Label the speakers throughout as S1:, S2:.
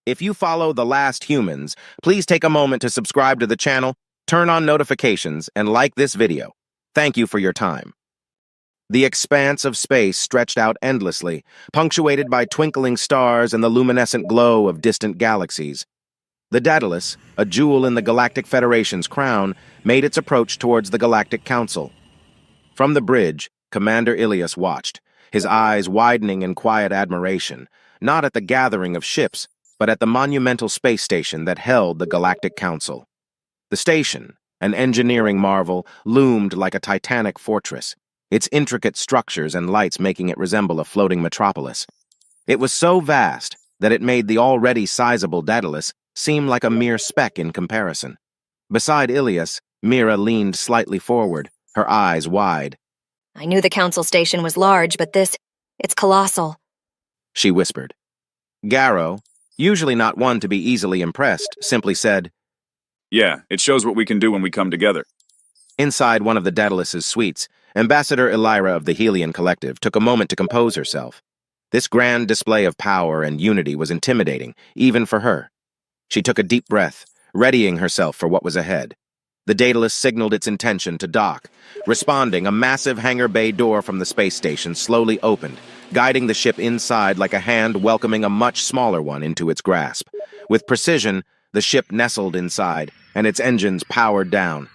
S1: If you follow The Last Humans, please take a moment to subscribe to the channel, turn on notifications, and like this video. Thank you for your time. The expanse of space stretched out endlessly, punctuated by twinkling stars and the luminescent glow of distant galaxies. The Daedalus, a jewel in the Galactic Federation's crown, made its approach towards the Galactic Council. From the bridge, Commander Ilias watched, his eyes widening in quiet admiration, not at the gathering of ships, but at the monumental space station that held the Galactic Council. The station, an engineering marvel, loomed like a titanic fortress, its intricate structures and lights making it resemble a floating metropolis. It was so vast that it made the already sizable Daedalus seem like a mere speck in comparison. Beside Ilias, Mira leaned slightly forward, her eyes wide.
S2: I knew the council station was large, but it's colossal,
S1: she whispered. Garrow, usually not one to be easily impressed, simply said,
S3: Yeah, it shows what we can do when we come together.
S1: Inside one of the Daedalus's suites, Ambassador Elira of the Helion Collective took a moment to compose herself. This grand display of power and unity was intimidating, even for her. She took a deep breath, readying herself for what was ahead. The Daedalus signaled its intention to dock. Responding, a massive hangar bay door from the space station slowly opened, guiding the ship inside like a hand welcoming a much smaller one into its grasp. With precision, the ship nestled inside, and its engines powered down.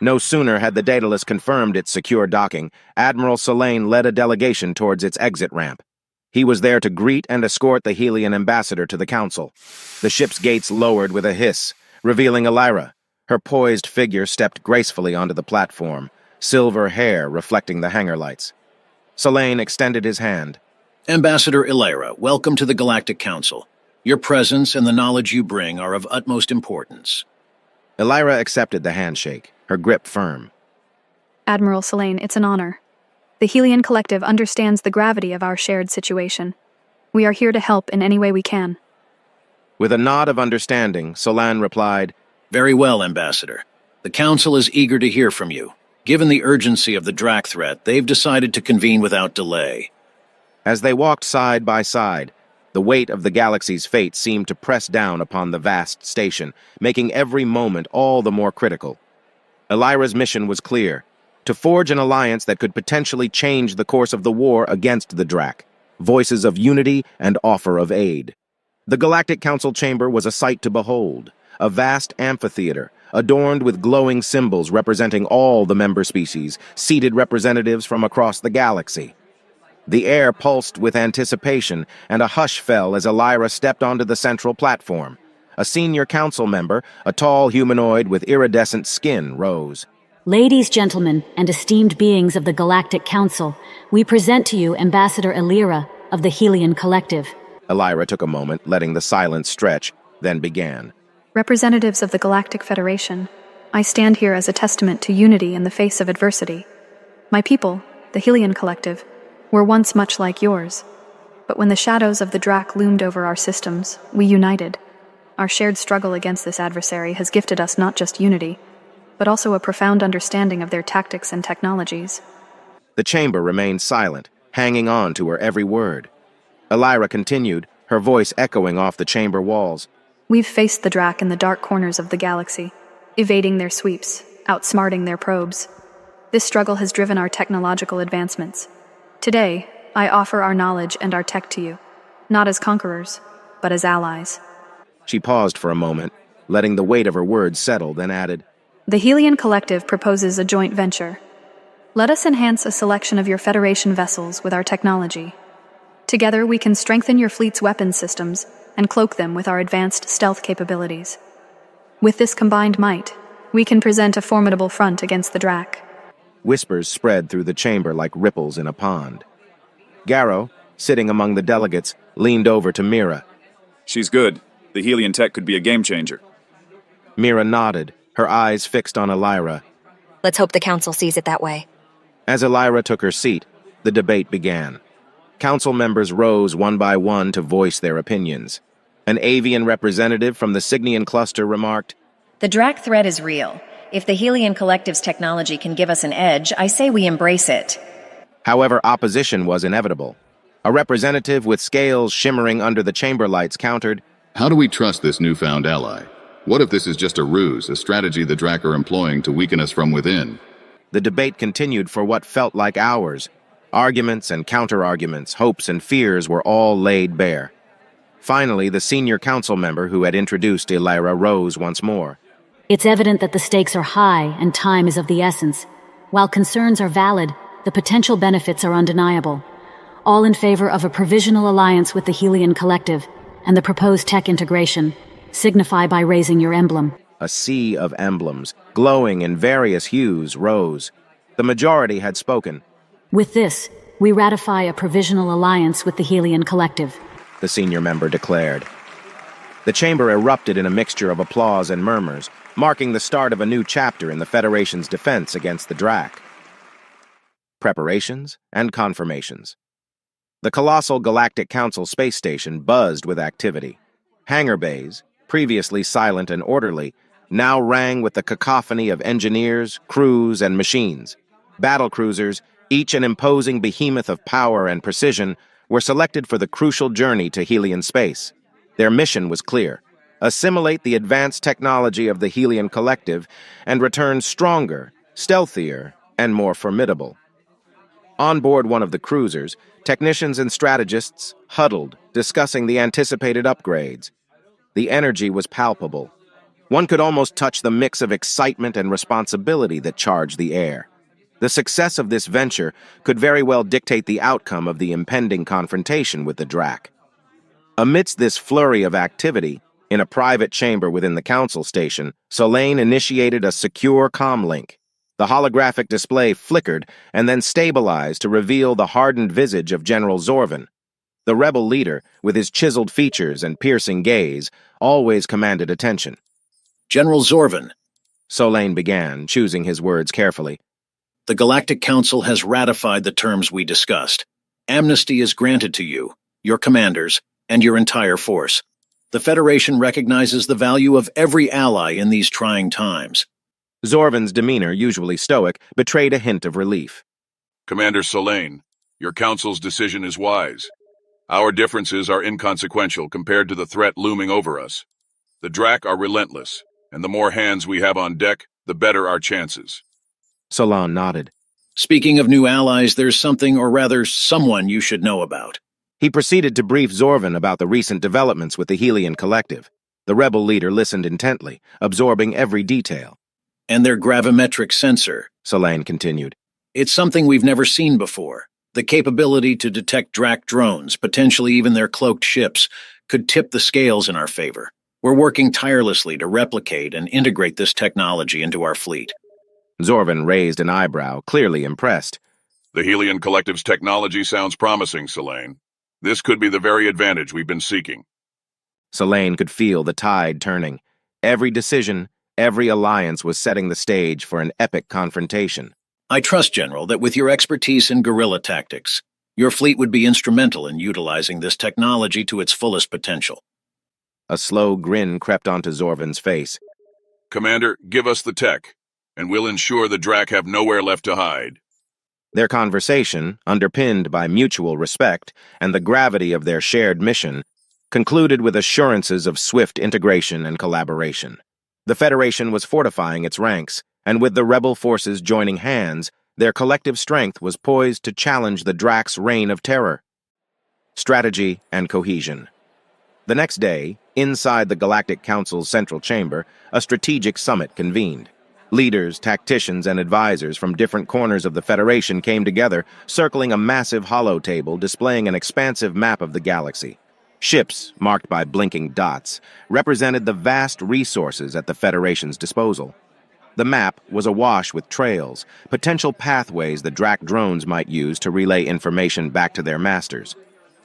S1: No sooner had the Daedalus confirmed its secure docking, Admiral Selene led a delegation towards its exit ramp. He was there to greet and escort the Helion ambassador to the council. The ship's gates lowered with a hiss, revealing Elira. Her poised figure stepped gracefully onto the platform, silver hair reflecting the hangar lights. Selene extended his hand.
S4: Ambassador Elira, welcome to the Galactic Council. Your presence and the knowledge you bring are of utmost importance.
S1: Elira accepted the handshake, her grip firm.
S5: Admiral Selene, it's an honor. The Helion Collective understands the gravity of our shared situation. We are here to help in any way we can.
S1: With a nod of understanding, Selene replied,
S4: Very well, Ambassador. The Council is eager to hear from you. Given the urgency of the Drac threat, they've decided to convene without delay.
S1: As they walked side by side, the weight of the galaxy's fate seemed to press down upon the vast station, making every moment all the more critical. Elira's mission was clear, to forge an alliance that could potentially change the course of the war against the Drac, voices of unity and offer of aid. The Galactic Council chamber was a sight to behold, a vast amphitheater, adorned with glowing symbols representing all the member species, seated representatives from across the galaxy. The air pulsed with anticipation, and a hush fell as Elira stepped onto the central platform. A senior council member, a tall humanoid with iridescent skin, rose.
S6: Ladies, gentlemen, and esteemed beings of the Galactic Council, we present to you Ambassador Elira of the Helion Collective.
S1: Elira took a moment, letting the silence stretch, then began.
S5: Representatives of the Galactic Federation, I stand here as a testament to unity in the face of adversity. My people, the Helion Collective, were once much like yours. But when the shadows of the Drac loomed over our systems, we united. Our shared struggle against this adversary has gifted us not just unity, but also a profound understanding of their tactics and technologies.
S1: The chamber remained silent, hanging on to her every word. Elira continued, her voice echoing off the chamber walls.
S5: We've faced the Drac in the dark corners of the galaxy, evading their sweeps, outsmarting their probes. This struggle has driven our technological advancements. Today, I offer our knowledge and our tech to you, not as conquerors, but as allies.
S1: She paused for a moment, letting the weight of her words settle, then added,
S5: The Helion Collective proposes a joint venture. Let us enhance a selection of your Federation vessels with our technology. Together, we can strengthen your fleet's weapons systems and cloak them with our advanced stealth capabilities. With this combined might, we can present a formidable front against the Drac.
S1: Whispers spread through the chamber like ripples in a pond. Garrow, sitting among the delegates, leaned over to Mira.
S3: She's good. The Helion tech could be a game changer.
S1: Mira nodded, her eyes fixed on Elira.
S2: Let's hope the council sees it that way.
S1: As Elira took her seat, the debate began. Council members rose one by one to voice their opinions. An avian representative from the Cygnian cluster remarked,
S7: The Drac threat is real. If the Helion Collective's technology can give us an edge, I say we embrace it.
S1: However, opposition was inevitable. A representative with scales shimmering under the chamber lights countered,
S8: How do we trust this newfound ally? What if this is just a ruse, a strategy the Drak are employing to weaken us from within?
S1: The debate continued for what felt like hours. Arguments and counter-arguments, hopes and fears were all laid bare. Finally, the senior council member who had introduced Elira rose once more.
S6: It's evident that the stakes are high and time is of the essence. While concerns are valid, the potential benefits are undeniable. All in favor of a provisional alliance with the Helion Collective and the proposed tech integration. Signify by raising your emblem.
S1: A sea of emblems, glowing in various hues, rose. The majority had spoken.
S6: With this, we ratify a provisional alliance with the Helion Collective,
S1: the senior member declared. The chamber erupted in a mixture of applause and murmurs, marking the start of a new chapter in the Federation's defense against the Drak. Preparations and confirmations. The colossal Galactic Council space station buzzed with activity. Hangar bays, previously silent and orderly, now rang with the cacophony of engineers, crews, and machines. Battle cruisers, each an imposing behemoth of power and precision, were selected for the crucial journey to Helion space. Their mission was clear: assimilate the advanced technology of the Helion Collective and return stronger, stealthier, and more formidable. On board one of the cruisers, technicians and strategists huddled, discussing the anticipated upgrades. The energy was palpable. One could almost touch the mix of excitement and responsibility that charged the air. The success of this venture could very well dictate the outcome of the impending confrontation with the Drak. Amidst this flurry of activity, in a private chamber within the council station, Solane initiated a secure comm link. The holographic display flickered and then stabilized to reveal the hardened visage of General Zorvan. The rebel leader, with his chiseled features and piercing gaze, always commanded attention.
S4: General Zorvan,
S1: Solane began, choosing his words carefully.
S4: The Galactic Council has ratified the terms we discussed. Amnesty is granted to you, your commanders, and your entire force. The Federation recognizes the value of every ally in these trying times.
S1: Zorvan's demeanor, usually stoic, betrayed a hint of relief.
S9: Commander Solane, your council's decision is wise. Our differences are inconsequential compared to the threat looming over us. The Drak are relentless, and the more hands we have on deck, the better our chances.
S1: Solane nodded.
S4: Speaking of new allies, there's something, or rather someone, you should know about.
S1: He proceeded to brief Zorvan about the recent developments with the Helion Collective. The rebel leader listened intently, absorbing every detail.
S4: And their gravimetric sensor,
S1: Solane continued.
S4: It's something we've never seen before. The capability to detect Drak drones, potentially even their cloaked ships, could tip the scales in our favor. We're working tirelessly to replicate and integrate this technology into our fleet.
S1: Zorvan raised an eyebrow, clearly impressed.
S9: The Helion Collective's technology sounds promising, Solane. This could be the very advantage we've been seeking.
S1: Solane could feel the tide turning. Every decision, every alliance was setting the stage for an epic confrontation.
S4: I trust, General, that with your expertise in guerrilla tactics, your fleet would be instrumental in utilizing this technology to its fullest potential.
S1: A slow grin crept onto Zorvan's face.
S9: Commander, give us the tech, and we'll ensure the Drak have nowhere left to hide.
S1: Their conversation, underpinned by mutual respect and the gravity of their shared mission, concluded with assurances of swift integration and collaboration. The Federation was fortifying its ranks, and with the rebel forces joining hands, their collective strength was poised to challenge the Drak's reign of terror. Strategy and cohesion. The next day, inside the Galactic Council's central chamber, a strategic summit convened. Leaders, tacticians, and advisors from different corners of the Federation came together, circling a massive holotable displaying an expansive map of the galaxy. Ships, marked by blinking dots, represented the vast resources at the Federation's disposal. The map was awash with trails, potential pathways the Drak drones might use to relay information back to their masters.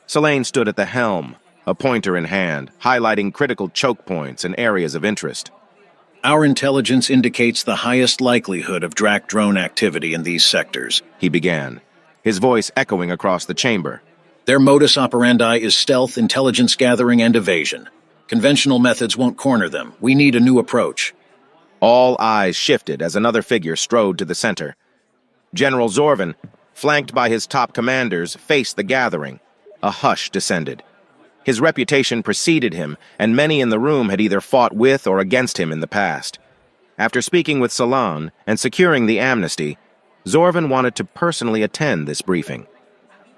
S1: Solane stood at the helm, a pointer in hand, highlighting critical choke points and areas of interest.
S4: Our intelligence indicates the highest likelihood of Drak drone activity in these sectors,
S1: he began, his voice echoing across the chamber.
S4: Their modus operandi is stealth, intelligence gathering, and evasion. Conventional methods won't corner them. We need a new approach.
S1: All eyes shifted as another figure strode to the center. General Zorvan, flanked by his top commanders, faced the gathering. A hush descended. His reputation preceded him, and many in the room had either fought with or against him in the past. After speaking with Salon and securing the amnesty, Zorvin wanted to personally attend this briefing.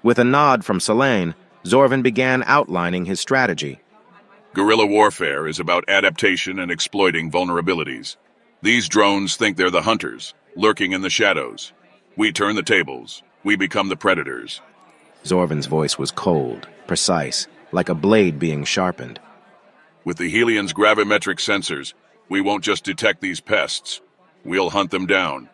S1: With a nod from Selene, Zorvin began outlining his strategy.
S9: Guerrilla warfare is about adaptation and exploiting vulnerabilities. These drones think they're the hunters, lurking in the shadows. We turn the tables. We become the predators.
S1: Zorvin's voice was cold, precise, like a blade being sharpened.
S9: With the Helion's gravimetric sensors, we won't just detect these pests. We'll hunt them down.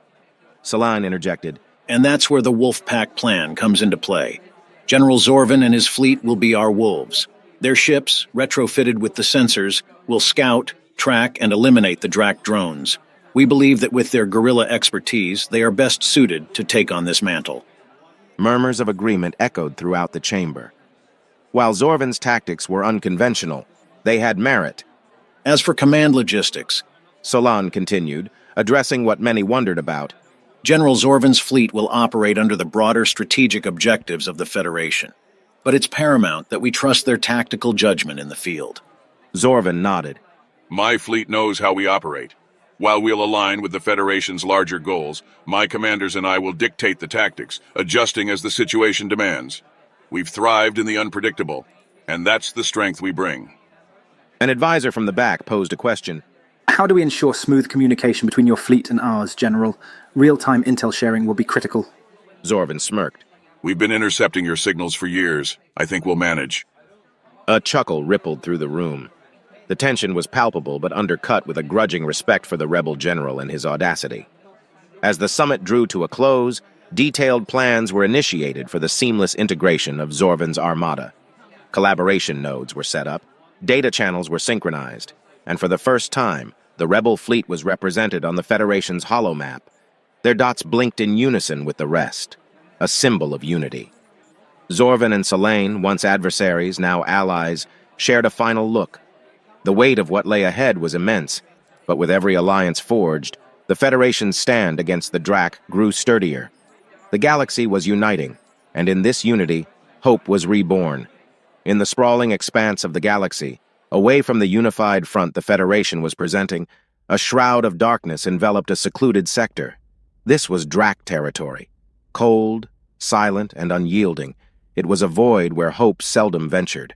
S1: Selene interjected.
S4: And that's where the wolf pack plan comes into play. General Zorvin and his fleet will be our wolves. Their ships, retrofitted with the sensors, will scout, track, and eliminate the Drak drones. We believe that with their guerrilla expertise, they are best suited to take on this mantle.
S1: Murmurs of agreement echoed throughout the chamber. While Zorvin's tactics were unconventional, they had merit.
S4: As for command logistics,
S1: Solon continued, addressing what many wondered about.
S4: General Zorvin's fleet will operate under the broader strategic objectives of the Federation. But it's paramount that we trust their tactical judgment in the field.
S1: Zorvin nodded.
S9: My fleet knows how we operate. While we'll align with the Federation's larger goals, my commanders and I will dictate the tactics, adjusting as the situation demands. We've thrived in the unpredictable, and that's the strength we bring.
S1: An advisor from the back posed a question.
S10: How do we ensure smooth communication between your fleet and ours, General? Real-time intel sharing will be critical.
S1: Zorvin smirked.
S9: We've been intercepting your signals for years. I think we'll manage.
S1: A chuckle rippled through the room. The tension was palpable but undercut with a grudging respect for the rebel general and his audacity. As the summit drew to a close, detailed plans were initiated for the seamless integration of Zorvin's armada. Collaboration nodes were set up, data channels were synchronized, and for the first time, the rebel fleet was represented on the Federation's holomap. Their dots blinked in unison with the rest, a symbol of unity. Zorvin and Selene, once adversaries, now allies, shared a final look. The weight of what lay ahead was immense, but with every alliance forged, the Federation's stand against the Drak grew sturdier. The galaxy was uniting, and in this unity, hope was reborn. In the sprawling expanse of the galaxy, away from the unified front the Federation was presenting, a shroud of darkness enveloped a secluded sector. This was Drak territory. Cold, silent, and unyielding, it was a void where hope seldom ventured.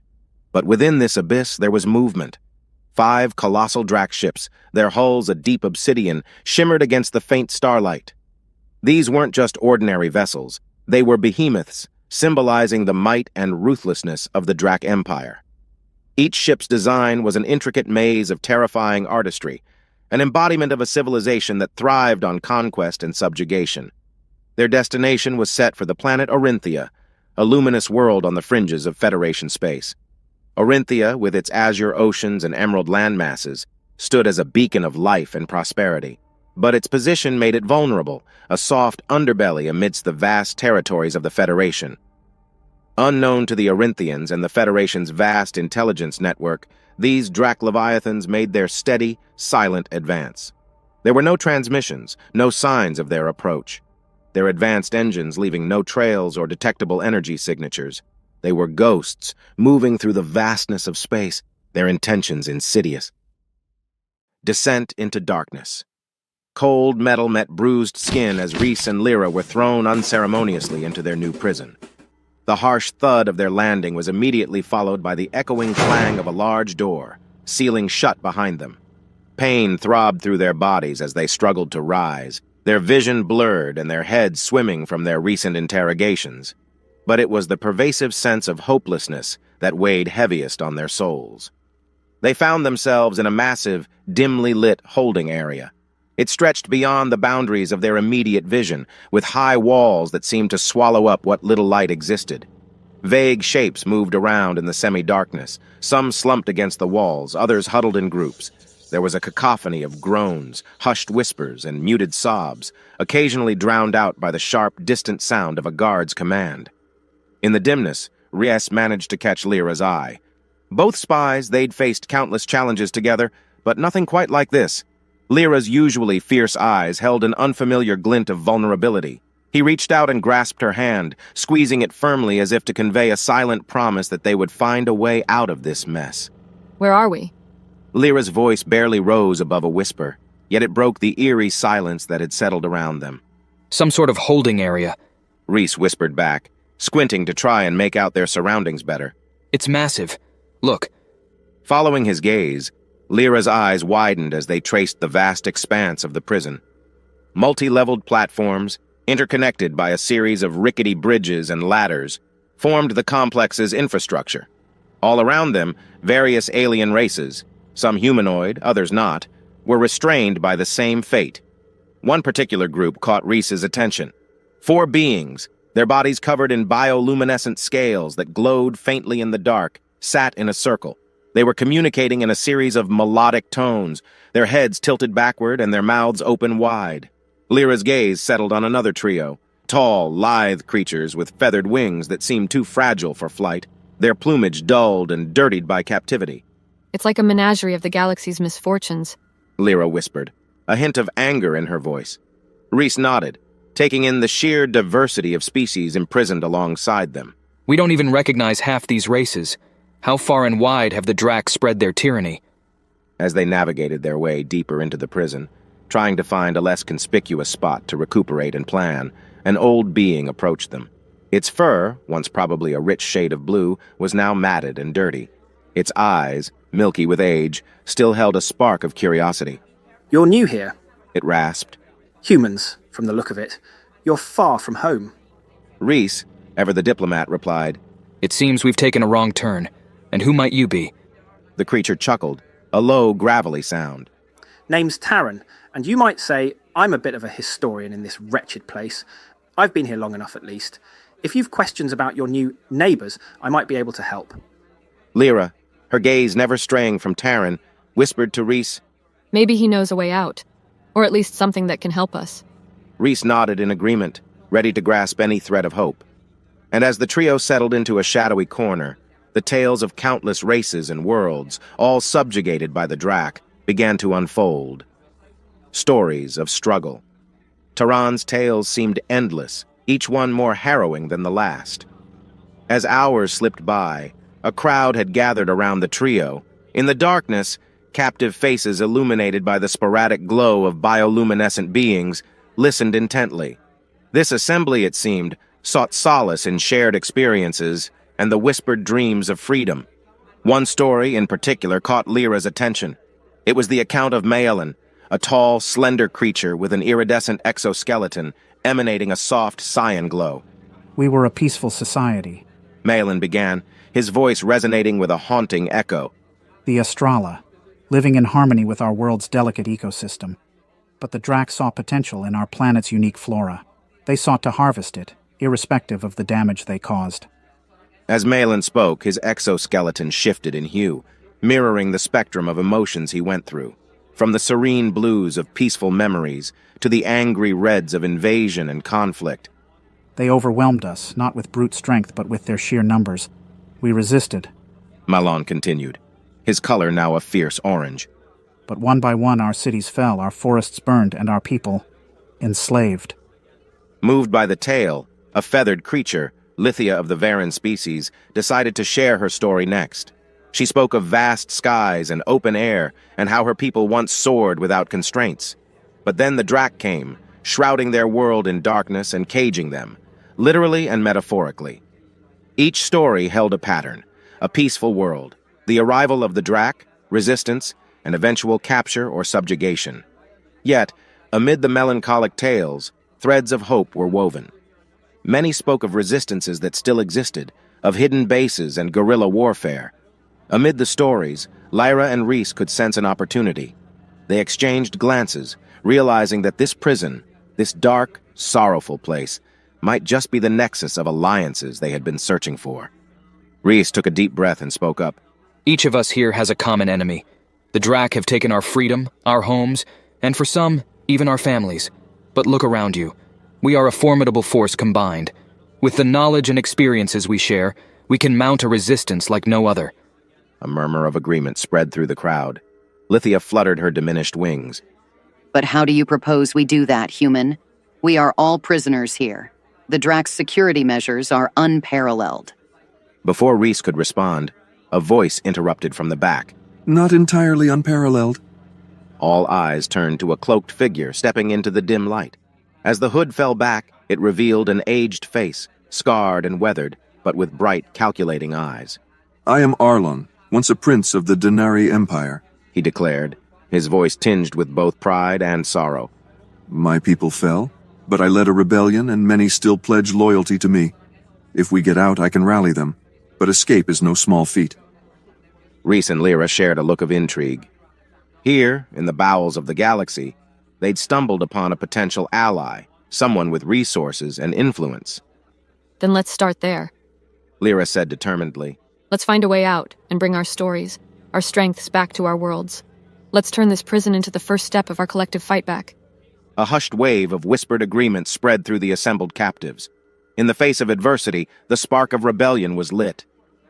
S1: But within this abyss there was movement. 5 colossal Drak ships, their hulls a deep obsidian, shimmered against the faint starlight. These weren't just ordinary vessels. They were behemoths, symbolizing the might and ruthlessness of the Drak Empire. Each ship's design was an intricate maze of terrifying artistry, an embodiment of a civilization that thrived on conquest and subjugation. Their destination was set for the planet Orinthia, a luminous world on the fringes of Federation space. Orinthia, with its azure oceans and emerald landmasses, stood as a beacon of life and prosperity. But its position made it vulnerable, a soft underbelly amidst the vast territories of the Federation. Unknown to the Orinthians and the Federation's vast intelligence network, these Drak Leviathans made their steady, silent advance. There were no transmissions, no signs of their approach. Their advanced engines leaving no trails or detectable energy signatures. They were ghosts, moving through the vastness of space, their intentions insidious. Descent into darkness. Cold metal met bruised skin as Reese and Lyra were thrown unceremoniously into their new prison. The harsh thud of their landing was immediately followed by the echoing clang of a large door, sealing shut behind them. Pain throbbed through their bodies as they struggled to rise, their vision blurred and their heads swimming from their recent interrogations. But it was the pervasive sense of hopelessness that weighed heaviest on their souls. They found themselves in a massive, dimly lit holding area. It stretched beyond the boundaries of their immediate vision, with high walls that seemed to swallow up what little light existed. Vague shapes moved around in the semi-darkness, some slumped against the walls, others huddled in groups. There was a cacophony of groans, hushed whispers, and muted sobs, occasionally drowned out by the sharp, distant sound of a guard's command. In the dimness, Ries managed to catch Lyra's eye. Both spies, they'd faced countless challenges together, but nothing quite like this. Lyra's usually fierce eyes held an unfamiliar glint of vulnerability. He reached out and grasped her hand, squeezing it firmly as if to convey a silent promise that they would find a way out of this mess.
S11: Where are we?
S1: Lyra's voice barely rose above a whisper, yet it broke the eerie silence that had settled around them.
S12: Some sort of holding area.
S1: Reese whispered back, squinting to try and make out their surroundings better.
S12: It's massive. Look.
S1: Following his gaze, Lyra's eyes widened as they traced the vast expanse of the prison. Multi-leveled platforms, interconnected by a series of rickety bridges and ladders, formed the complex's infrastructure. All around them, various alien races, some humanoid, others not, were restrained by the same fate. One particular group caught Reese's attention. 4 beings, their bodies covered in bioluminescent scales that glowed faintly in the dark, sat in a circle. They were communicating in a series of melodic tones, their heads tilted backward and their mouths open wide. Lyra's gaze settled on another trio, tall, lithe creatures with feathered wings that seemed too fragile for flight, their plumage dulled and dirtied by captivity.
S11: It's like a menagerie of the galaxy's misfortunes,
S1: Lyra whispered, a hint of anger in her voice. Reese nodded, taking in the sheer diversity of species imprisoned alongside them.
S12: We don't even recognize half these races. How far and wide have the Drac spread their tyranny?
S1: As they navigated their way deeper into the prison, trying to find a less conspicuous spot to recuperate and plan, an old being approached them. Its fur, once probably a rich shade of blue, was now matted and dirty. Its eyes, milky with age, still held a spark of curiosity.
S10: You're new here,
S1: it rasped.
S10: Humans, from the look of it. You're far from home.
S1: Reese, ever the diplomat, replied,
S12: It seems we've taken a wrong turn. And who might you be?
S1: The creature chuckled, a low, gravelly sound.
S10: Name's Taran, and you might say I'm a bit of a historian in this wretched place. I've been here long enough, at least. If you've questions about your new neighbours, I might be able to help.
S1: Lyra, her gaze never straying from Taran, whispered to Reese,
S11: Maybe he knows a way out, or at least something that can help us.
S1: Reese nodded in agreement, ready to grasp any thread of hope. And as the trio settled into a shadowy corner, the tales of countless races and worlds, all subjugated by the Drac, began to unfold. Stories of struggle. Taran's tales seemed endless, each one more harrowing than the last. As hours slipped by, a crowd had gathered around the trio. In the darkness, captive faces illuminated by the sporadic glow of bioluminescent beings listened intently. This assembly, it seemed, sought solace in shared experiences and the whispered dreams of freedom. One story in particular caught Lyra's attention. It was the account of Maelin, a tall, slender creature with an iridescent exoskeleton emanating a soft cyan glow.
S13: We were a peaceful society,
S1: Maelin began, his voice resonating with a haunting echo.
S13: The Astrala, living in harmony with our world's delicate ecosystem. But the Drac saw potential in our planet's unique flora. They sought to harvest it, irrespective of the damage they caused.
S1: As Maelin spoke, his exoskeleton shifted in hue, mirroring the spectrum of emotions he went through, from the serene blues of peaceful memories to the angry reds of invasion and conflict.
S13: They overwhelmed us, not with brute strength, but with their sheer numbers. We resisted,
S1: Malon continued, his color now a fierce orange.
S13: But one by one our cities fell, our forests burned, and our people enslaved.
S1: Moved by the tale, a feathered creature, Lithia of the Varan species, decided to share her story next. She spoke of vast skies and open air, and how her people once soared without constraints. But then the Drac came, shrouding their world in darkness and caging them, literally and metaphorically. Each story held a pattern, a peaceful world, the arrival of the Drac, resistance, and eventual capture or subjugation. Yet, amid the melancholic tales, threads of hope were woven. Many spoke of resistances that still existed, of hidden bases and guerrilla warfare. Amid the stories, Lyra and Reese could sense an opportunity. They exchanged glances, realizing that this prison, this dark, sorrowful place, might just be the nexus of alliances they had been searching for. Reese took a deep breath and spoke up.
S12: Each of us here has a common enemy. The Drac have taken our freedom, our homes, and for some, even our families. But look around you. We are a formidable force combined. With the knowledge and experiences we share, we can mount a resistance like no other.
S1: A murmur of agreement spread through the crowd. Lithia fluttered her diminished wings.
S14: But how do you propose we do that, human? We are all prisoners here. The Drak's security measures are unparalleled.
S1: Before Reese could respond, a voice interrupted from the back.
S15: Not entirely unparalleled.
S1: All eyes turned to a cloaked figure stepping into the dim light. As the hood fell back, it revealed an aged face, scarred and weathered, but with bright, calculating eyes.
S15: I am Arlon, once a prince of the Denari Empire,
S1: he declared, his voice tinged with both pride and sorrow.
S15: My people fell, but I led a rebellion and many still pledge loyalty to me. If we get out, I can rally them, but escape is no small feat.
S1: Reese and Lyra shared a look of intrigue. Here, in the bowels of the galaxy, they'd stumbled upon a potential ally, someone with resources and influence.
S11: Then let's start there.
S1: Lyra said determinedly.
S11: Let's find a way out and bring our stories, our strengths back to our worlds. Let's turn this prison into the first step of our collective fight back.
S1: A hushed wave of whispered agreement spread through the assembled captives. In the face of adversity, the spark of rebellion was lit,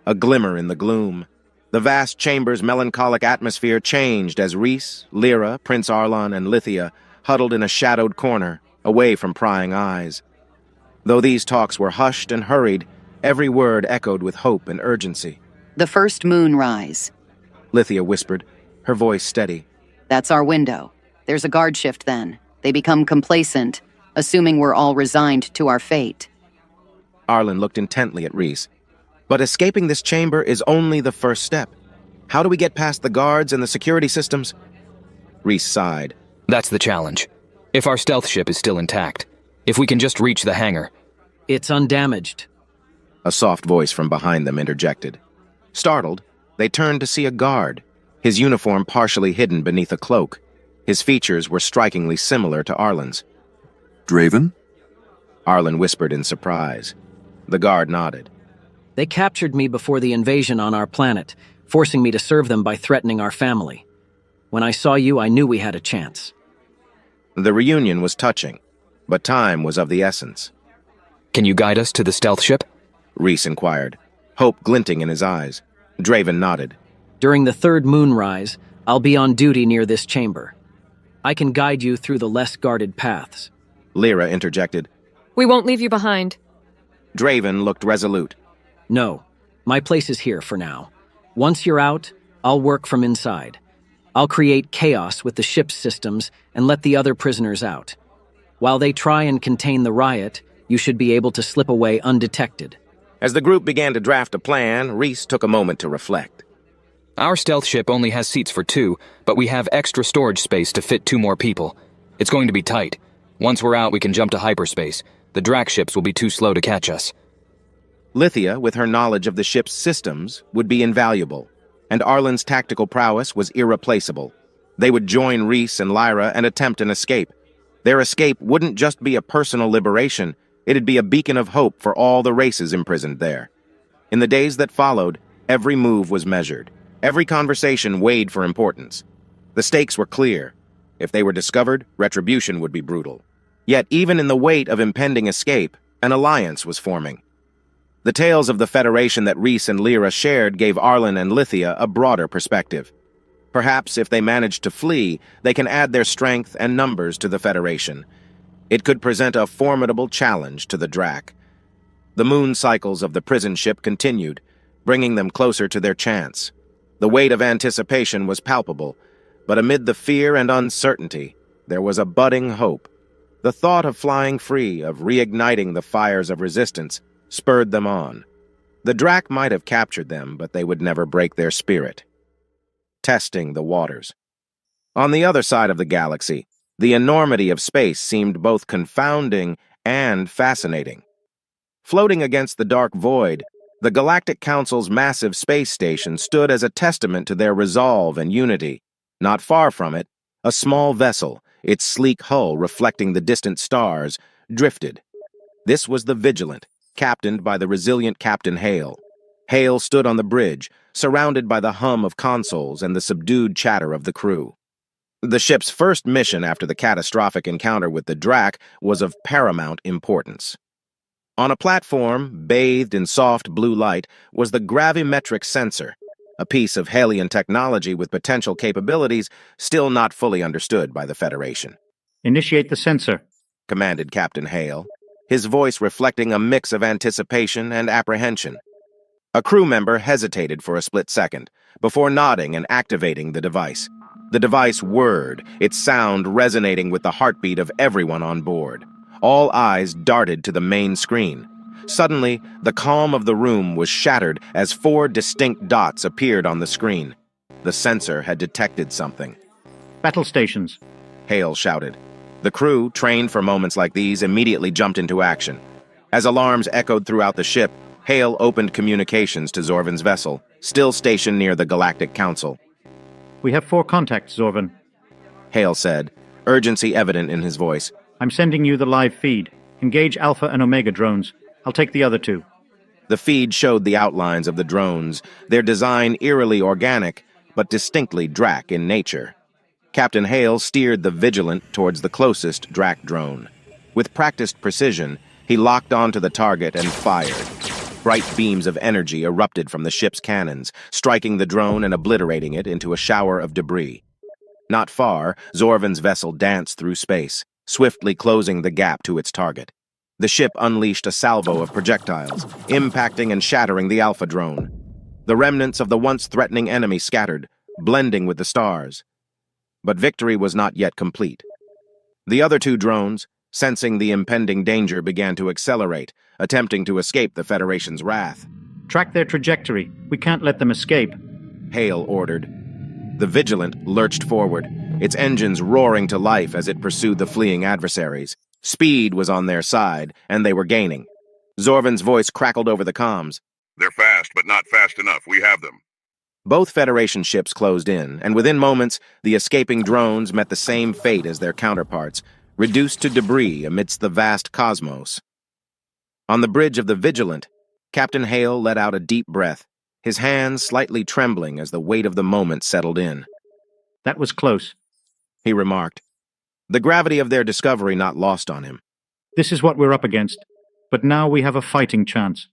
S1: a glimmer in the gloom. The vast chamber's melancholic atmosphere changed as Reese, Lyra, Prince Arlon, and Lithia huddled in a shadowed corner, away from prying eyes. Though these talks were hushed and hurried, every word echoed with hope and urgency.
S14: The first moonrise,
S1: Lithia whispered, her voice steady.
S14: That's our window. There's a guard shift then. They become complacent, assuming we're all resigned to our fate.
S1: Arlen looked intently at Reese. But escaping this chamber is only the first step. How do we get past the guards and the security systems? Reese sighed.
S12: That's the challenge. If our stealth ship is still intact, if we can just reach the hangar.
S10: It's undamaged.
S1: A soft voice from behind them interjected. Startled, they turned to see a guard, his uniform partially hidden beneath a cloak. His features were strikingly similar to Arlen's.
S15: Draven?
S1: Arlen whispered in surprise. The guard nodded.
S10: They captured me before the invasion on our planet, forcing me to serve them by threatening our family. When I saw you, I knew we had a chance.
S1: The reunion was touching, but time was of the essence.
S12: Can you guide us to the stealth ship?
S1: Reese inquired, hope glinting in his eyes. Draven nodded.
S10: During the third moonrise, I'll be on duty near this chamber. I can guide you through the less guarded paths.
S1: Lyra interjected.
S11: We won't leave you behind.
S1: Draven looked resolute.
S10: No, my place is here for now. Once you're out, I'll work from inside. I'll create chaos with the ship's systems and let the other prisoners out. While they try and contain the riot, you should be able to slip away undetected.
S1: As the group began to draft a plan, Reese took a moment to reflect.
S12: Our stealth ship only has seats for 2, but we have extra storage space to fit 2 more people. It's going to be tight. Once we're out, we can jump to hyperspace. The Drak ships will be too slow to catch us.
S1: Lithia, with her knowledge of the ship's systems, would be invaluable, and Arlen's tactical prowess was irreplaceable. They would join Reese and Lyra and attempt an escape. Their escape wouldn't just be a personal liberation, it'd be a beacon of hope for all the races imprisoned there. In the days that followed, every move was measured. Every conversation weighed for importance. The stakes were clear. If they were discovered, retribution would be brutal. Yet even in the weight of impending escape, an alliance was forming. The tales of the Federation that Reese and Lyra shared gave Arlen and Lithia a broader perspective. Perhaps if they managed to flee, they can add their strength and numbers to the Federation. It could present a formidable challenge to the Drak. The moon cycles of the prison ship continued, bringing them closer to their chance. The weight of anticipation was palpable, but amid the fear and uncertainty, there was a budding hope. The thought of flying free, of reigniting the fires of resistance, spurred them on. The Drak might have captured them, but they would never break their spirit. Testing the waters. On the other side of the galaxy, the enormity of space seemed both confounding and fascinating. Floating against the dark void, the Galactic Council's massive space station stood as a testament to their resolve and unity. Not far from it, a small vessel, its sleek hull reflecting the distant stars, drifted. This was the Vigilant, captained by the resilient Captain Hale. Hale stood on the bridge, surrounded by the hum of consoles and the subdued chatter of the crew. The ship's first mission after the catastrophic encounter with the Drak was of paramount importance. On a platform, bathed in soft blue light, was the gravimetric sensor, a piece of Halian technology with potential capabilities still not fully understood by the Federation.
S16: Initiate the sensor,
S1: commanded Captain Hale, his voice reflecting a mix of anticipation and apprehension. A crew member hesitated for a split second before nodding and activating the device. The device whirred, its sound resonating with the heartbeat of everyone on board. All eyes darted to the main screen. Suddenly, the calm of the room was shattered as 4 distinct dots appeared on the screen. The sensor had detected something.
S16: "Battle stations,"
S1: Hale shouted. The crew, trained for moments like these, immediately jumped into action. As alarms echoed throughout the ship, Hale opened communications to Zorvan's vessel, still stationed near the Galactic Council.
S16: "We have 4 contacts, Zorvan,"
S1: Hale said, urgency evident in his voice.
S16: "I'm sending you the live feed. Engage Alpha and Omega drones. I'll take the other 2.
S1: The feed showed the outlines of the drones, their design eerily organic, but distinctly Drac in nature. Captain Hale steered the Vigilant towards the closest Drac drone. With practiced precision, he locked onto the target and fired. Bright beams of energy erupted from the ship's cannons, striking the drone and obliterating it into a shower of debris. Not far, Zorvan's vessel danced through space, swiftly closing the gap to its target. The ship unleashed a salvo of projectiles, impacting and shattering the Alpha drone. The remnants of the once threatening enemy scattered, blending with the stars. But victory was not yet complete. The other 2 drones, sensing the impending danger, began to accelerate, attempting to escape the Federation's wrath.
S16: "Track their trajectory. We can't let them escape,"
S1: Hale ordered. The Vigilant lurched forward, its engines roaring to life as it pursued the fleeing adversaries. Speed was on their side, and they were gaining. Zorvan's voice crackled over the comms.
S9: "They're fast, but not fast enough. We have them."
S1: Both Federation ships closed in, and within moments, the escaping drones met the same fate as their counterparts, reduced to debris amidst the vast cosmos. On the bridge of the Vigilant, Captain Hale let out a deep breath, his hands slightly trembling as the weight of the moment settled in.
S16: "That was close,"
S1: he remarked, the gravity of their discovery not lost on him.
S16: "This is what we're up against, but now we have a fighting chance."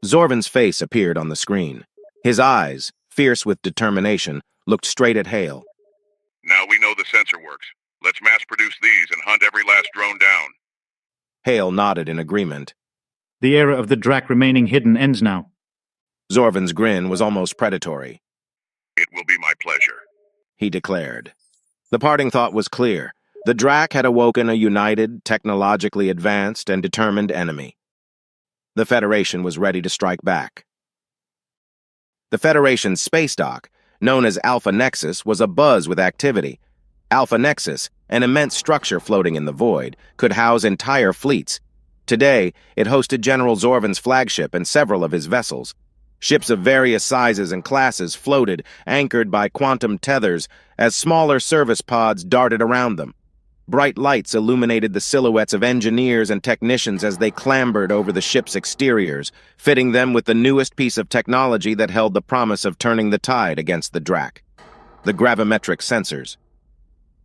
S1: Zorvan's face appeared on the screen. His eyes, fierce with determination, looked straight at Hale.
S9: "Now we know the sensor works. Let's mass-produce these and hunt every last drone down."
S1: Hale nodded in agreement.
S16: "The era of the Drac remaining hidden ends now."
S1: Zorvan's grin was almost predatory.
S9: "It will be my pleasure,"
S1: he declared. The parting thought was clear. The Drac had awoken a united, technologically advanced, and determined enemy. The Federation was ready to strike back. The Federation's space dock, known as Alpha Nexus, was abuzz with activity. Alpha Nexus, an immense structure floating in the void, could house entire fleets. Today, it hosted General Zorvan's flagship and several of his vessels. Ships of various sizes and classes floated, anchored by quantum tethers, as smaller service pods darted around them. Bright lights illuminated the silhouettes of engineers and technicians as they clambered over the ship's exteriors, fitting them with the newest piece of technology that held the promise of turning the tide against the Drac: the gravimetric sensors.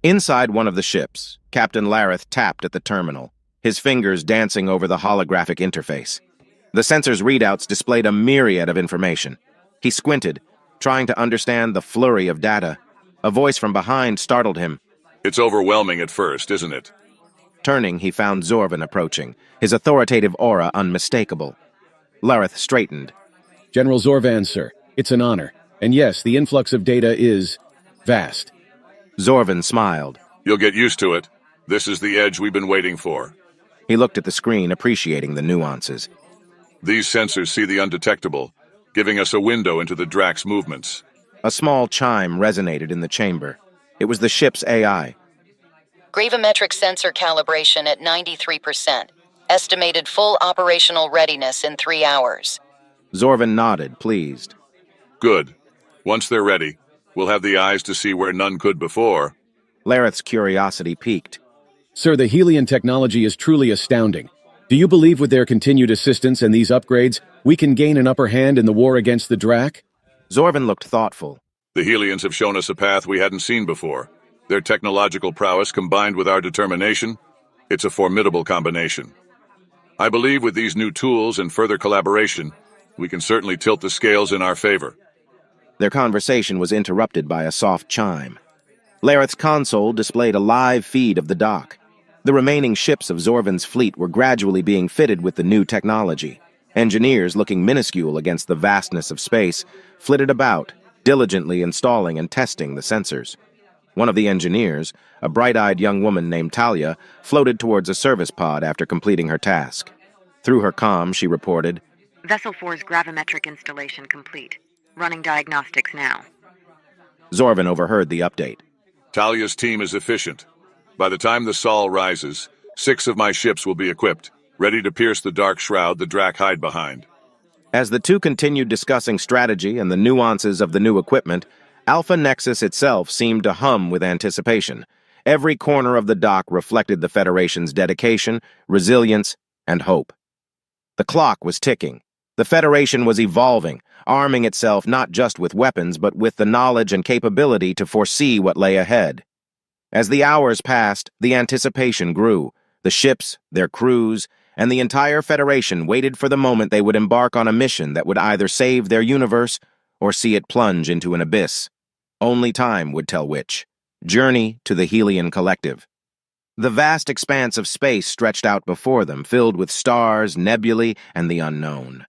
S1: Inside one of the ships, Captain Lareth tapped at the terminal, his fingers dancing over the holographic interface. The sensor's readouts displayed a myriad of information. He squinted, trying to understand the flurry of data. A voice from behind startled him.
S9: "It's overwhelming at first, isn't it?"
S1: Turning, he found Zorvan approaching, his authoritative aura unmistakable. Lareth straightened.
S17: "General Zorvan, sir. It's an honor. And yes, the influx of data is vast."
S1: Zorvan smiled.
S9: "You'll get used to it. This is the edge we've been waiting for."
S1: He looked at the screen, appreciating the nuances.
S9: "These sensors see the undetectable, giving us a window into the Drac's movements."
S1: A small chime resonated in the chamber. It was the ship's AI.
S14: Gravimetric sensor calibration at 93%. Estimated full operational readiness in 3 hours.
S1: Zorvan nodded, pleased.
S9: "Good. Once they're ready, we'll have the eyes to see where none could before."
S1: Lareth's curiosity piqued.
S17: "Sir, the Helion technology is truly astounding. Do you believe with their continued assistance and these upgrades, we can gain an upper hand in the war against the Drac?"
S1: Zorvan looked thoughtful.
S9: "The Helions have shown us a path we hadn't seen before. Their technological prowess combined with our determination, it's a formidable combination. I believe with these new tools and further collaboration, we can certainly tilt the scales in our favor."
S1: Their conversation was interrupted by a soft chime. Lareth's console displayed a live feed of the dock. The remaining ships of Zorvan's fleet were gradually being fitted with the new technology. Engineers, looking minuscule against the vastness of space, flitted about, diligently installing and testing the sensors. One of the engineers, a bright-eyed young woman named Talia, floated towards a service pod after completing her task. Through her comm, she reported,
S18: Vessel 4's gravimetric installation complete. Running diagnostics now.
S1: Zorvan overheard the update.
S9: Talia's team is efficient. By the time the Sol rises, 6 of my ships will be equipped, ready to pierce the dark shroud the Drac hide behind.
S1: As the two continued discussing strategy and the nuances of the new equipment, Alpha Nexus itself seemed to hum with anticipation. Every corner of the dock reflected the Federation's dedication, resilience, and hope. The clock was ticking. The Federation was evolving, arming itself not just with weapons but with the knowledge and capability to foresee what lay ahead. As the hours passed, the anticipation grew. The ships, their crews, and the entire Federation waited for the moment they would embark on a mission that would either save their universe or see it plunge into an abyss. Only time would tell which. Journey to the Helion Collective. The vast expanse of space stretched out before them, filled with stars, nebulae, and the unknown.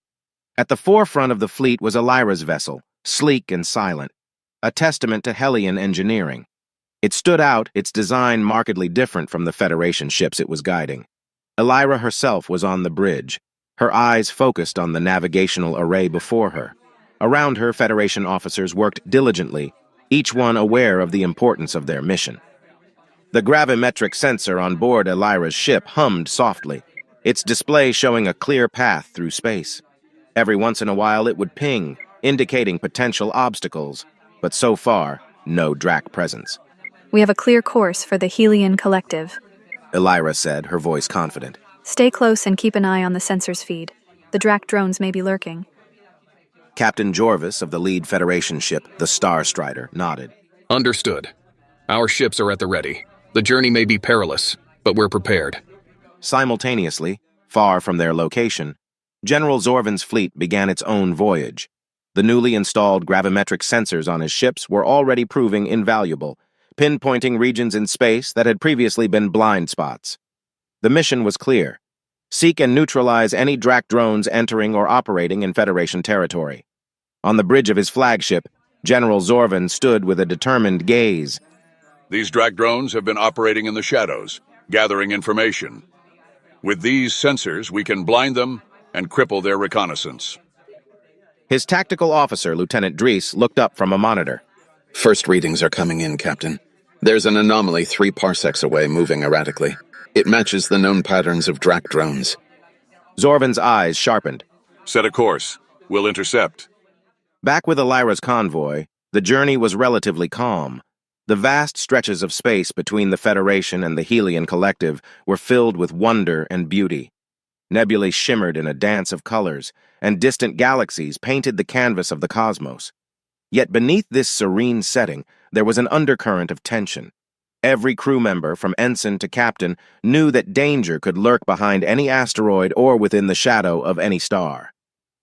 S1: At the forefront of the fleet was Elira's vessel, sleek and silent, a testament to Helion engineering. It stood out, its design markedly different from the Federation ships it was guiding. Elira herself was on the bridge, her eyes focused on the navigational array before her. Around her, Federation officers worked diligently, each one aware of the importance of their mission. The gravimetric sensor on board Elira's ship hummed softly, its display showing a clear path through space. Every once in a while it would ping, indicating potential obstacles, but so far, no Drac presence.
S5: We have a clear course for the Helion Collective,
S1: Elira said, her voice confident.
S5: Stay close and keep an eye on the sensor's feed. The Drac drones may be lurking.
S1: Captain Jorvis of the lead Federation ship, the Star Strider, nodded.
S12: Understood. Our ships are at the ready. The journey may be perilous, but we're prepared.
S1: Simultaneously, far from their location, General Zorvan's fleet began its own voyage. The newly installed gravimetric sensors on his ships were already proving invaluable, pinpointing regions in space that had previously been blind spots. The mission was clear. Seek and neutralize any Drac drones entering or operating in Federation territory. On the bridge of his flagship, General Zorvan stood with a determined gaze.
S9: These Drac drones have been operating in the shadows, gathering information. With these sensors, we can blind them and cripple their reconnaissance.
S1: His tactical officer, Lieutenant Dries, looked up from a monitor.
S19: First readings are coming in, Captain. There's an anomaly 3 parsecs away, moving erratically. It matches the known patterns of Drac drones.
S1: Zorvan's eyes sharpened.
S9: Set a course. We'll intercept.
S1: Back with Elira's convoy, the journey was relatively calm. The vast stretches of space between the Federation and the Helion Collective were filled with wonder and beauty. Nebulae shimmered in a dance of colors, and distant galaxies painted the canvas of the cosmos. Yet beneath this serene setting, there was an undercurrent of tension. Every crew member, from ensign to captain, knew that danger could lurk behind any asteroid or within the shadow of any star.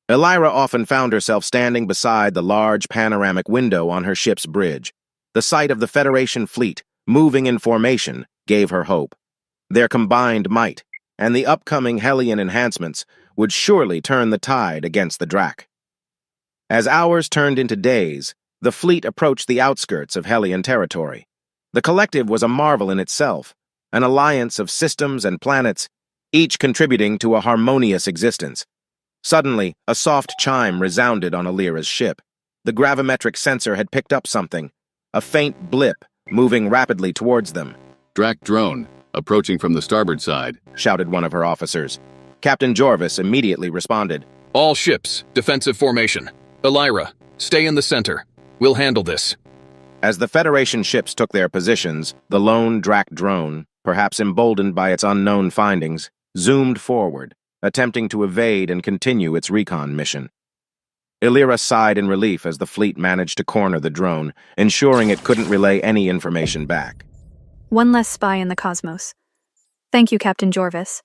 S1: Elira often found herself standing beside the large panoramic window on her ship's bridge. The sight of the Federation fleet, moving in formation, gave her hope. Their combined might, and the upcoming Helion enhancements, would surely turn the tide against the Drac. As hours turned into days, the fleet approached the outskirts of Helion territory. The Collective was a marvel in itself, an alliance of systems and planets, each contributing to a harmonious existence. Suddenly, a soft chime resounded on Elira's ship. The gravimetric sensor had picked up something, a faint blip moving rapidly towards them.
S8: Drac drone, approaching from the starboard side,
S1: shouted one of her officers. Captain Jorvis immediately responded.
S12: All ships, defensive formation. Elira, stay in the center. We'll handle this.
S1: As the Federation ships took their positions, the lone Drac drone, perhaps emboldened by its unknown findings, zoomed forward, attempting to evade and continue its recon mission. Elira sighed in relief as the fleet managed to corner the drone, ensuring it couldn't relay any information back.
S5: One less spy in the cosmos. Thank you, Captain Jorvis.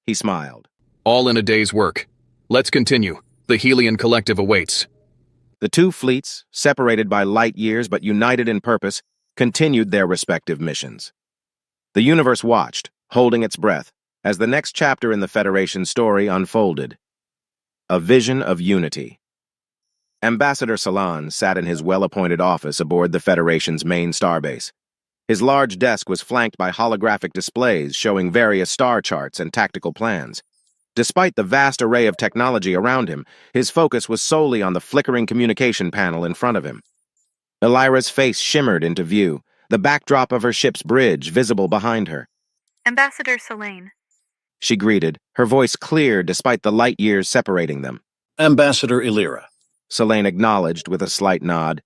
S1: He smiled.
S12: All in a day's work. Let's continue. The Helion Collective awaits.
S1: The two fleets, separated by light years but united in purpose, continued their respective missions. The universe watched, holding its breath, as the next chapter in the Federation story unfolded. A Vision of Unity. Ambassador Salan sat in his well-appointed office aboard the Federation's main starbase. His large desk was flanked by holographic displays showing various star charts and tactical plans. Despite the vast array of technology around him, his focus was solely on the flickering communication panel in front of him. Elira's face shimmered into view, the backdrop of her ship's bridge visible behind her.
S5: Ambassador Selene.
S1: She greeted, her voice clear despite the light years separating them.
S4: Ambassador Elira.
S1: Selene acknowledged with a slight nod.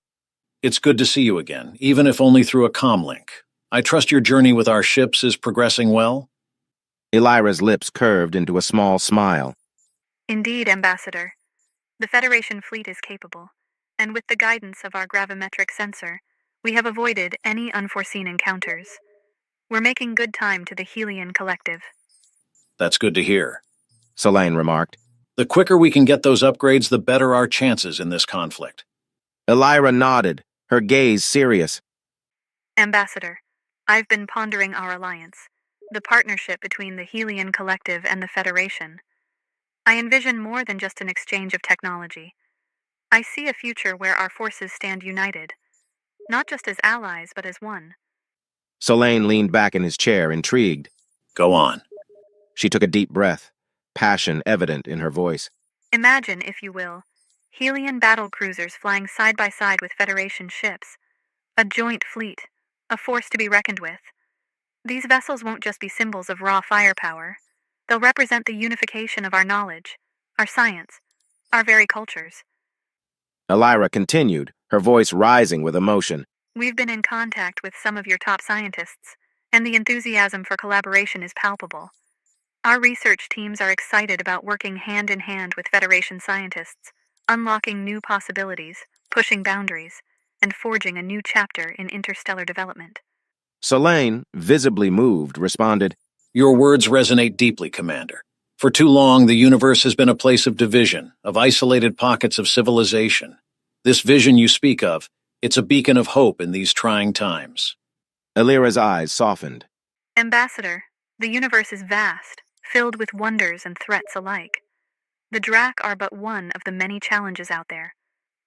S4: It's good to see you again, even if only through a comlink. I trust your journey with our ships is progressing well?
S1: Elira's lips curved into a small smile.
S5: Indeed, Ambassador. The Federation fleet is capable, and with the guidance of our gravimetric sensor, we have avoided any unforeseen encounters. We're making good time to the Helion Collective.
S4: That's good to hear,
S1: Selene remarked.
S4: The quicker we can get those upgrades, the better our chances in this conflict.
S1: Elira nodded, her gaze serious.
S5: Ambassador, I've been pondering our alliance, the partnership between the Helion Collective and the Federation. I envision more than just an exchange of technology. I see a future where our forces stand united, not just as allies, but as one.
S1: Selene leaned back in his chair, intrigued.
S4: Go on.
S1: She took a deep breath, passion evident in her voice.
S5: Imagine, if you will, Helion battle cruisers flying side by side with Federation ships. A joint fleet, a force to be reckoned with. These vessels won't just be symbols of raw firepower. They'll represent the unification of our knowledge, our science, our very cultures.
S1: Elira continued, her voice rising with emotion.
S5: We've been in contact with some of your top scientists, and the enthusiasm for collaboration is palpable. Our research teams are excited about working hand in hand with Federation scientists, unlocking new possibilities, pushing boundaries, and forging a new chapter in interstellar development.
S1: Selene, visibly moved, responded,
S4: Your words resonate deeply, Commander. For too long, the universe has been a place of division, of isolated pockets of civilization. This vision you speak of, it's a beacon of hope in these trying times.
S1: Elira's eyes softened.
S5: Ambassador, the universe is vast, filled with wonders and threats alike. The Drac are but one of the many challenges out there.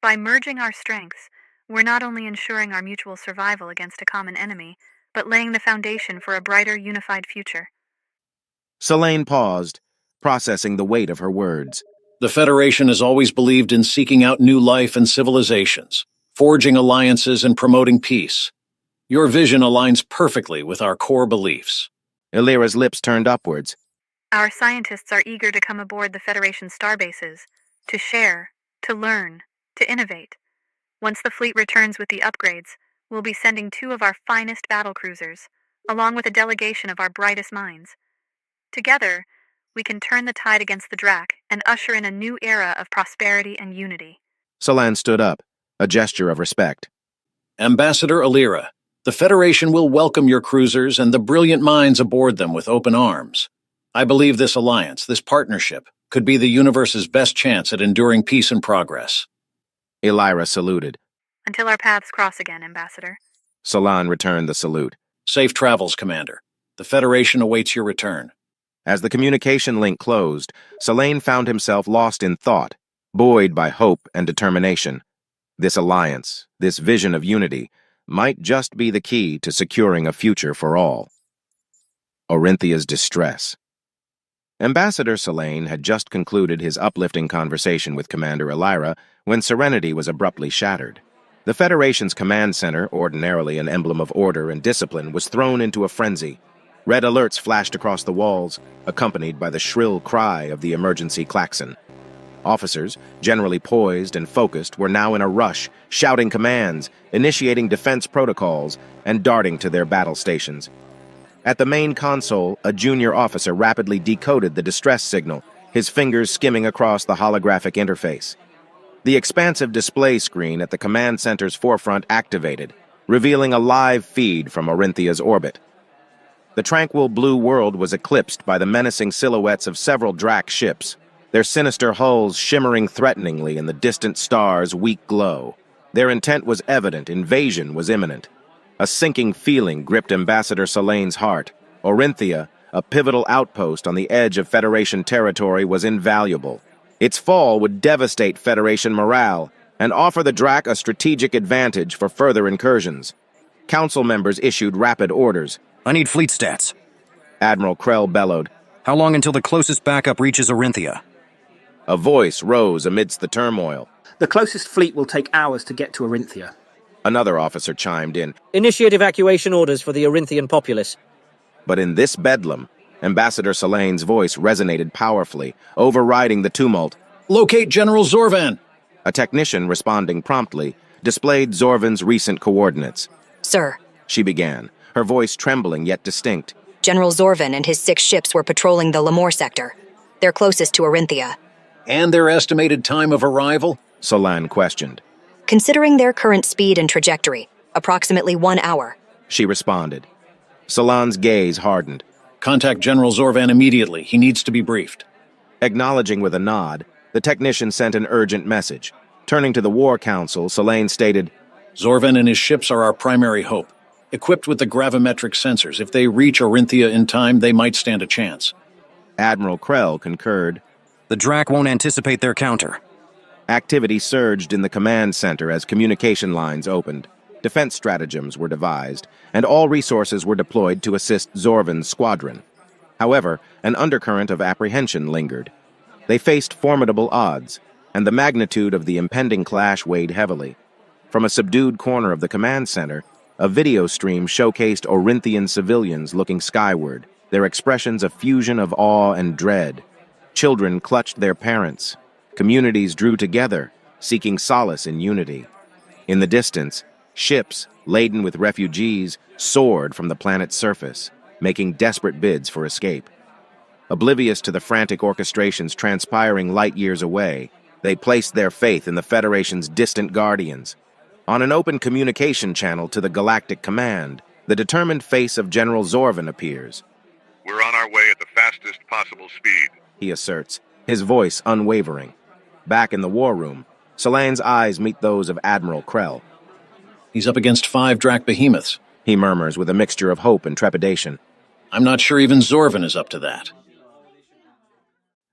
S5: By merging our strengths, we're not only ensuring our mutual survival against a common enemy, but laying the foundation for a brighter, unified future.
S1: Selene paused, processing the weight of her words.
S4: The Federation has always believed in seeking out new life and civilizations, forging alliances and promoting peace. Your vision aligns perfectly with our core beliefs.
S1: Elira's lips turned upwards.
S5: Our scientists are eager to come aboard the Federation starbases, to share, to learn, to innovate. Once the fleet returns with the upgrades, we'll be sending 2 of our finest battle cruisers, along with a delegation of our brightest minds. Together, we can turn the tide against the Drac and usher in a new era of prosperity and unity.
S1: Selene stood up, a gesture of respect.
S4: Ambassador Elira, the Federation will welcome your cruisers and the brilliant minds aboard them with open arms. I believe this alliance, this partnership, could be the universe's best chance at enduring peace and progress.
S1: Elira saluted.
S5: Until our paths cross again, Ambassador.
S1: Selene returned the salute.
S4: Safe travels, Commander. The Federation awaits your return.
S1: As the communication link closed, Selene found himself lost in thought, buoyed by hope and determination. This alliance, this vision of unity, might just be the key to securing a future for all. Orinthia's distress. Ambassador Selene had just concluded his uplifting conversation with Commander Elira when serenity was abruptly shattered. The Federation's command center, ordinarily an emblem of order and discipline, was thrown into a frenzy. Red alerts flashed across the walls, accompanied by the shrill cry of the emergency klaxon. Officers, generally poised and focused, were now in a rush, shouting commands, initiating defense protocols, and darting to their battle stations. At the main console, a junior officer rapidly decoded the distress signal, his fingers skimming across the holographic interface. The expansive display screen at the command center's forefront activated, revealing a live feed from Orinthia's orbit. The tranquil blue world was eclipsed by the menacing silhouettes of several Drac ships, their sinister hulls shimmering threateningly in the distant star's weak glow. Their intent was evident, invasion was imminent. A sinking feeling gripped Ambassador Selene's heart. Orinthia, a pivotal outpost on the edge of Federation territory, was invaluable. Its fall would devastate Federation morale and offer the Drac a strategic advantage for further incursions. Council members issued rapid orders.
S20: I need fleet stats.
S1: Admiral Krell bellowed.
S20: How long until the closest backup reaches Orinthia?
S1: A voice rose amidst the turmoil.
S21: The closest fleet will take hours to get to Orinthia.
S1: Another officer chimed in.
S22: Initiate evacuation orders for the Orinthian populace.
S1: But in this bedlam, Ambassador Selene's voice resonated powerfully, overriding the tumult.
S4: Locate General Zorvan!
S1: A technician responding promptly displayed Zorvan's recent coordinates.
S2: Sir,
S1: she began, her voice trembling yet distinct.
S2: General Zorvan and his 6 ships were patrolling the Lamore sector. They're closest to Orinthia.
S4: And their estimated time of arrival?
S1: Solane questioned.
S2: Considering their current speed and trajectory, approximately 1 hour.
S1: She responded. Solane's gaze hardened.
S4: Contact General Zorvan immediately. He needs to be briefed.
S1: Acknowledging with a nod, the technician sent an urgent message. Turning to the War Council, Solane stated,
S4: Zorvan and his ships are our primary hope. Equipped with the gravimetric sensors, if they reach Orinthia in time, they might stand a chance.
S1: Admiral Krell concurred.
S20: The Drac won't anticipate their counter.
S1: Activity surged in the command center as communication lines opened. Defense stratagems were devised, and all resources were deployed to assist Zorvan's squadron. However, an undercurrent of apprehension lingered. They faced formidable odds, and the magnitude of the impending clash weighed heavily. From a subdued corner of the command center, a video stream showcased Orinthian civilians looking skyward, their expressions a fusion of awe and dread. Children clutched their parents. Communities drew together, seeking solace in unity. In the distance, ships, laden with refugees, soared from the planet's surface, making desperate bids for escape. Oblivious to the frantic orchestrations transpiring light years away, they placed their faith in the Federation's distant guardians. On an open communication channel to the Galactic Command, the determined face of General Zorvan appears.
S23: We're on our way at the fastest possible speed,
S1: he asserts, his voice unwavering. Back in the war room, Solane's eyes meet those of Admiral Krell.
S4: He's up against 5 Drac behemoths,
S1: he murmurs with a mixture of hope and trepidation.
S4: I'm not sure even Zorvan is up to that.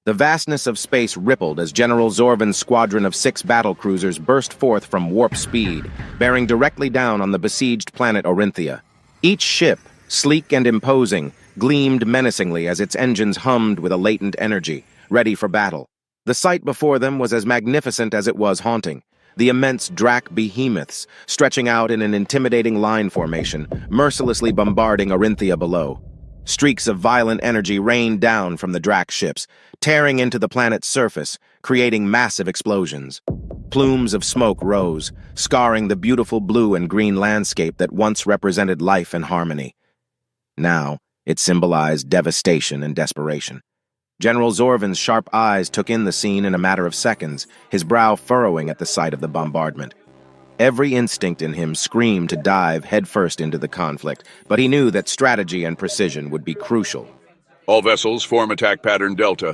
S1: The vastness of space rippled as General Zorvan's squadron of 6 battlecruisers burst forth from warp speed, bearing directly down on the besieged planet Orinthia. Each ship, sleek and imposing, gleamed menacingly as its engines hummed with a latent energy, ready for battle. The sight before them was as magnificent as it was haunting. The immense Drac behemoths, stretching out in an intimidating line formation, mercilessly bombarding Orinthia below. Streaks of violent energy rained down from the Drac ships, tearing into the planet's surface, creating massive explosions. Plumes of smoke rose, scarring the beautiful blue and green landscape that once represented life and harmony. Now, it symbolized devastation and desperation. General Zorvan's sharp eyes took in the scene in a matter of seconds, his brow furrowing at the sight of the bombardment. Every instinct in him screamed to dive headfirst into the conflict, but he knew that strategy and precision would be crucial.
S9: All vessels form attack pattern Delta.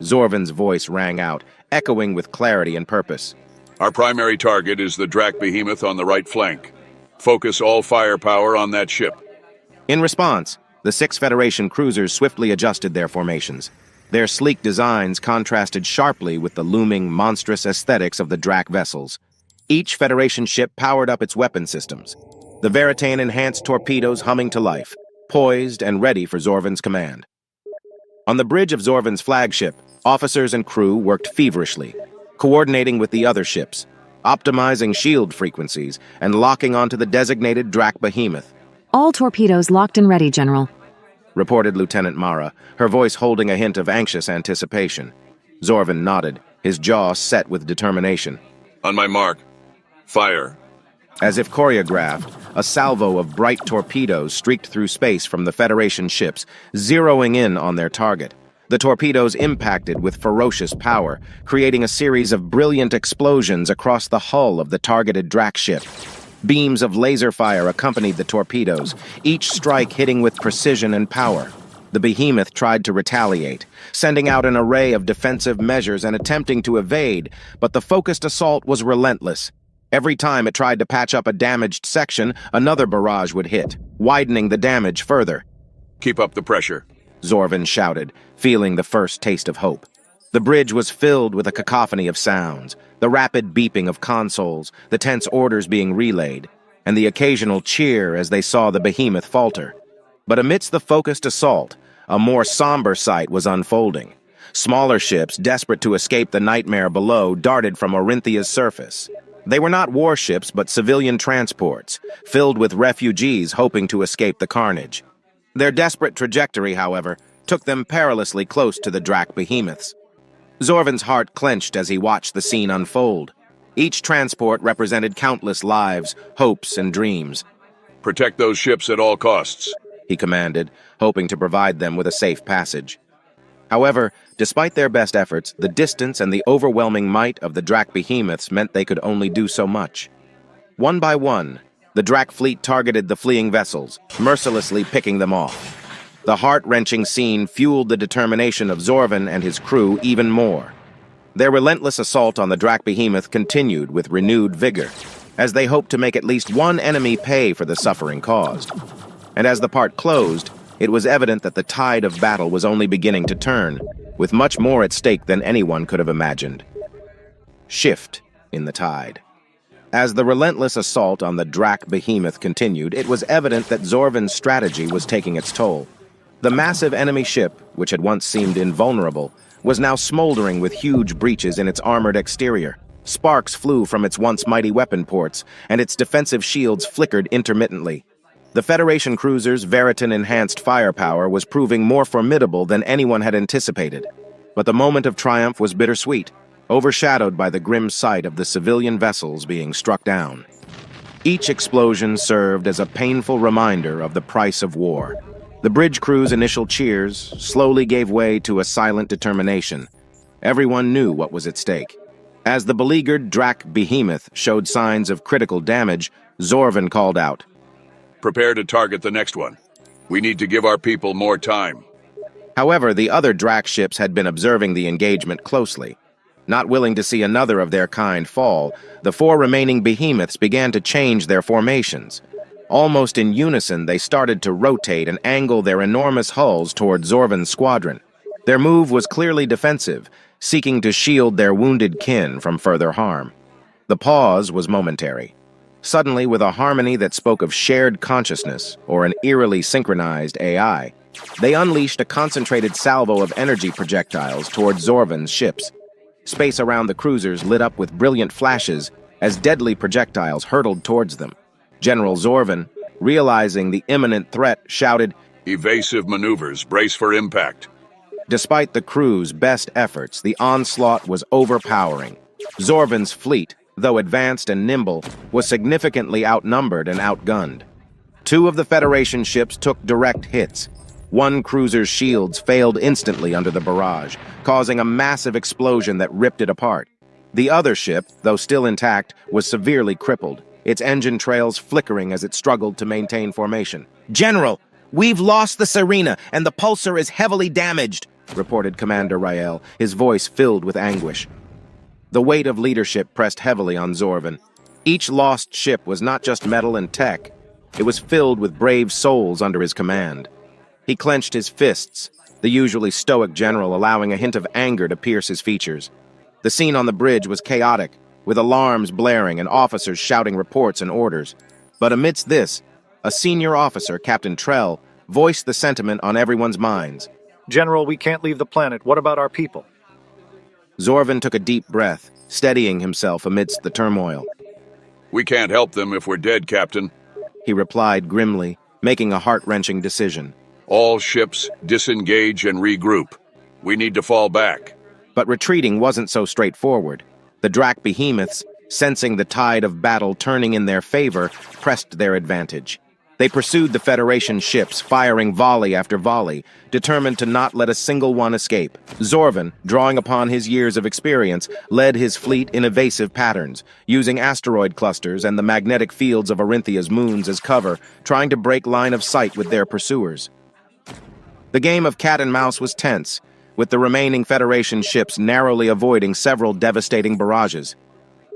S1: Zorvan's voice rang out, echoing with clarity and purpose.
S9: Our primary target is the Drac behemoth on the right flank. Focus all firepower on that ship.
S1: In response, the 6 Federation cruisers swiftly adjusted their formations. Their sleek designs contrasted sharply with the looming, monstrous aesthetics of the Drac vessels. Each Federation ship powered up its weapon systems, the Veritane-enhanced torpedoes humming to life, poised and ready for Zorvan's command. On the bridge of Zorvan's flagship, officers and crew worked feverishly, coordinating with the other ships, optimizing shield frequencies, and locking onto the designated Drac behemoth.
S24: All torpedoes locked and ready, General,
S1: reported Lieutenant Mara, her voice holding a hint of anxious anticipation. Zorvan nodded, his jaw set with determination.
S9: On my mark. Fire.
S1: As if choreographed, a salvo of bright torpedoes streaked through space from the Federation ships, zeroing in on their target. The torpedoes impacted with ferocious power, creating a series of brilliant explosions across the hull of the targeted Drac ship. Beams of laser fire accompanied the torpedoes, each strike hitting with precision and power. The behemoth tried to retaliate, sending out an array of defensive measures and attempting to evade, but the focused assault was relentless. Every time it tried to patch up a damaged section, another barrage would hit, widening the damage further.
S9: Keep up the pressure.
S1: Zorvan shouted, feeling the first taste of hope. The bridge was filled with a cacophony of sounds, the rapid beeping of consoles, the tense orders being relayed, and the occasional cheer as they saw the behemoth falter. But amidst the focused assault, a more somber sight was unfolding. Smaller ships, desperate to escape the nightmare below, darted from Orinthea's surface. They were not warships, but civilian transports, filled with refugees hoping to escape the carnage. Their desperate trajectory, however, took them perilously close to the Drak behemoths. Zorvan's heart clenched as he watched the scene unfold. Each transport represented countless lives, hopes, and dreams.
S9: Protect those ships at all costs,
S1: he commanded, hoping to provide them with a safe passage. However, despite their best efforts, the distance and the overwhelming might of the Drak behemoths meant they could only do so much. One by one, the Drak fleet targeted the fleeing vessels, mercilessly picking them off. The heart-wrenching scene fueled the determination of Zorvan and his crew even more. Their relentless assault on the Drak behemoth continued with renewed vigor, as they hoped to make at least one enemy pay for the suffering caused. And as the part closed, it was evident that the tide of battle was only beginning to turn, with much more at stake than anyone could have imagined. Shift in the tide. As the relentless assault on the Drak behemoth continued, it was evident that Zorvan's strategy was taking its toll. The massive enemy ship, which had once seemed invulnerable, was now smoldering with huge breaches in its armored exterior. Sparks flew from its once mighty weapon ports, and its defensive shields flickered intermittently. The Federation cruiser's Veritan-enhanced firepower was proving more formidable than anyone had anticipated. But the moment of triumph was bittersweet, overshadowed by the grim sight of the civilian vessels being struck down. Each explosion served as a painful reminder of the price of war. The bridge crew's initial cheers slowly gave way to a silent determination. Everyone knew what was at stake. As the beleaguered Drak behemoth showed signs of critical damage, Zorvan called out,
S9: "Prepare to target the next one. We need to give our people more time."
S1: However, the other Drak ships had been observing the engagement closely. Not willing to see another of their kind fall, the four remaining behemoths began to change their formations. Almost in unison, they started to rotate and angle their enormous hulls toward Zorvan's squadron. Their move was clearly defensive, seeking to shield their wounded kin from further harm. The pause was momentary. Suddenly, with a harmony that spoke of shared consciousness or an eerily synchronized AI, they unleashed a concentrated salvo of energy projectiles toward Zorvan's ships. Space around the cruisers lit up with brilliant flashes as deadly projectiles hurtled towards them. General Zorvan, realizing the imminent threat, shouted,
S9: "Evasive maneuvers, brace for impact."
S1: Despite the crew's best efforts, the onslaught was overpowering. Zorvan's fleet, though advanced and nimble, was significantly outnumbered and outgunned. Two of the Federation ships took direct hits. One cruiser's shields failed instantly under the barrage, causing a massive explosion that ripped it apart. The other ship, though still intact, was severely crippled, its engine trails flickering as it struggled to maintain formation. "General, we've lost the Serena, and the Pulsar is heavily damaged," reported Commander Rael, his voice filled with anguish. The weight of leadership pressed heavily on Zorvan. Each lost ship was not just metal and tech. It was filled with brave souls under his command. He clenched his fists, the usually stoic general allowing a hint of anger to pierce his features. The scene on the bridge was chaotic, with alarms blaring and officers shouting reports and orders. But amidst this, a senior officer, Captain Trell, voiced the sentiment on everyone's minds.
S16: "General, we can't leave the planet. What about our people?"
S1: Zorvan took a deep breath, steadying himself amidst the turmoil.
S9: "We can't help them if we're dead, Captain,"
S1: he replied grimly, making a heart-wrenching decision.
S9: "All ships disengage and regroup. We need to fall back."
S1: But retreating wasn't so straightforward. The Drak behemoths, sensing the tide of battle turning in their favor, pressed their advantage. They pursued the Federation ships, firing volley after volley, determined to not let a single one escape. Zorvan, drawing upon his years of experience, led his fleet in evasive patterns, using asteroid clusters and the magnetic fields of Orinthea's moons as cover, trying to break line of sight with their pursuers. The game of cat and mouse was tense, with the remaining Federation ships narrowly avoiding several devastating barrages.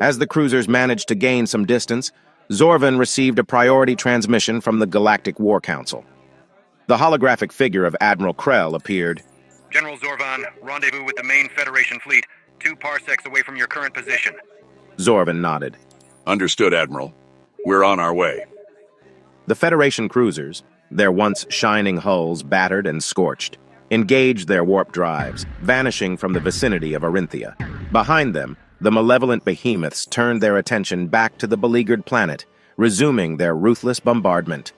S1: As the cruisers managed to gain some distance, Zorvan received a priority transmission from the Galactic War Council. The holographic figure of Admiral Krell appeared.
S23: General Zorvan, rendezvous with the main Federation fleet, 2 parsecs away from your current position.
S1: Zorvan nodded.
S9: Understood, Admiral. We're on our way.
S1: The Federation cruisers, their once shining hulls battered and scorched, engaged their warp drives, vanishing from the vicinity of Arinthia. Behind them, the malevolent behemoths turned their attention back to the beleaguered planet, resuming their ruthless bombardment.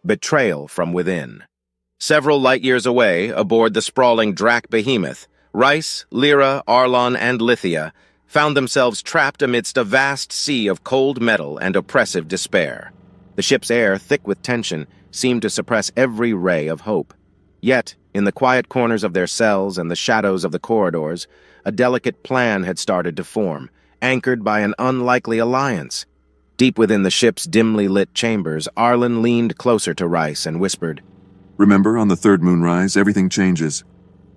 S1: Betrayal from within. Several light-years away, aboard the sprawling Drac behemoth, Rice, Lyra, Arlon, and Lithia found themselves trapped amidst a vast sea of cold metal and oppressive despair. The ship's air, thick with tension, seemed to suppress every ray of hope. Yet, in the quiet corners of their cells and the shadows of the corridors, a delicate plan had started to form, anchored by an unlikely alliance. Deep within the ship's dimly lit chambers, Arlen leaned closer to Rice and whispered,
S15: "Remember, on the third moonrise, everything changes."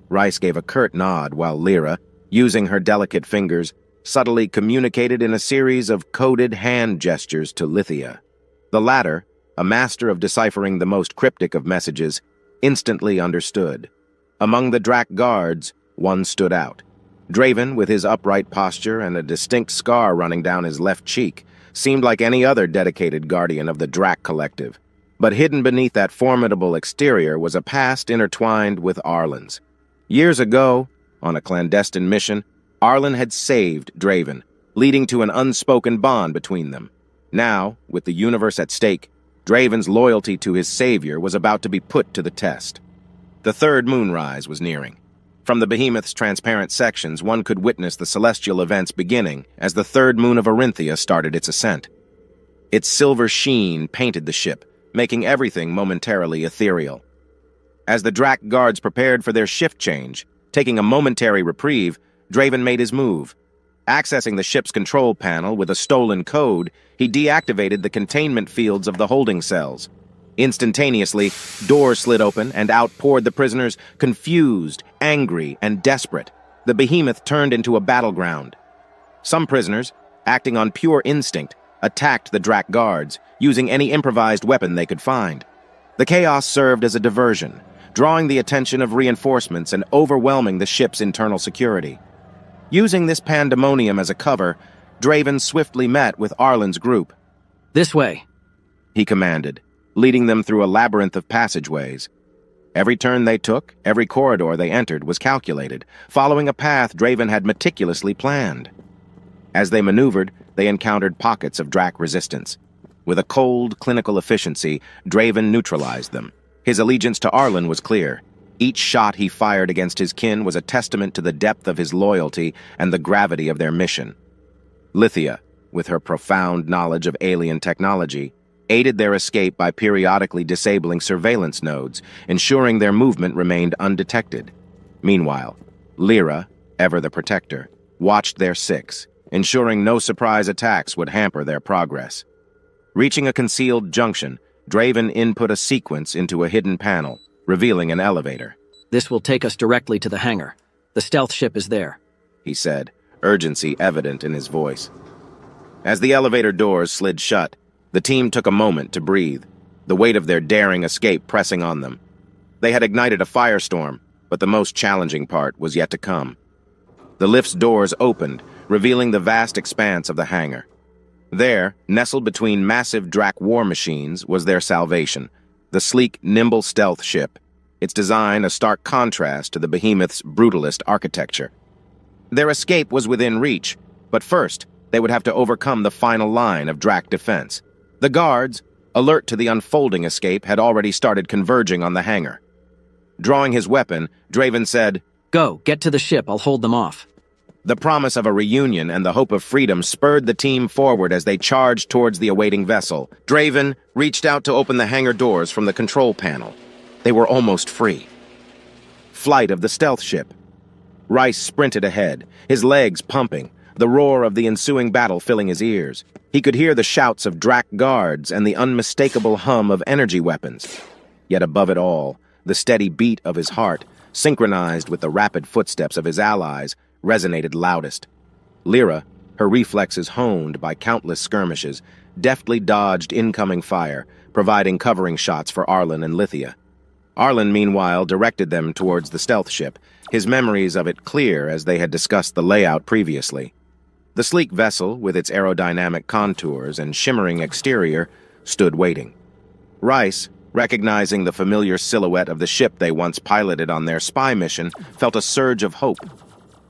S1: Rice gave a curt nod while Lyra, using her delicate fingers, subtly communicated in a series of coded hand gestures to Lithia. The latter, a master of deciphering the most cryptic of messages, instantly understood. Among the Drac guards, one stood out. Draven, with his upright posture and a distinct scar running down his left cheek, seemed like any other dedicated guardian of the Drac collective. But hidden beneath that formidable exterior was a past intertwined with Arlen's. Years ago, on a clandestine mission, Arlen had saved Draven, leading to an unspoken bond between them. Now, with the universe at stake, Draven's loyalty to his savior was about to be put to the test. The third moonrise was nearing. From the behemoth's transparent sections, one could witness the celestial events beginning as the third moon of Arinthia started its ascent. Its silver sheen painted the ship, making everything momentarily ethereal. As the Drac guards prepared for their shift change, taking a momentary reprieve, Draven made his move. Accessing the ship's control panel with a stolen code, he deactivated the containment fields of the holding cells. Instantaneously, doors slid open and out poured the prisoners, confused, angry, and desperate. The behemoth turned into a battleground. Some prisoners, acting on pure instinct, attacked the Drac guards, using any improvised weapon they could find. The chaos served as a diversion, drawing the attention of reinforcements and overwhelming the ship's internal security. Using this pandemonium as a cover, Draven swiftly met with Arlen's group.
S10: "This way,"
S1: he commanded, leading them through a labyrinth of passageways. Every turn they took, every corridor they entered was calculated, following a path Draven had meticulously planned. As they maneuvered, they encountered pockets of Drac resistance. With a cold, clinical efficiency, Draven neutralized them. His allegiance to Arlen was clear. Each shot he fired against his kin was a testament to the depth of his loyalty and the gravity of their mission. Lithia, with her profound knowledge of alien technology, aided their escape by periodically disabling surveillance nodes, ensuring their movement remained undetected. Meanwhile, Lyra, ever the protector, watched their six, ensuring no surprise attacks would hamper their progress. Reaching a concealed junction, Draven input a sequence into a hidden panel, revealing an elevator.
S10: "This will take us directly to the hangar. The stealth ship is there,"
S1: he said, urgency evident in his voice. As the elevator doors slid shut, the team took a moment to breathe, the weight of their daring escape pressing on them. They had ignited a firestorm, but the most challenging part was yet to come. The lift's doors opened, revealing the vast expanse of the hangar. There, nestled between massive Drac war machines, was their salvation, the sleek, nimble stealth ship, its design a stark contrast to the behemoth's brutalist architecture. Their escape was within reach, but first, they would have to overcome the final line of Drac defense. The guards, alert to the unfolding escape, had already started converging on the hangar. Drawing his weapon, Draven said,
S10: "Go, get to the ship, I'll hold them off."
S1: The promise of a reunion and the hope of freedom spurred the team forward as they charged towards the awaiting vessel. Draven reached out to open the hangar doors from the control panel. They were almost free. Flight of the stealth ship. Rice sprinted ahead, his legs pumping, the roar of the ensuing battle filling his ears. He could hear the shouts of Drac guards and the unmistakable hum of energy weapons. Yet above it all, the steady beat of his heart, synchronized with the rapid footsteps of his allies, resonated loudest. Lyra, her reflexes honed by countless skirmishes, deftly dodged incoming fire, providing covering shots for Arlen and Lithia. Arlen, meanwhile, directed them towards the stealth ship, his memories of it clear as they had discussed the layout previously. The sleek vessel, with its aerodynamic contours and shimmering exterior, stood waiting. Rice, recognizing the familiar silhouette of the ship they once piloted on their spy mission, felt a surge of hope.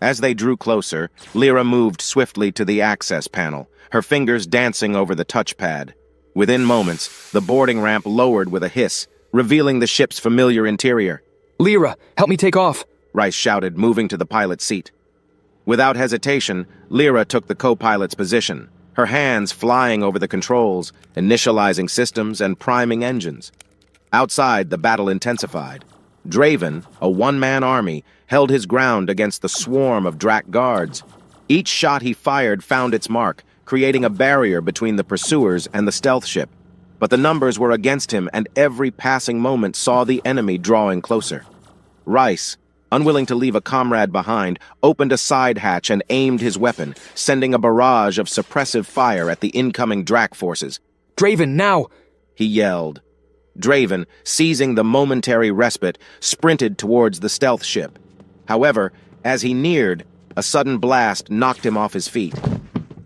S1: As they drew closer, Lyra moved swiftly to the access panel, her fingers dancing over the touchpad. Within moments, the boarding ramp lowered with a hiss, revealing the ship's familiar interior.
S12: "Lyra, help me take off!"
S1: Rice shouted, moving to the pilot's seat. Without hesitation, Lyra took the co-pilot's position, her hands flying over the controls, initializing systems and priming engines. Outside, the battle intensified. Draven, a one-man army, held his ground against the swarm of Drak guards. Each shot he fired found its mark, creating a barrier between the pursuers and the stealth ship. But the numbers were against him, and every passing moment saw the enemy drawing closer. Rice, unwilling to leave a comrade behind, opened a side hatch and aimed his weapon, sending a barrage of suppressive fire at the incoming Drak forces.
S12: "Draven, now!"
S1: he yelled. Draven, seizing the momentary respite, sprinted towards the stealth ship. However, as he neared, a sudden blast knocked him off his feet.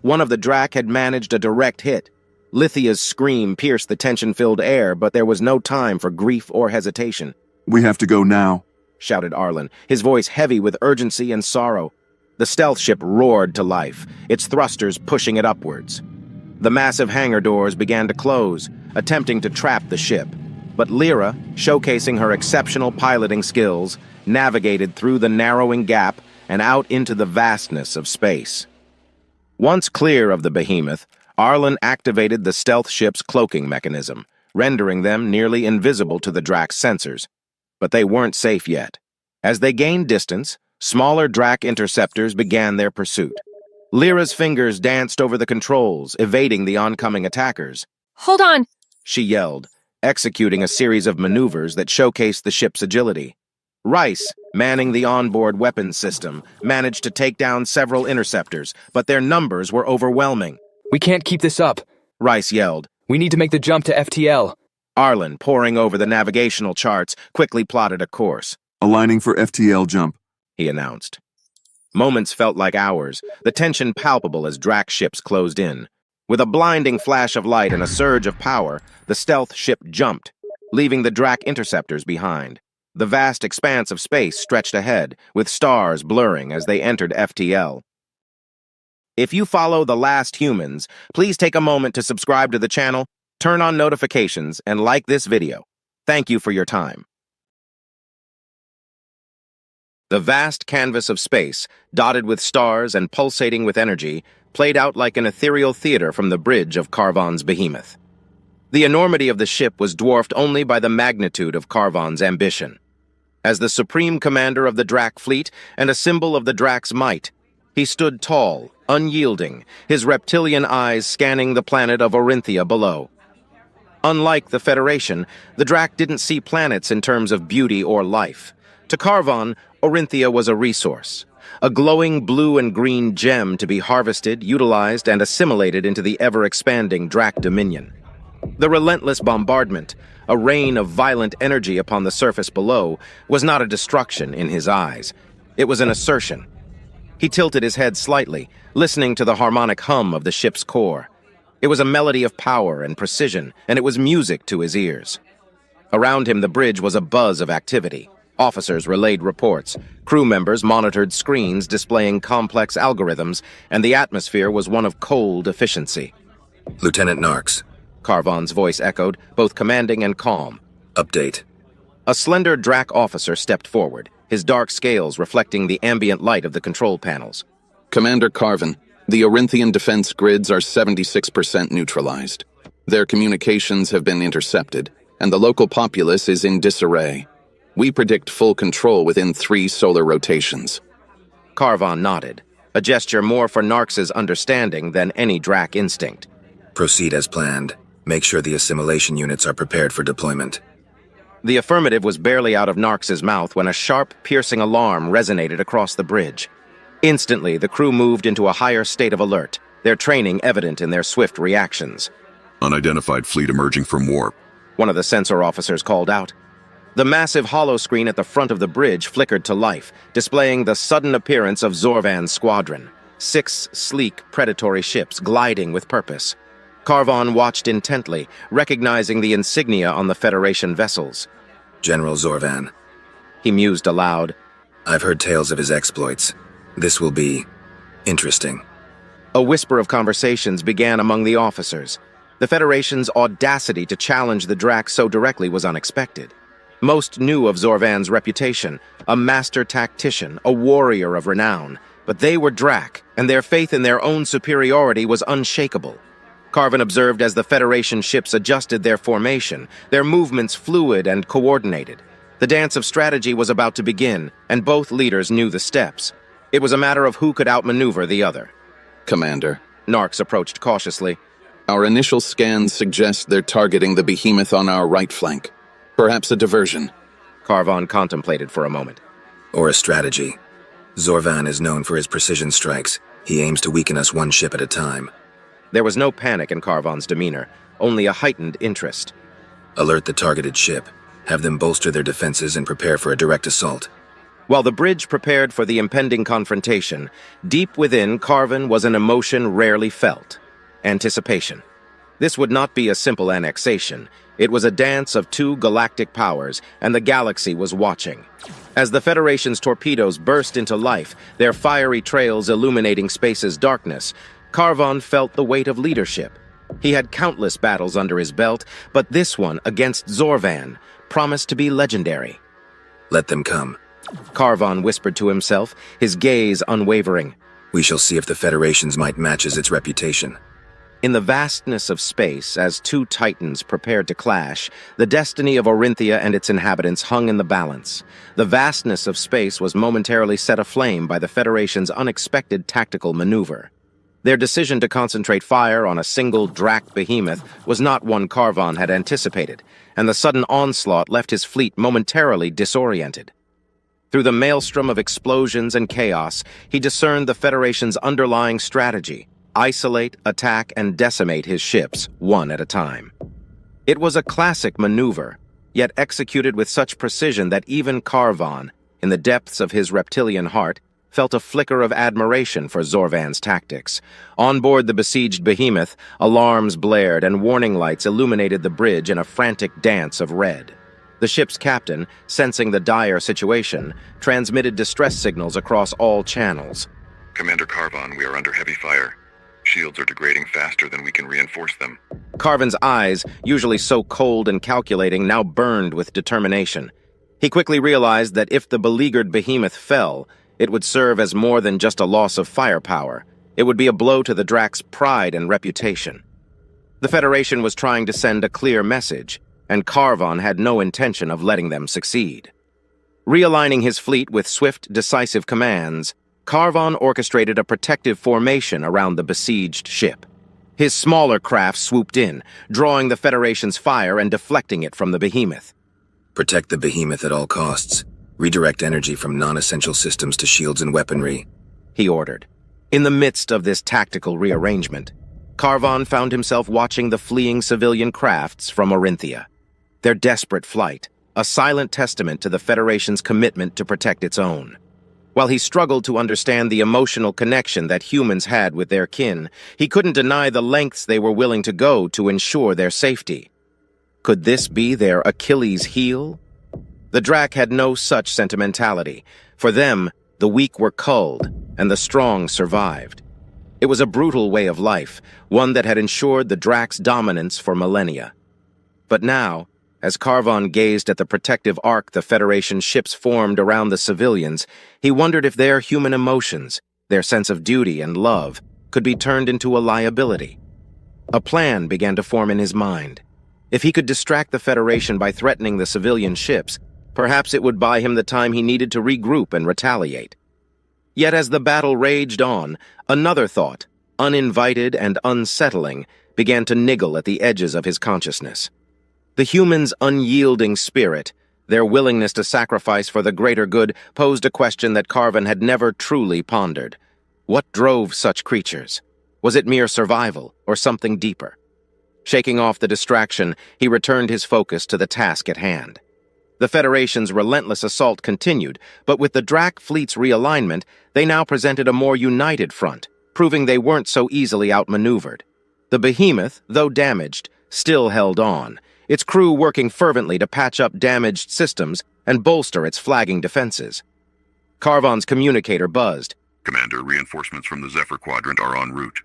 S1: One of the Drak had managed a direct hit. Lithia's scream pierced the tension-filled air, but there was no time for grief or hesitation.
S15: "We have to go now,"
S1: shouted Arlen, his voice heavy with urgency and sorrow. The stealth ship roared to life, its thrusters pushing it upwards. The massive hangar doors began to close, attempting to trap the ship. But Lyra, showcasing her exceptional piloting skills, navigated through the narrowing gap and out into the vastness of space. Once clear of the behemoth, Arlen activated the stealth ship's cloaking mechanism, rendering them nearly invisible to the Drak's sensors. But they weren't safe yet. As they gained distance, smaller Drak interceptors began their pursuit. Lyra's fingers danced over the controls, evading the oncoming attackers.
S11: Hold on!
S1: She yelled, executing a series of maneuvers that showcased the ship's agility. Rice, manning the onboard weapons system, managed to take down several interceptors, but their numbers were overwhelming.
S12: "We can't keep this up,"
S1: Rice yelled.
S12: "We need to make the jump to FTL."
S1: Arlen, poring over the navigational charts, quickly plotted a course.
S15: "Aligning for FTL jump,"
S1: he announced. Moments felt like hours, the tension palpable as Drak ships closed in. With a blinding flash of light and a surge of power, the stealth ship jumped, leaving the Drak interceptors behind. The vast expanse of space stretched ahead, with stars blurring as they entered FTL. If you follow The Last Humans, please take a moment to subscribe to the channel, turn on notifications, and like this video. Thank you for your time. The vast canvas of space, dotted with stars and pulsating with energy, played out like an ethereal theater from the bridge of Karvan's behemoth. The enormity of the ship was dwarfed only by the magnitude of Karvan's ambition. As the supreme commander of the Drak fleet and a symbol of the Drak's might, he stood tall, unyielding, his reptilian eyes scanning the planet of Orinthia below. Unlike the Federation, the Drak didn't see planets in terms of beauty or life. To Karvan, Orinthia was a resource, a glowing blue and green gem to be harvested, utilized, and assimilated into the ever-expanding Drak dominion. The relentless bombardment, a rain of violent energy upon the surface below, was not a destruction in his eyes. It was an assertion. He tilted his head slightly, listening to the harmonic hum of the ship's core. It was a melody of power and precision, and it was music to his ears. Around him, the bridge was a buzz of activity. Officers relayed reports, crew members monitored screens displaying complex algorithms, and the atmosphere was one of cold efficiency.
S3: "Lieutenant Narks,"
S1: Karvan's voice echoed, both commanding and calm.
S3: "Update."
S1: A slender Drak officer stepped forward, his dark scales reflecting the ambient light of the control panels.
S19: "Commander Karvan, the Orinthian defense grids are 76% neutralized. Their communications have been intercepted, and the local populace is in disarray. We predict full control within 3 solar rotations."
S1: Karvan nodded, a gesture more for Narks's understanding than any Drak instinct.
S3: "Proceed as planned. Make sure the assimilation units are prepared for deployment."
S1: The affirmative was barely out of Narks's mouth when a sharp, piercing alarm resonated across the bridge. Instantly, the crew moved into a higher state of alert, their training evident in their swift reactions.
S6: "Unidentified fleet emerging from warp,"
S1: one of the sensor officers called out. The massive holoscreen at the front of the bridge flickered to life, displaying the sudden appearance of Zorvan's squadron. 6 sleek, predatory ships gliding with purpose. Carvon watched intently, recognizing the insignia on the Federation vessels.
S3: General Zorvan.
S1: He mused aloud.
S3: I've heard tales of his exploits. This will be interesting.
S1: A whisper of conversations began among the officers. The Federation's audacity to challenge the Drac so directly was unexpected. Most knew of Zorvan's reputation, a master tactician, a warrior of renown, but they were Drac, and their faith in their own superiority was unshakable. Carvin observed as the Federation ships adjusted their formation, their movements fluid and coordinated. The dance of strategy was about to begin, and both leaders knew the steps. It was a matter of who could outmaneuver the other.
S19: Commander,
S1: Narks approached cautiously.
S19: Our initial scans suggest they're targeting the behemoth on our right flank. Perhaps a diversion.
S1: Carvon contemplated for a moment.
S3: Or a strategy. Zorvan is known for his precision strikes. He aims to weaken us one ship at a time.
S1: There was no panic in Carvon's demeanor, only a heightened interest.
S3: Alert the targeted ship. Have them bolster their defenses and prepare for a direct assault.
S1: While the bridge prepared for the impending confrontation, deep within Carvin was an emotion rarely felt. Anticipation. This would not be a simple annexation. It was a dance of 2 galactic powers, and the galaxy was watching. As the Federation's torpedoes burst into life, their fiery trails illuminating space's darkness, Carvon felt the weight of leadership. He had countless battles under his belt, but this one against Zorvan promised to be legendary.
S3: Let them come.
S1: Carvon whispered to himself, his gaze unwavering.
S3: We shall see if the Federation's might matches its reputation.
S1: In the vastness of space, as 2 titans prepared to clash, the destiny of Orinthia and its inhabitants hung in the balance. The vastness of space was momentarily set aflame by the Federation's unexpected tactical maneuver. Their decision to concentrate fire on a single Drac behemoth was not one Carvon had anticipated, and the sudden onslaught left his fleet momentarily disoriented. Through the maelstrom of explosions and chaos, he discerned the Federation's underlying strategy: isolate, attack, and decimate his ships, one at a time. It was a classic maneuver, yet executed with such precision that even Carvon, in the depths of his reptilian heart, felt a flicker of admiration for Zorvan's tactics. On board the besieged behemoth, alarms blared and warning lights illuminated the bridge in a frantic dance of red. The ship's captain, sensing the dire situation, transmitted distress signals across all channels.
S6: Commander Carvon, we are under heavy fire. Shields are degrading faster than we can reinforce them.
S1: Carvin's eyes, usually so cold and calculating, now burned with determination. He quickly realized that if the beleaguered behemoth fell, it would serve as more than just a loss of firepower. It would be a blow to the Drac's pride and reputation. The Federation was trying to send a clear message, and Carvon had no intention of letting them succeed. Realigning his fleet with swift, decisive commands, Carvon orchestrated a protective formation around the besieged ship. His smaller craft swooped in, drawing the Federation's fire and deflecting it from the behemoth.
S3: Protect the behemoth at all costs. Redirect energy from non-essential systems to shields and weaponry,
S1: he ordered. In the midst of this tactical rearrangement, Carvon found himself watching the fleeing civilian crafts from Orinthia. Their desperate flight, a silent testament to the Federation's commitment to protect its own. While he struggled to understand the emotional connection that humans had with their kin, he couldn't deny the lengths they were willing to go to ensure their safety. Could this be their Achilles' heel? The Drac had no such sentimentality. For them, the weak were culled, and the strong survived. It was a brutal way of life, one that had ensured the Drac's dominance for millennia. But now, as Carvon gazed at the protective arc the Federation ships formed around the civilians, he wondered if their human emotions, their sense of duty and love, could be turned into a liability. A plan began to form in his mind. If he could distract the Federation by threatening the civilian ships, perhaps it would buy him the time he needed to regroup and retaliate. Yet as the battle raged on, another thought, uninvited and unsettling, began to niggle at the edges of his consciousness. The humans' unyielding spirit, their willingness to sacrifice for the greater good, posed a question that Carvon had never truly pondered. What drove such creatures? Was it mere survival, or something deeper? Shaking off the distraction, he returned his focus to the task at hand. The Federation's relentless assault continued, but with the Drak fleet's realignment, they now presented a more united front, proving they weren't so easily outmaneuvered. The Behemoth, though damaged, still held on, its crew working fervently to patch up damaged systems and bolster its flagging defenses. Carvon's communicator buzzed.
S6: Commander, reinforcements from the Zephyr Quadrant are en route.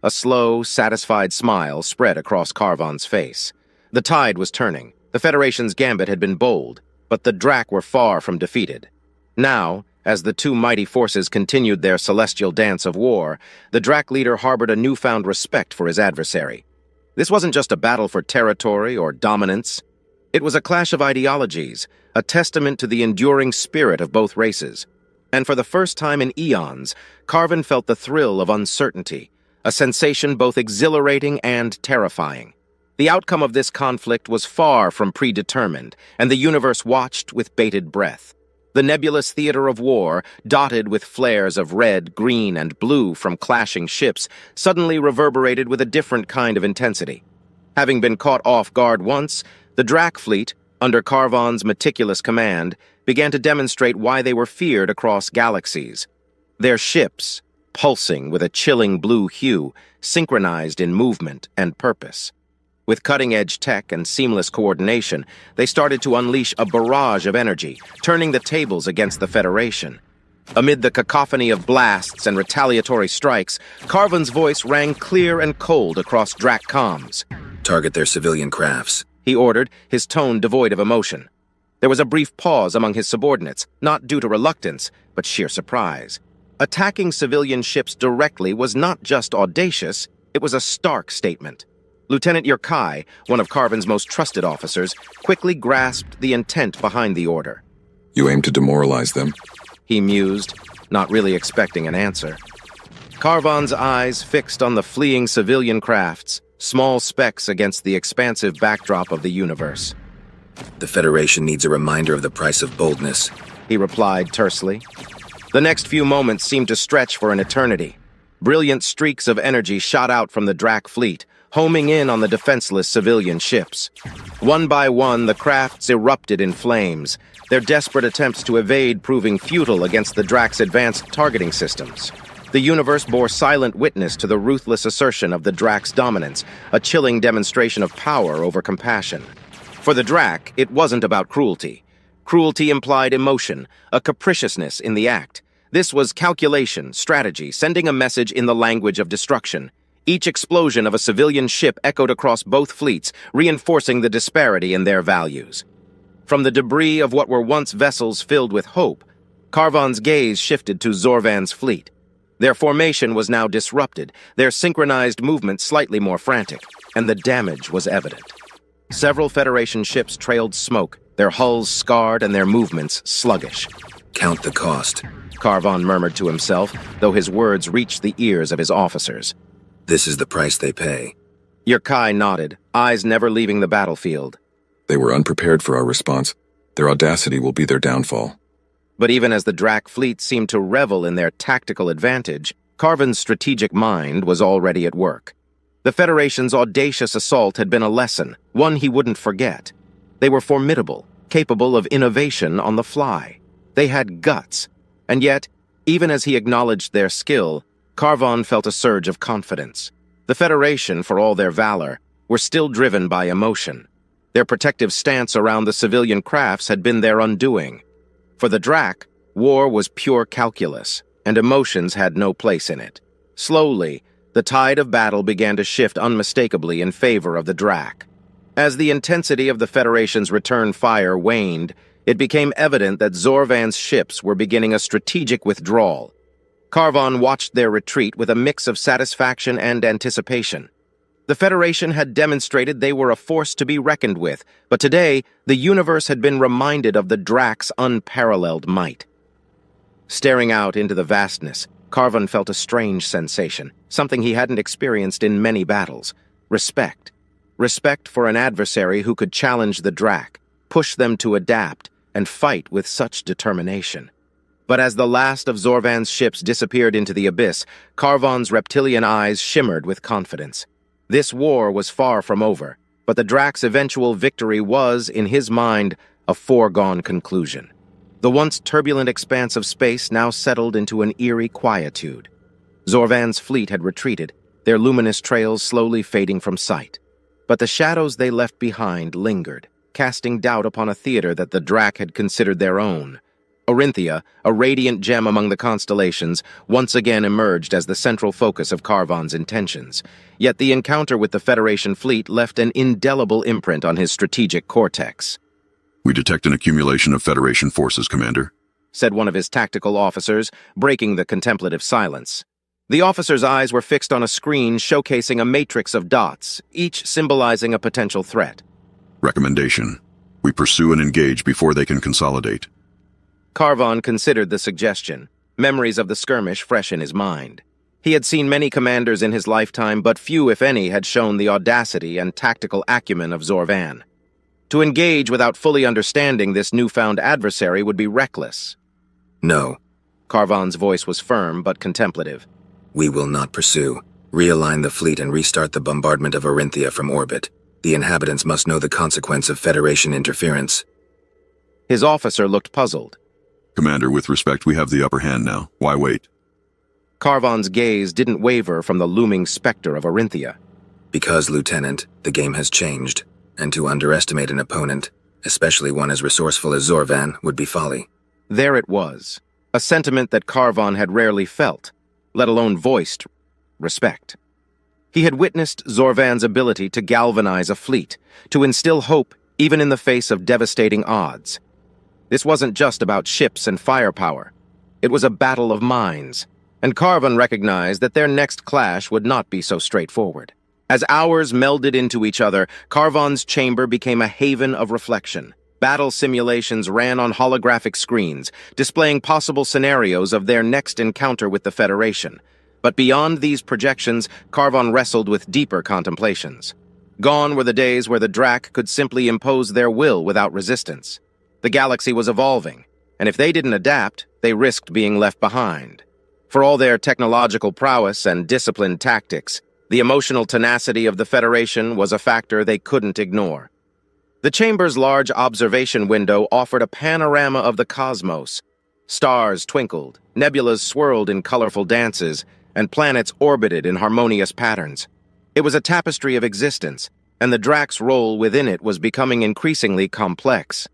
S1: A slow, satisfied smile spread across Carvon's face. The tide was turning. The Federation's gambit had been bold, but the Drak were far from defeated. Now, as the two mighty forces continued their celestial dance of war, the Drak leader harbored a newfound respect for his adversary. This wasn't just a battle for territory or dominance. It was a clash of ideologies, a testament to the enduring spirit of both races. And for the first time in eons, Carvon felt the thrill of uncertainty, a sensation both exhilarating and terrifying. The outcome of this conflict was far from predetermined, and the universe watched with bated breath. The nebulous theater of war, dotted with flares of red, green, and blue from clashing ships, suddenly reverberated with a different kind of intensity. Having been caught off guard once, the Drak fleet, under Carvon's meticulous command, began to demonstrate why they were feared across galaxies. Their ships, pulsing with a chilling blue hue, synchronized in movement and purpose. With cutting-edge tech and seamless coordination, they started to unleash a barrage of energy, turning the tables against the Federation. Amid the cacophony of blasts and retaliatory strikes, Carvon's voice rang clear and cold across Drak comms.
S3: Target their civilian crafts,
S1: he ordered, his tone devoid of emotion. There was a brief pause among his subordinates, not due to reluctance, but sheer surprise. Attacking civilian ships directly was not just audacious, it was a stark statement. Lieutenant Yurkai, one of Carvon's most trusted officers, quickly grasped the intent behind the order.
S15: You aim to demoralize them?
S1: He mused, not really expecting an answer. Carvon's eyes fixed on the fleeing civilian crafts, small specks against the expansive backdrop of the universe.
S3: The Federation needs a reminder of the price of boldness,
S1: he replied tersely. The next few moments seemed to stretch for an eternity. Brilliant streaks of energy shot out from the Drak fleet, homing in on the defenseless civilian ships. One by one, the crafts erupted in flames, their desperate attempts to evade proving futile against the Drak's advanced targeting systems. The universe bore silent witness to the ruthless assertion of the Drak's dominance, a chilling demonstration of power over compassion. For the Drak, it wasn't about cruelty. Cruelty implied emotion, a capriciousness in the act. This was calculation, strategy, sending a message in the language of destruction. Each explosion of a civilian ship echoed across both fleets, reinforcing the disparity in their values. From the debris of what were once vessels filled with hope, Carvon's gaze shifted to Zorvan's fleet. Their formation was now disrupted, their synchronized movement slightly more frantic, and the damage was evident. Several Federation ships trailed smoke, their hulls scarred and their movements sluggish.
S3: Count the cost,
S1: Carvon murmured to himself, though his words reached the ears of his officers.
S3: This is the price they pay.
S1: Yurkai nodded, eyes never leaving the battlefield.
S15: They were unprepared for our response. Their audacity will be their downfall.
S1: But even as the Drak fleet seemed to revel in their tactical advantage, Carvon's strategic mind was already at work. The Federation's audacious assault had been a lesson, one he wouldn't forget. They were formidable, capable of innovation on the fly. They had guts, and yet, even as he acknowledged their skill, Carvon felt a surge of confidence. The Federation, for all their valor, were still driven by emotion. Their protective stance around the civilian crafts had been their undoing. For the Drak, war was pure calculus, and emotions had no place in it. Slowly, the tide of battle began to shift unmistakably in favor of the Drak. As the intensity of the Federation's return fire waned, it became evident that Zorvan's ships were beginning a strategic withdrawal. Carvon watched their retreat with a mix of satisfaction and anticipation. The Federation had demonstrated they were a force to be reckoned with, but today, the universe had been reminded of the Drak's unparalleled might. Staring out into the vastness, Carvon felt a strange sensation, something he hadn't experienced in many battles. Respect. Respect for an adversary who could challenge the Drak, push them to adapt, and fight with such determination. But as the last of Zorvan's ships disappeared into the abyss, Carvon's reptilian eyes shimmered with confidence. This war was far from over, but the Drak's eventual victory was, in his mind, a foregone conclusion. The once turbulent expanse of space now settled into an eerie quietude. Zorvan's fleet had retreated, their luminous trails slowly fading from sight. But the shadows they left behind lingered, casting doubt upon a theater that the Drac had considered their own. Orinthia, a radiant gem among the constellations, once again emerged as the central focus of Carvan's intentions. Yet the encounter with the Federation fleet left an indelible imprint on his strategic cortex.
S8: "We detect an accumulation of Federation forces, Commander,"
S1: said one of his tactical officers, breaking the contemplative silence. The officer's eyes were fixed on a screen showcasing a matrix of dots, each symbolizing a potential threat.
S8: "Recommendation: we pursue and engage before they can consolidate."
S1: Carvan considered the suggestion, memories of the skirmish fresh in his mind. He had seen many commanders in his lifetime, but few, if any, had shown the audacity and tactical acumen of Zorvan. To engage without fully understanding this newfound adversary would be reckless.
S3: No.
S1: Carvan's voice was firm but contemplative.
S3: We will not pursue. Realign the fleet and restart the bombardment of Orinthia from orbit. The inhabitants must know the consequence of Federation interference.
S1: His officer looked puzzled.
S8: "Commander, with respect, we have the upper hand now. Why wait?"
S1: Carvan's gaze didn't waver from the looming specter of Orinthia.
S3: Because, Lieutenant, the game has changed, and to underestimate an opponent, especially one as resourceful as Zorvan, would be folly.
S1: There it was, a sentiment that Carvan had rarely felt, let alone voiced respect. He had witnessed Zorvan's ability to galvanize a fleet, to instill hope even in the face of devastating odds. This wasn't just about ships and firepower. It was a battle of minds, and Carvan recognized that their next clash would not be so straightforward. As hours melded into each other, Carvan's chamber became a haven of reflection. Battle simulations ran on holographic screens, displaying possible scenarios of their next encounter with the Federation. But beyond these projections, Carvan wrestled with deeper contemplations. Gone were the days where the Drac could simply impose their will without resistance. The galaxy was evolving, and if they didn't adapt, they risked being left behind. For all their technological prowess and disciplined tactics, the emotional tenacity of the Federation was a factor they couldn't ignore. The chamber's large observation window offered a panorama of the cosmos. Stars twinkled, nebulas swirled in colorful dances, and planets orbited in harmonious patterns. It was a tapestry of existence, and the Drac's role within it was becoming increasingly complex.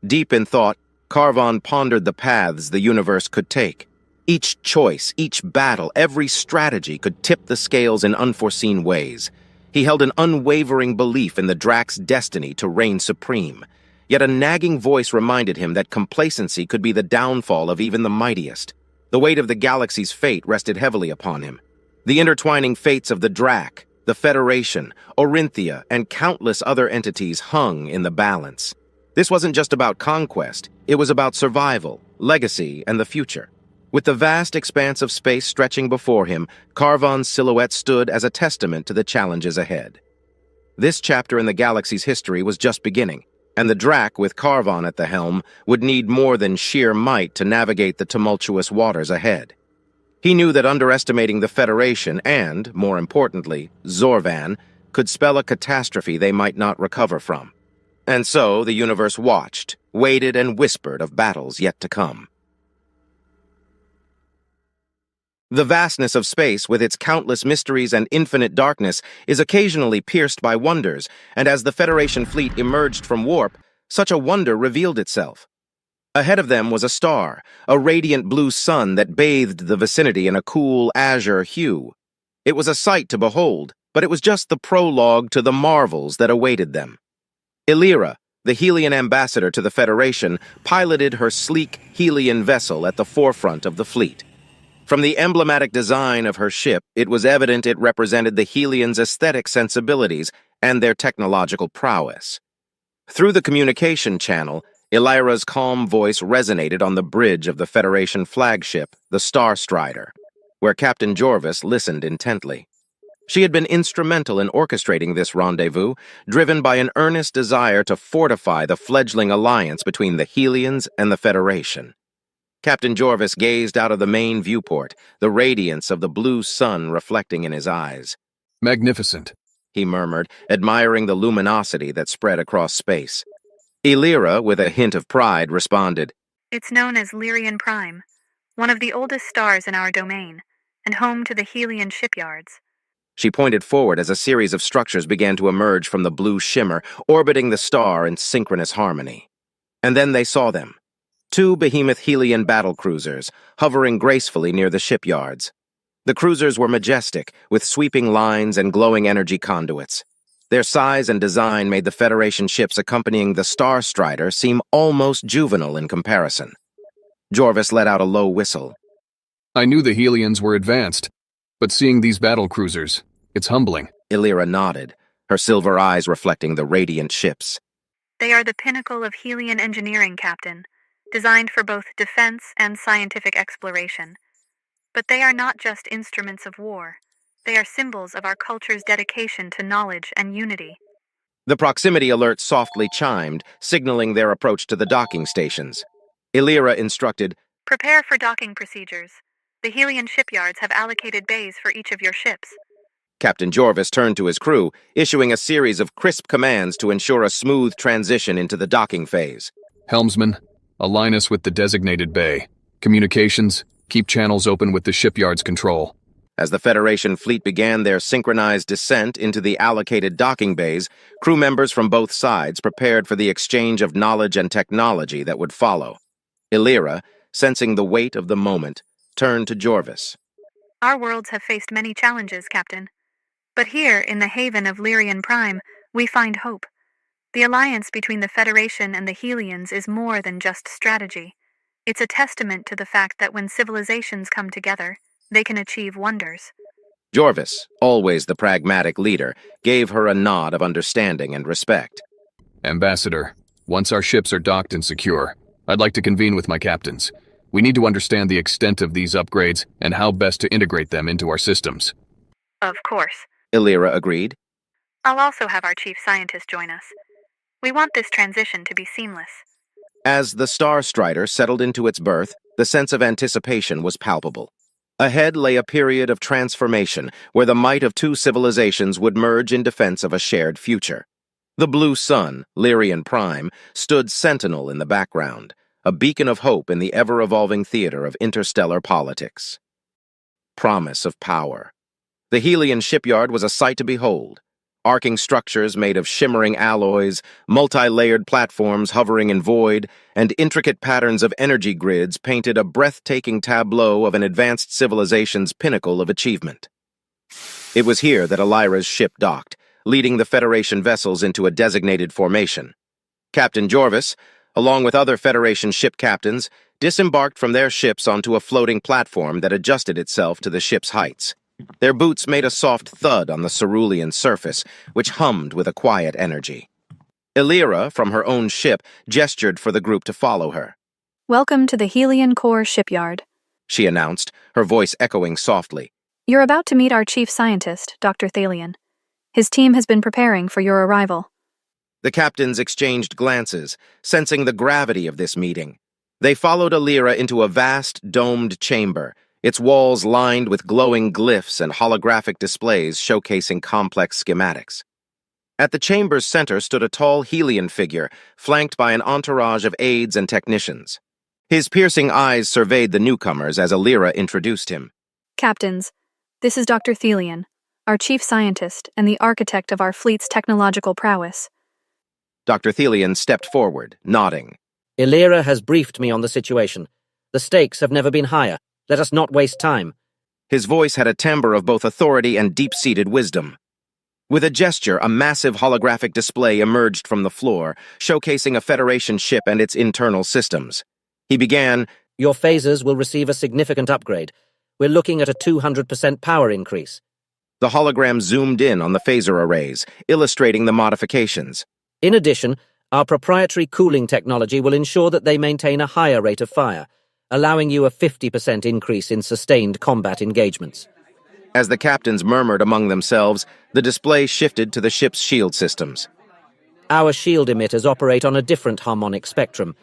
S1: Deep in thought, Carvan pondered the paths the universe could take. Each choice, each battle, every strategy could tip the scales in unforeseen ways. He held an unwavering belief in the Drac's destiny to reign supreme. Yet a nagging voice reminded him that complacency could be the downfall of even the mightiest. The weight of the galaxy's fate rested heavily upon him. The intertwining fates of the Drac, the Federation, Orinthia, and countless other entities hung in the balance. This wasn't just about conquest, it was about survival, legacy, and the future. With the vast expanse of space stretching before him, Carvan's silhouette stood as a testament to the challenges ahead. This chapter in the galaxy's history was just beginning, and the Drac, with Carvan at the helm, would need more than sheer might to navigate the tumultuous waters ahead. He knew that underestimating the Federation and, more importantly, Zorvan, could spell a catastrophe they might not recover from. And so the universe watched, waited, and whispered of battles yet to come. The vastness of space, with its countless mysteries and infinite darkness, is occasionally pierced by wonders, and as the Federation fleet emerged from warp, such a wonder revealed itself. Ahead of them was a star, a radiant blue sun that bathed the vicinity in a cool azure hue. It was a sight to behold, but it was just the prologue to the marvels that awaited them. Illyra, the Helian ambassador to the Federation, piloted her sleek Helian vessel at the forefront of the fleet. From the emblematic design of her ship, it was evident it represented the Helians' aesthetic sensibilities and their technological prowess. Through the communication channel, Illyra's calm voice resonated on the bridge of the Federation flagship, the Star Strider, where Captain Jorvis listened intently. She had been instrumental in orchestrating this rendezvous, driven by an earnest desire to fortify the fledgling alliance between the Helians and the Federation. Captain Jorvis gazed out of the main viewport, the radiance of the blue sun reflecting in his eyes.
S7: "Magnificent,"
S1: he murmured, admiring the luminosity that spread across space. Elira, with a hint of pride, responded,
S5: It's known as Lyrian Prime, one of the oldest stars in our domain, and home to the Helian shipyards.
S1: She pointed forward as a series of structures began to emerge from the blue shimmer, orbiting the star in synchronous harmony. And then they saw them. 2 behemoth Helian battlecruisers, hovering gracefully near the shipyards. The cruisers were majestic, with sweeping lines and glowing energy conduits. Their size and design made the Federation ships accompanying the Star Strider seem almost juvenile in comparison. Jorvis let out a low whistle.
S7: I knew the Helians were advanced, but seeing these battlecruisers, it's humbling.
S1: Elira nodded, her silver eyes reflecting the radiant ships.
S5: They are the pinnacle of Helian engineering, Captain, designed for both defense and scientific exploration. But they are not just instruments of war. They are symbols of our culture's dedication to knowledge and unity.
S1: The proximity alert softly chimed, signaling their approach to the docking stations. Elira instructed,
S5: Prepare for docking procedures. The Helian shipyards have allocated bays for each of your ships.
S1: Captain Jorvis turned to his crew, issuing a series of crisp commands to ensure a smooth transition into the docking phase.
S7: Helmsman, align us with the designated bay. Communications, keep channels open with the shipyard's control.
S1: As the Federation fleet began their synchronized descent into the allocated docking bays, crew members from both sides prepared for the exchange of knowledge and technology that would follow. Elira, sensing the weight of the moment, turned to Jorvis.
S5: Our worlds have faced many challenges, Captain. But here, in the haven of Lyrian Prime, we find hope. The alliance between the Federation and the Helians is more than just strategy. It's a testament to the fact that when civilizations come together, they can achieve wonders.
S1: Jorvis, always the pragmatic leader, gave her a nod of understanding and respect.
S7: Ambassador, once our ships are docked and secure, I'd like to convene with my captains. We need to understand the extent of these upgrades and how best to integrate them into our systems.
S5: Of course.
S1: Elira agreed.
S5: I'll also have our chief scientist join us. We want this transition to be seamless.
S1: As the Star Strider settled into its berth, the sense of anticipation was palpable. Ahead lay a period of transformation where the might of 2 civilizations would merge in defense of a shared future. The blue sun, Lyrian Prime, stood sentinel in the background, a beacon of hope in the ever-evolving theater of interstellar politics. Promise of power. The Helian shipyard was a sight to behold. Arcing structures made of shimmering alloys, multi-layered platforms hovering in void, and intricate patterns of energy grids painted a breathtaking tableau of an advanced civilization's pinnacle of achievement. It was here that Elira's ship docked, leading the Federation vessels into a designated formation. Captain Jorvis, along with other Federation ship captains, disembarked from their ships onto a floating platform that adjusted itself to the ship's heights. Their boots made a soft thud on the cerulean surface, which hummed with a quiet energy. Elira, from her own ship, gestured for the group to follow her.
S5: Welcome to the Helian Core shipyard,
S1: she announced, her voice echoing softly.
S5: You're about to meet our chief scientist, Dr. Thalion. His team has been preparing for your arrival.
S1: The captains exchanged glances, sensing the gravity of this meeting. They followed Elira into a vast, domed chamber, its walls lined with glowing glyphs and holographic displays showcasing complex schematics. At the chamber's center stood a tall Helian figure, flanked by an entourage of aides and technicians. His piercing eyes surveyed the newcomers as Elira introduced him.
S5: Captains, this is Dr. Thalion, our chief scientist and the architect of our fleet's technological prowess.
S1: Dr. Thalion stepped forward, nodding.
S22: Elira has briefed me on the situation. The stakes have never been higher. Let us not waste time.
S1: His voice had a timbre of both authority and deep-seated wisdom. With a gesture, a massive holographic display emerged from the floor, showcasing a Federation ship and its internal systems. He began,
S22: Your phasers will receive a significant upgrade. We're looking at a 200% power increase.
S1: The hologram zoomed in on the phaser arrays, illustrating the modifications.
S22: In addition, our proprietary cooling technology will ensure that they maintain a higher rate of fire, allowing you a 50% increase in sustained combat engagements.
S1: As the captains murmured among themselves, the display shifted to the ship's shield systems.
S22: Our shield emitters operate on a different harmonic spectrum.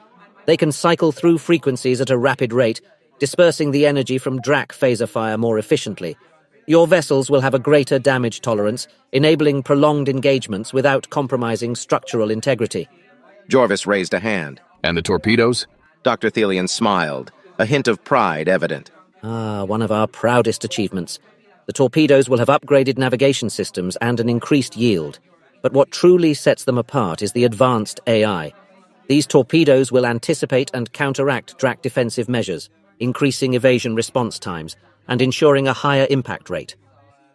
S22: They can cycle through frequencies at a rapid rate, dispersing the energy from Drac phaser fire more efficiently. Your vessels will have a greater damage tolerance, enabling prolonged engagements without compromising structural integrity.
S1: Jorvis raised a hand.
S7: And the torpedoes?
S1: Dr. Thelian smiled, a hint of pride evident.
S22: One of our proudest achievements. The torpedoes will have upgraded navigation systems and an increased yield. But what truly sets them apart is the advanced AI. These torpedoes will anticipate and counteract Drac defensive measures, increasing evasion response times and ensuring a higher impact rate.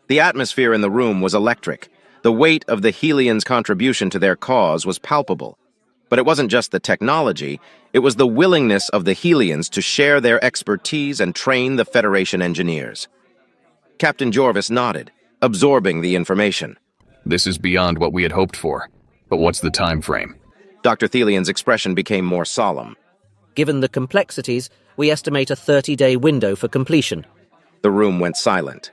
S1: The atmosphere in the room was electric. The weight of the Helians' contribution to their cause was palpable. But it wasn't just the technology, it was the willingness of the Helians to share their expertise and train the Federation engineers. Captain Jorvis nodded, absorbing the information.
S7: This is beyond what we had hoped for. But what's the time frame?
S1: Dr. Thelian's expression became more solemn.
S22: Given the complexities, we estimate a 30-day window for completion.
S1: The room went silent.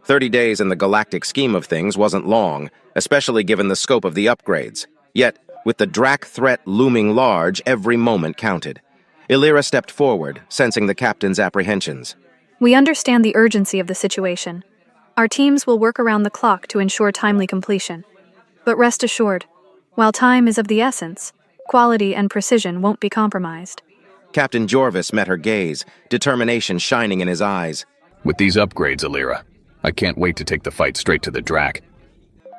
S1: 30 days in the galactic scheme of things wasn't long, especially given the scope of the upgrades. Yet, with the Drac threat looming large, every moment counted. Illyra stepped forward, sensing the captain's apprehensions.
S5: We understand the urgency of the situation. Our teams will work around the clock to ensure timely completion. But rest assured, while time is of the essence, quality and precision won't be compromised.
S1: Captain Jorvis met her gaze, determination shining in his eyes.
S7: With these upgrades, Illyra, I can't wait to take the fight straight to the Drac.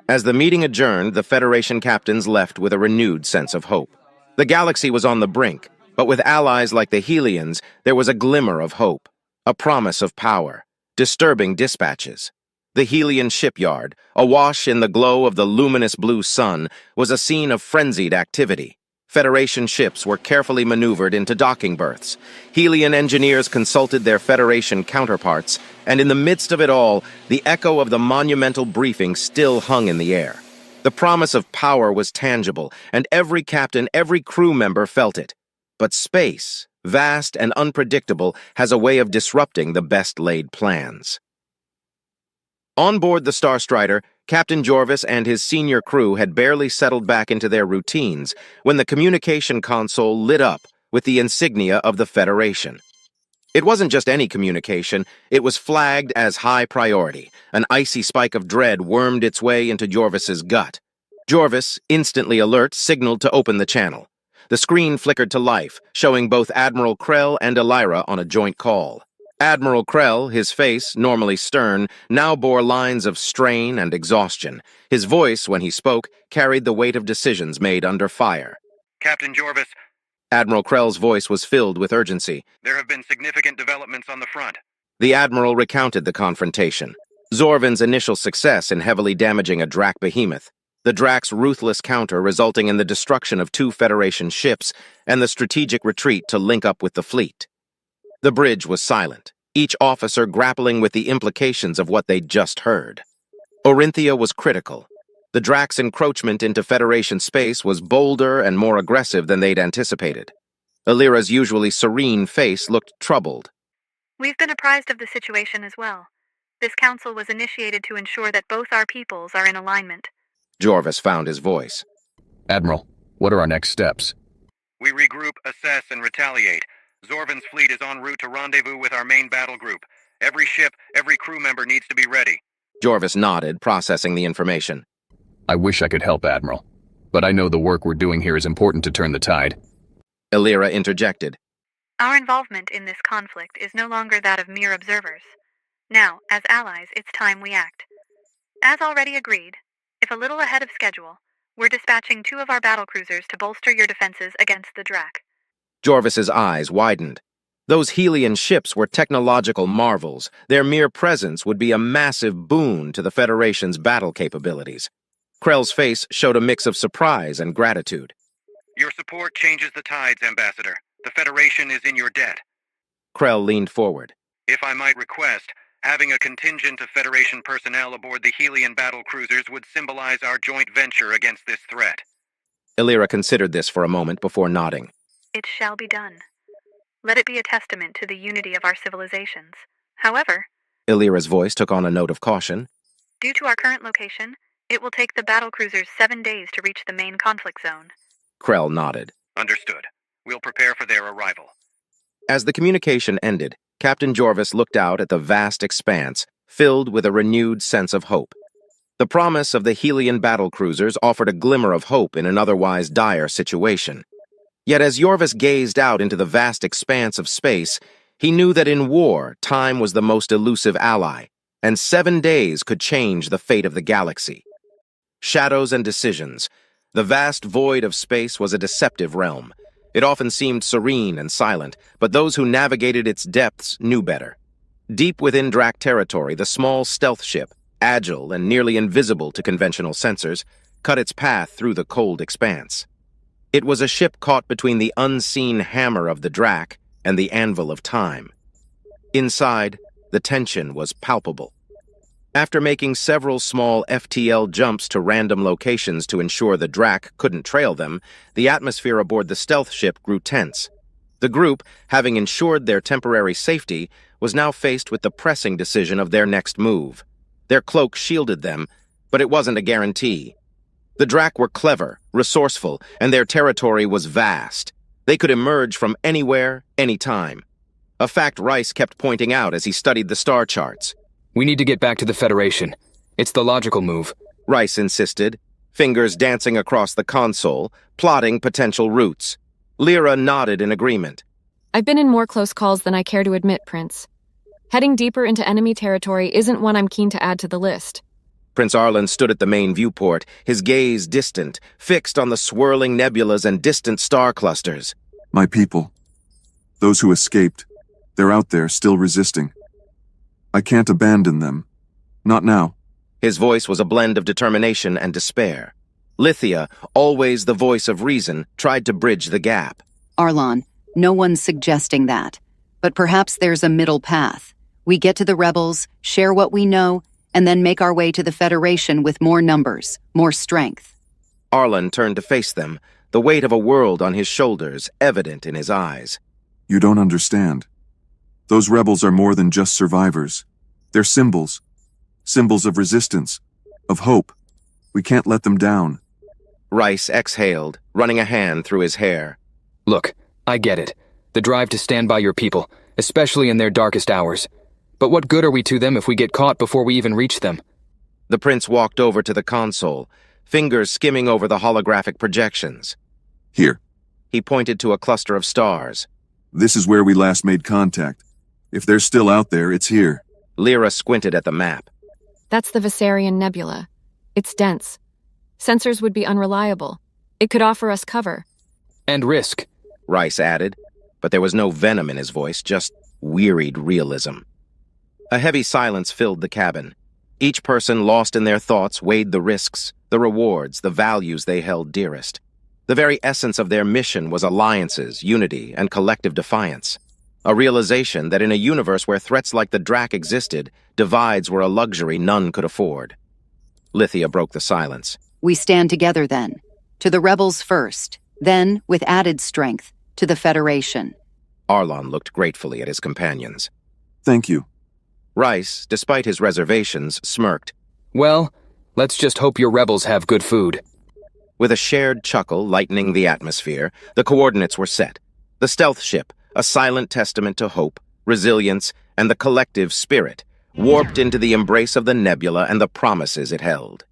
S1: As the meeting adjourned, the Federation captains left with a renewed sense of hope. The galaxy was on the brink, but with allies like the Helians, there was a glimmer of hope, a promise of power, disturbing dispatches. The Helian shipyard, awash in the glow of the luminous blue sun, was a scene of frenzied activity. Federation ships were carefully maneuvered into docking berths. Helian engineers consulted their Federation counterparts, and in the midst of it all, the echo of the monumental briefing still hung in the air. The promise of power was tangible, and every captain, every crew member felt it. But space, vast and unpredictable, has a way of disrupting the best-laid plans. On board the Starstrider, Captain Jorvis and his senior crew had barely settled back into their routines when the communication console lit up with the insignia of the Federation. It wasn't just any communication, it was flagged as high priority. An icy spike of dread wormed its way into Jorvis's gut. Jorvis, instantly alert, signaled to open the channel. The screen flickered to life, showing both Admiral Krell and Illyra on a joint call. Admiral Krell, his face, normally stern, now bore lines of strain and exhaustion. His voice, when he spoke, carried the weight of decisions made under fire.
S23: Captain Jorvis.
S1: Admiral Krell's voice was filled with urgency.
S23: There have been significant developments on the front.
S1: The Admiral recounted the confrontation. Zorvin's initial success in heavily damaging a Drac behemoth, the Drac's ruthless counter resulting in the destruction of 2 Federation ships, and the strategic retreat to link up with the fleet. The bridge was silent, each officer grappling with the implications of what they'd just heard. Orinthia was critical. The Drac's encroachment into Federation space was bolder and more aggressive than they'd anticipated. Illyra's usually serene face looked troubled.
S5: We've been apprised of the situation as well. This council was initiated to ensure that both our peoples are in alignment.
S1: Jorvis found his voice.
S7: Admiral, what are our next steps?
S23: We regroup, assess, and retaliate. Zorvin's fleet is en route to rendezvous with our main battle group. Every ship, every crew member needs to be ready.
S1: Jorvis nodded, processing the information.
S7: I wish I could help, Admiral. But I know the work we're doing here is important to turn the tide.
S1: Illyra interjected.
S5: Our involvement in this conflict is no longer that of mere observers. Now, as allies, it's time we act. As already agreed, if a little ahead of schedule, we're dispatching 2 of our battlecruisers to bolster your defenses against the Drac.
S1: Jorvis's eyes widened. Those Helian ships were technological marvels. Their mere presence would be a massive boon to the Federation's battle capabilities. Krell's face showed a mix of surprise and gratitude.
S23: Your support changes the tides, Ambassador. The Federation is in your debt.
S1: Krell leaned forward.
S23: If I might request, having a contingent of Federation personnel aboard the Helian battle cruisers would symbolize our joint venture against this threat.
S1: Illyra considered this for a moment before nodding.
S5: It shall be done. Let it be a testament to the unity of our civilizations. However,
S1: Illyra's voice took on a note of caution.
S5: Due to our current location, it will take the battlecruisers 7 days to reach the main conflict zone.
S1: Krell nodded.
S23: Understood. We'll prepare for their arrival.
S1: As the communication ended, Captain Jorvis looked out at the vast expanse, filled with a renewed sense of hope. The promise of the Helian battlecruisers offered a glimmer of hope in an otherwise dire situation. Yet as Yorvis gazed out into the vast expanse of space, he knew that in war, time was the most elusive ally, and 7 days could change the fate of the galaxy. Shadows and decisions. The vast void of space was a deceptive realm. It often seemed serene and silent, but those who navigated its depths knew better. Deep within Drac territory, the small stealth ship, agile and nearly invisible to conventional sensors, cut its path through the cold expanse. It was a ship caught between the unseen hammer of the Drac and the anvil of time. Inside, the tension was palpable. After making several small FTL jumps to random locations to ensure the Drac couldn't trail them, the atmosphere aboard the stealth ship grew tense. The group, having ensured their temporary safety, was now faced with the pressing decision of their next move. Their cloak shielded them, but it wasn't a guarantee. The Drac were clever, resourceful, and their territory was vast. They could emerge from anywhere, anytime. A fact Rice kept pointing out as he studied the star charts.
S12: We need to get back to the Federation. It's the logical move,
S1: Rice insisted, fingers dancing across the console, plotting potential routes. Lyra nodded in agreement.
S11: I've been in more close calls than I care to admit, Prince. Heading deeper into enemy territory isn't one I'm keen to add to the list.
S1: Prince Arlen stood at the main viewport, his gaze distant, fixed on the swirling nebulas and distant star clusters.
S15: My people. Those who escaped. They're out there, still resisting. I can't abandon them. Not now.
S1: His voice was a blend of determination and despair. Lithia, always the voice of reason, tried to bridge the gap.
S13: Arlon, no one's suggesting that. But perhaps there's a middle path. We get to the rebels, share what we know, and then make our way to the Federation with more numbers, more strength.
S1: Arlen turned to face them, the weight of a world on his shoulders evident in his eyes.
S15: You don't understand. Those rebels are more than just survivors. They're symbols. Symbols of resistance, of hope. We can't let them down.
S1: Rice exhaled, running a hand through his hair.
S12: Look, I get it. The drive to stand by your people, especially in their darkest hours. But what good are we to them if we get caught before we even reach them?
S1: The prince walked over to the console, fingers skimming over the holographic projections.
S15: Here.
S1: He pointed to a cluster of stars.
S15: This is where we last made contact. If they're still out there, it's here.
S1: Lyra squinted at the map.
S11: That's the Viserion Nebula. It's dense. Sensors would be unreliable. It could offer us cover.
S12: And risk,
S1: Rice added, but there was no venom in his voice, just wearied realism. A heavy silence filled the cabin. Each person lost in their thoughts weighed the risks, the rewards, the values they held dearest. The very essence of their mission was alliances, unity, and collective defiance. A realization that in a universe where threats like the Drac existed, divides were a luxury none could afford. Lithia broke the silence.
S13: We stand together then. To the rebels first, then, with added strength, to the Federation.
S1: Arlon looked gratefully at his companions.
S15: Thank you.
S1: Rice, despite his reservations, smirked.
S12: Well, let's just hope your rebels have good food.
S1: With a shared chuckle lightening the atmosphere, the coordinates were set. The stealth ship, a silent testament to hope, resilience, and the collective spirit, warped into the embrace of the nebula and the promises it held.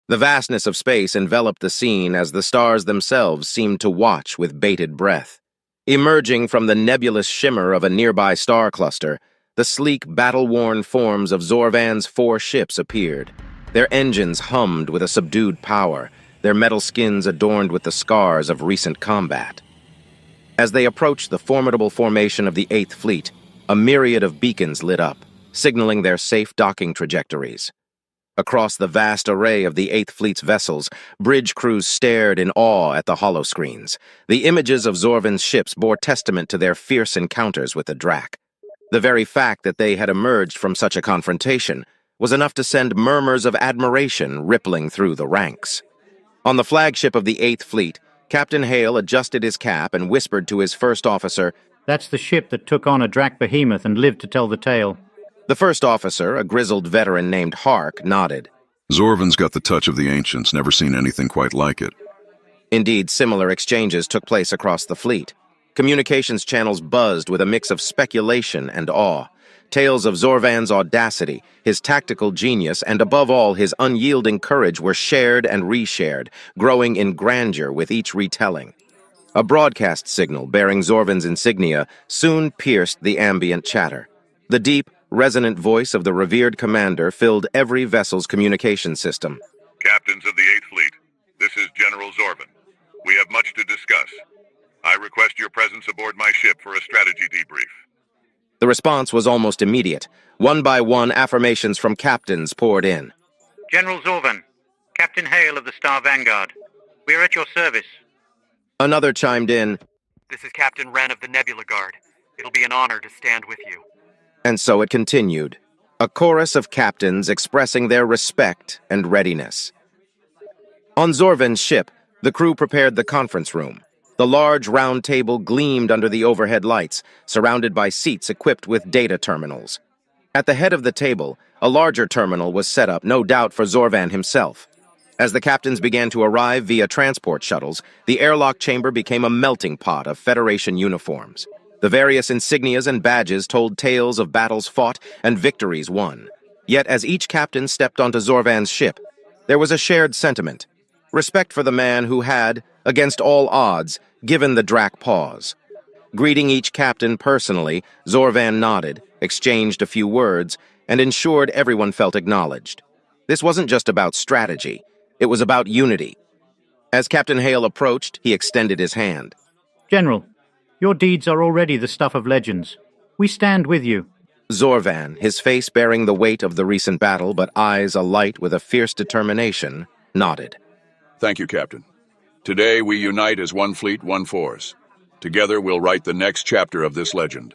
S1: The vastness of space enveloped the scene as the stars themselves seemed to watch with bated breath. Emerging from the nebulous shimmer of a nearby star cluster, the sleek, battle-worn forms of Zorvan's 4 ships appeared. Their engines hummed with a subdued power, their metal skins adorned with the scars of recent combat. As they approached the formidable formation of the 8th Fleet, a myriad of beacons lit up, signaling their safe docking trajectories. Across the vast array of the 8th Fleet's vessels, bridge crews stared in awe at the holoscreens. The images of Zorvan's ships bore testament to their fierce encounters with the Drac. The very fact that they had emerged from such a confrontation was enough to send murmurs of admiration rippling through the ranks. On the flagship of the 8th Fleet, Captain Hale adjusted his cap and whispered to his first officer,
S16: "That's the ship that took on a Drac behemoth and lived to tell the tale."
S1: The first officer, a grizzled veteran named Hark, nodded.
S8: Zorvan's got the touch of the ancients, never seen anything quite like it.
S1: Indeed, similar exchanges took place across the fleet. Communications channels buzzed with a mix of speculation and awe. Tales of Zorvan's audacity, his tactical genius, and above all his unyielding courage were shared and reshared, growing in grandeur with each retelling. A broadcast signal bearing Zorvan's insignia soon pierced the ambient chatter. The deep, resonant voice of the revered commander filled every vessel's communication system.
S6: Captains of the 8th Fleet, this is General Zorvan. We have much to discuss. I request your presence aboard my ship for a strategy debrief.
S1: The response was almost immediate. One by one, affirmations from captains poured in.
S23: General Zorvan, Captain Hale of the Star Vanguard. We are at your service.
S1: Another chimed in.
S14: This is Captain Wren of the Nebula Guard. It'll be an honor to stand with you.
S1: And so it continued. A chorus of captains expressing their respect and readiness. On Zorvan's ship, the crew prepared the conference room. The large round table gleamed under the overhead lights, surrounded by seats equipped with data terminals. At the head of the table, a larger terminal was set up, no doubt for Zorvan himself. As the captains began to arrive via transport shuttles, the airlock chamber became a melting pot of Federation uniforms. The various insignias and badges told tales of battles fought and victories won. Yet as each captain stepped onto Zorvan's ship, there was a shared sentiment. Respect for the man who had, against all odds, given the Drac pause. Greeting each captain personally, Zorvan nodded, exchanged a few words, and ensured everyone felt acknowledged. This wasn't just about strategy. It was about unity. As Captain Hale approached, he extended his hand.
S16: General, your deeds are already the stuff of legends. We stand with you.
S1: Zorvan, his face bearing the weight of the recent battle but eyes alight with a fierce determination, nodded.
S9: Thank you, Captain. Today we unite as one fleet, one force. Together we'll write the next chapter of this legend.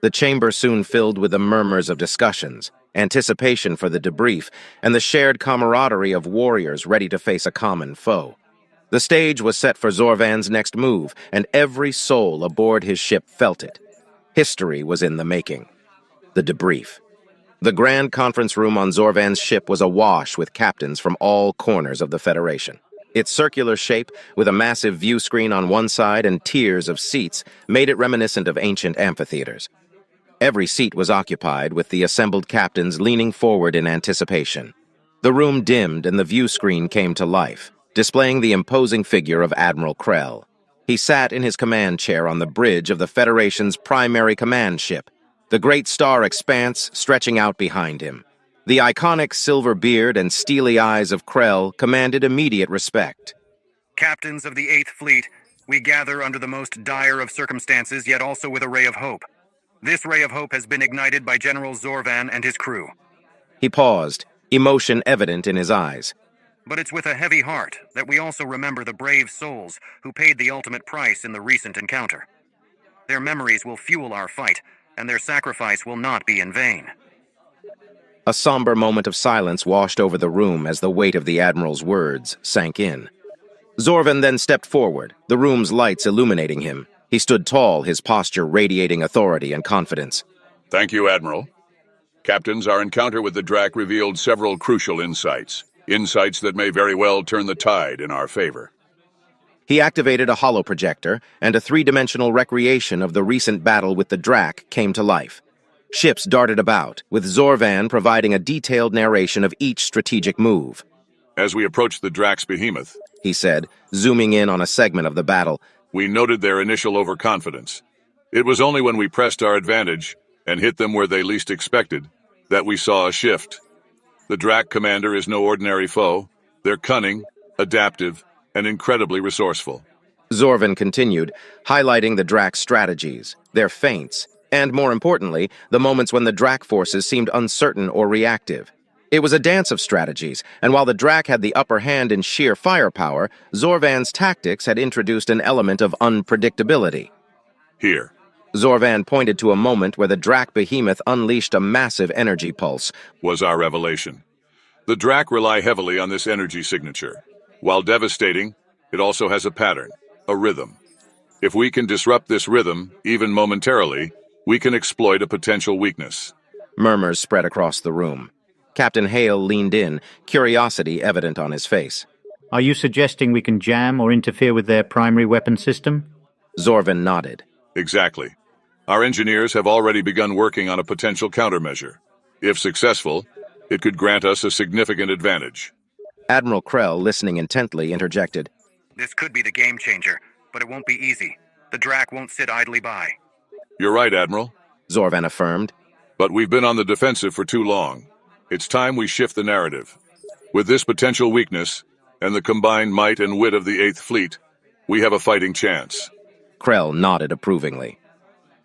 S1: The chamber soon filled with the murmurs of discussions, anticipation for the debrief, and the shared camaraderie of warriors ready to face a common foe. The stage was set for Zorvan's next move, and every soul aboard his ship felt it. History was in the making. The debrief. The grand conference room on Zorvan's ship was awash with captains from all corners of the Federation. Its circular shape, with a massive view screen on one side and tiers of seats, made it reminiscent of ancient amphitheaters. Every seat was occupied, with the assembled captains leaning forward in anticipation. The room dimmed and the view screen came to life, displaying the imposing figure of Admiral Krell. He sat in his command chair on the bridge of the Federation's primary command ship, the great star expanse stretching out behind him. The iconic silver beard and steely eyes of Krell commanded immediate respect.
S23: Captains of the 8th Fleet, we gather under the most dire of circumstances, yet also with a ray of hope. This ray of hope has been ignited by General Zorvan and his crew.
S1: He paused, emotion evident in his eyes.
S23: But it's with a heavy heart that we also remember the brave souls who paid the ultimate price in the recent encounter. Their memories will fuel our fight, and their sacrifice will not be in vain.
S1: A somber moment of silence washed over the room as the weight of the Admiral's words sank in. Zorvan then stepped forward, the room's lights illuminating him. He stood tall, his posture radiating authority and confidence.
S9: Thank you, Admiral. Captains, our encounter with the Drac revealed several crucial insights. Insights that may very well turn the tide in our favor.
S1: He activated a holoprojector, and a three-dimensional recreation of the recent battle with the Drac came to life. Ships darted about, with Zorvan providing a detailed narration of each strategic move.
S9: As we approached the Drac's behemoth,
S1: he said, zooming in on a segment of the battle,
S9: we noted their initial overconfidence. It was only when we pressed our advantage and hit them where they least expected that we saw a shift. The Drac commander is no ordinary foe. They're cunning, adaptive, and incredibly resourceful.
S1: Zorvan continued, highlighting the Drac's strategies, their feints, and, more importantly, the moments when the Drac forces seemed uncertain or reactive. It was a dance of strategies, and while the Drac had the upper hand in sheer firepower, Zorvan's tactics had introduced an element of unpredictability.
S9: Here.
S1: Zorvan pointed to a moment where the Drac behemoth unleashed a massive energy pulse.
S9: Was our revelation. The Drac rely heavily on this energy signature. While devastating, it also has a pattern, a rhythm. If we can disrupt this rhythm, even momentarily, we can exploit a potential weakness.
S1: Murmurs spread across the room. Captain Hale leaned in, curiosity evident on his face.
S16: Are you suggesting we can jam or interfere with their primary weapon system?
S1: Zorvan nodded.
S9: Exactly. Our engineers have already begun working on a potential countermeasure. If successful, it could grant us a significant advantage.
S1: Admiral Krell, listening intently, interjected.
S23: This could be the game changer, but it won't be easy. The Drac won't sit idly by.
S9: You're right, Admiral,
S1: Zorvan affirmed.
S9: But we've been on the defensive for too long. It's time we shift the narrative. With this potential weakness, and the combined might and wit of the 8th Fleet, we have a fighting chance.
S1: Krell nodded approvingly.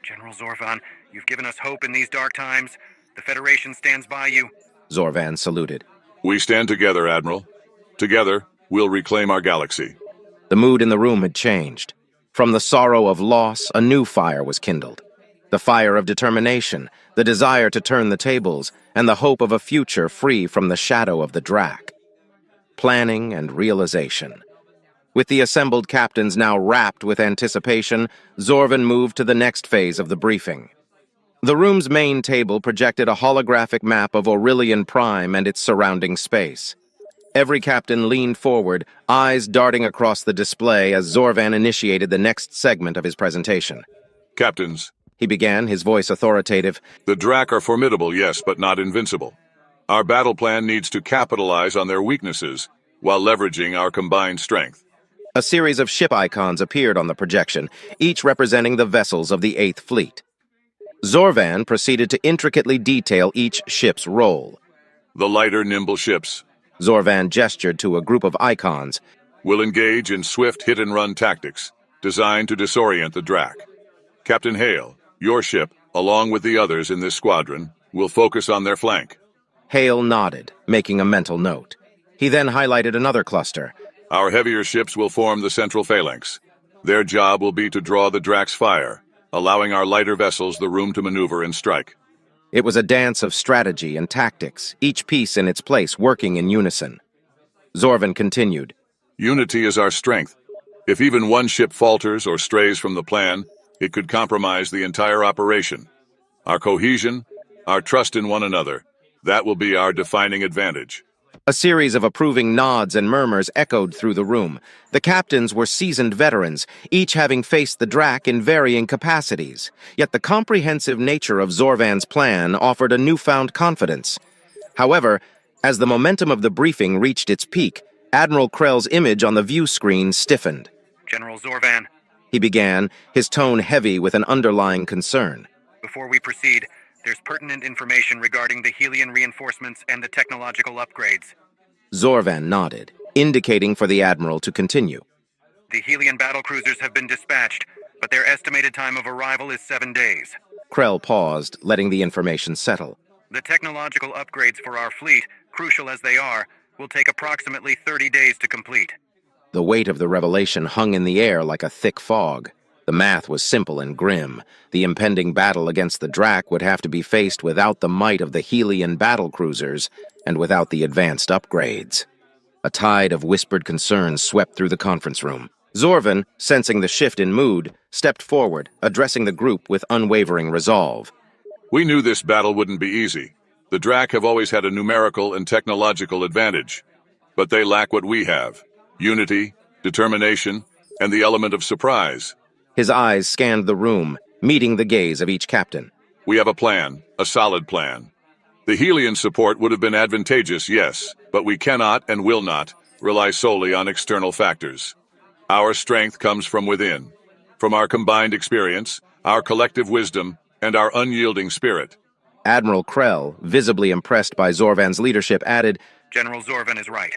S23: General Zorvan, you've given us hope in these dark times. The Federation stands by you.
S1: Zorvan saluted.
S9: We stand together, Admiral. Together, we'll reclaim our galaxy.
S1: The mood in the room had changed. From the sorrow of loss, a new fire was kindled. The fire of determination, the desire to turn the tables, and the hope of a future free from the shadow of the Drac. Planning and realization. With the assembled captains now rapt with anticipation, Zorvan moved to the next phase of the briefing. The room's main table projected a holographic map of Aurelian Prime and its surrounding space. Every captain leaned forward, eyes darting across the display as Zorvan initiated the next segment of his presentation.
S9: Captains,
S1: he began, his voice authoritative.
S9: The Drac are formidable, yes, but not invincible. Our battle plan needs to capitalize on their weaknesses while leveraging our combined strength.
S1: A series of ship icons appeared on the projection, each representing the vessels of the 8th Fleet. Zorvan proceeded to intricately detail each ship's role.
S9: The lighter, nimble ships,
S1: Zorvan gestured to a group of icons,
S9: will engage in swift hit-and-run tactics designed to disorient the Drac. Captain Hale, your ship, along with the others in this squadron, will focus on their flank.
S1: Hale nodded, making a mental note. He then highlighted another cluster.
S9: Our heavier ships will form the central phalanx. Their job will be to draw the Drac's fire, allowing our lighter vessels the room to maneuver and strike.
S1: It was a dance of strategy and tactics, each piece in its place working in unison. Zorvan continued.
S9: Unity is our strength. If even one ship falters or strays from the plan, it could compromise the entire operation. Our cohesion, our trust in one another, that will be our defining advantage.
S1: A series of approving nods and murmurs echoed through the room. The captains were seasoned veterans, each having faced the Drac in varying capacities. Yet the comprehensive nature of Zorvan's plan offered a newfound confidence. However, as the momentum of the briefing reached its peak, Admiral Krell's image on the view screen stiffened.
S23: General Zorvan,
S1: he began, his tone heavy with an underlying concern.
S23: Before we proceed, there's pertinent information regarding the Helian reinforcements and the technological upgrades.
S1: Zorvan nodded, indicating for the Admiral to continue.
S23: The Helian battlecruisers have been dispatched, but their estimated time of arrival is 7 days.
S1: Krell paused, letting the information settle.
S23: The technological upgrades for our fleet, crucial as they are, will take approximately 30 days to complete.
S1: The weight of the revelation hung in the air like a thick fog. The math was simple and grim. The impending battle against the Drac would have to be faced without the might of the Helian battlecruisers and without the advanced upgrades. A tide of whispered concerns swept through the conference room. Zorvan, sensing the shift in mood, stepped forward, addressing the group with unwavering resolve.
S9: We knew this battle wouldn't be easy. The Drac have always had a numerical and technological advantage. But they lack what we have: unity, determination, and the element of surprise.
S1: His eyes scanned the room, meeting the gaze of each captain.
S9: We have a plan, a solid plan. The Helian support would have been advantageous, yes, but we cannot and will not rely solely on external factors. Our strength comes from within, from our combined experience, our collective wisdom, and our unyielding spirit.
S1: Admiral Krell, visibly impressed by Zorvan's leadership, added,
S23: General Zorvan is right.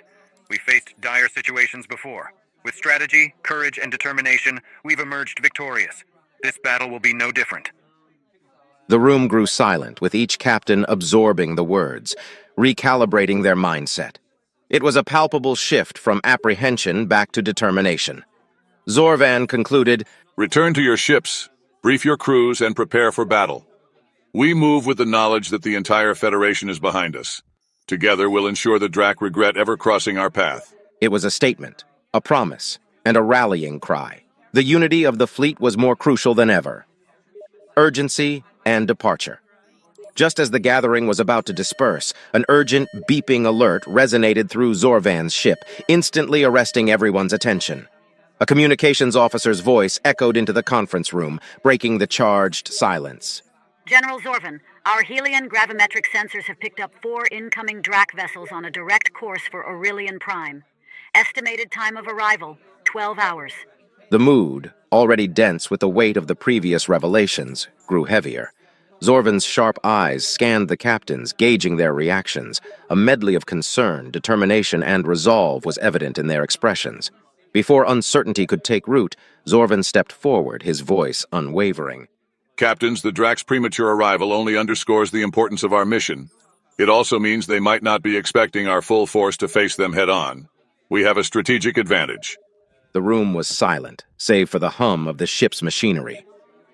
S23: We faced dire situations before. With strategy, courage, and determination, we've emerged victorious. This battle will be no different.
S1: The room grew silent, with each captain absorbing the words, recalibrating their mindset. It was a palpable shift from apprehension back to determination. Zorvan concluded,
S9: Return to your ships, brief your crews, and prepare for battle. We move with the knowledge that the entire Federation is behind us. Together, we'll ensure the Drac regret ever crossing our path.
S1: It was a statement, a promise, and a rallying cry. The unity of the fleet was more crucial than ever. Urgency and departure. Just as the gathering was about to disperse, an urgent, beeping alert resonated through Zorvan's ship, instantly arresting everyone's attention. A communications officer's voice echoed into the conference room, breaking the charged silence.
S2: General Zorvan, our Helion gravimetric sensors have picked up 4 incoming Drac vessels on a direct course for Aurelian Prime. Estimated time of arrival, 12 hours.
S1: The mood, already dense with the weight of the previous revelations, grew heavier. Zorvan's sharp eyes scanned the captains, gauging their reactions. A medley of concern, determination, and resolve was evident in their expressions. Before uncertainty could take root, Zorvan stepped forward, his voice unwavering.
S9: Captains, the Drac's premature arrival only underscores the importance of our mission. It also means they might not be expecting our full force to face them head-on. We have a strategic advantage.
S1: The room was silent, save for the hum of the ship's machinery.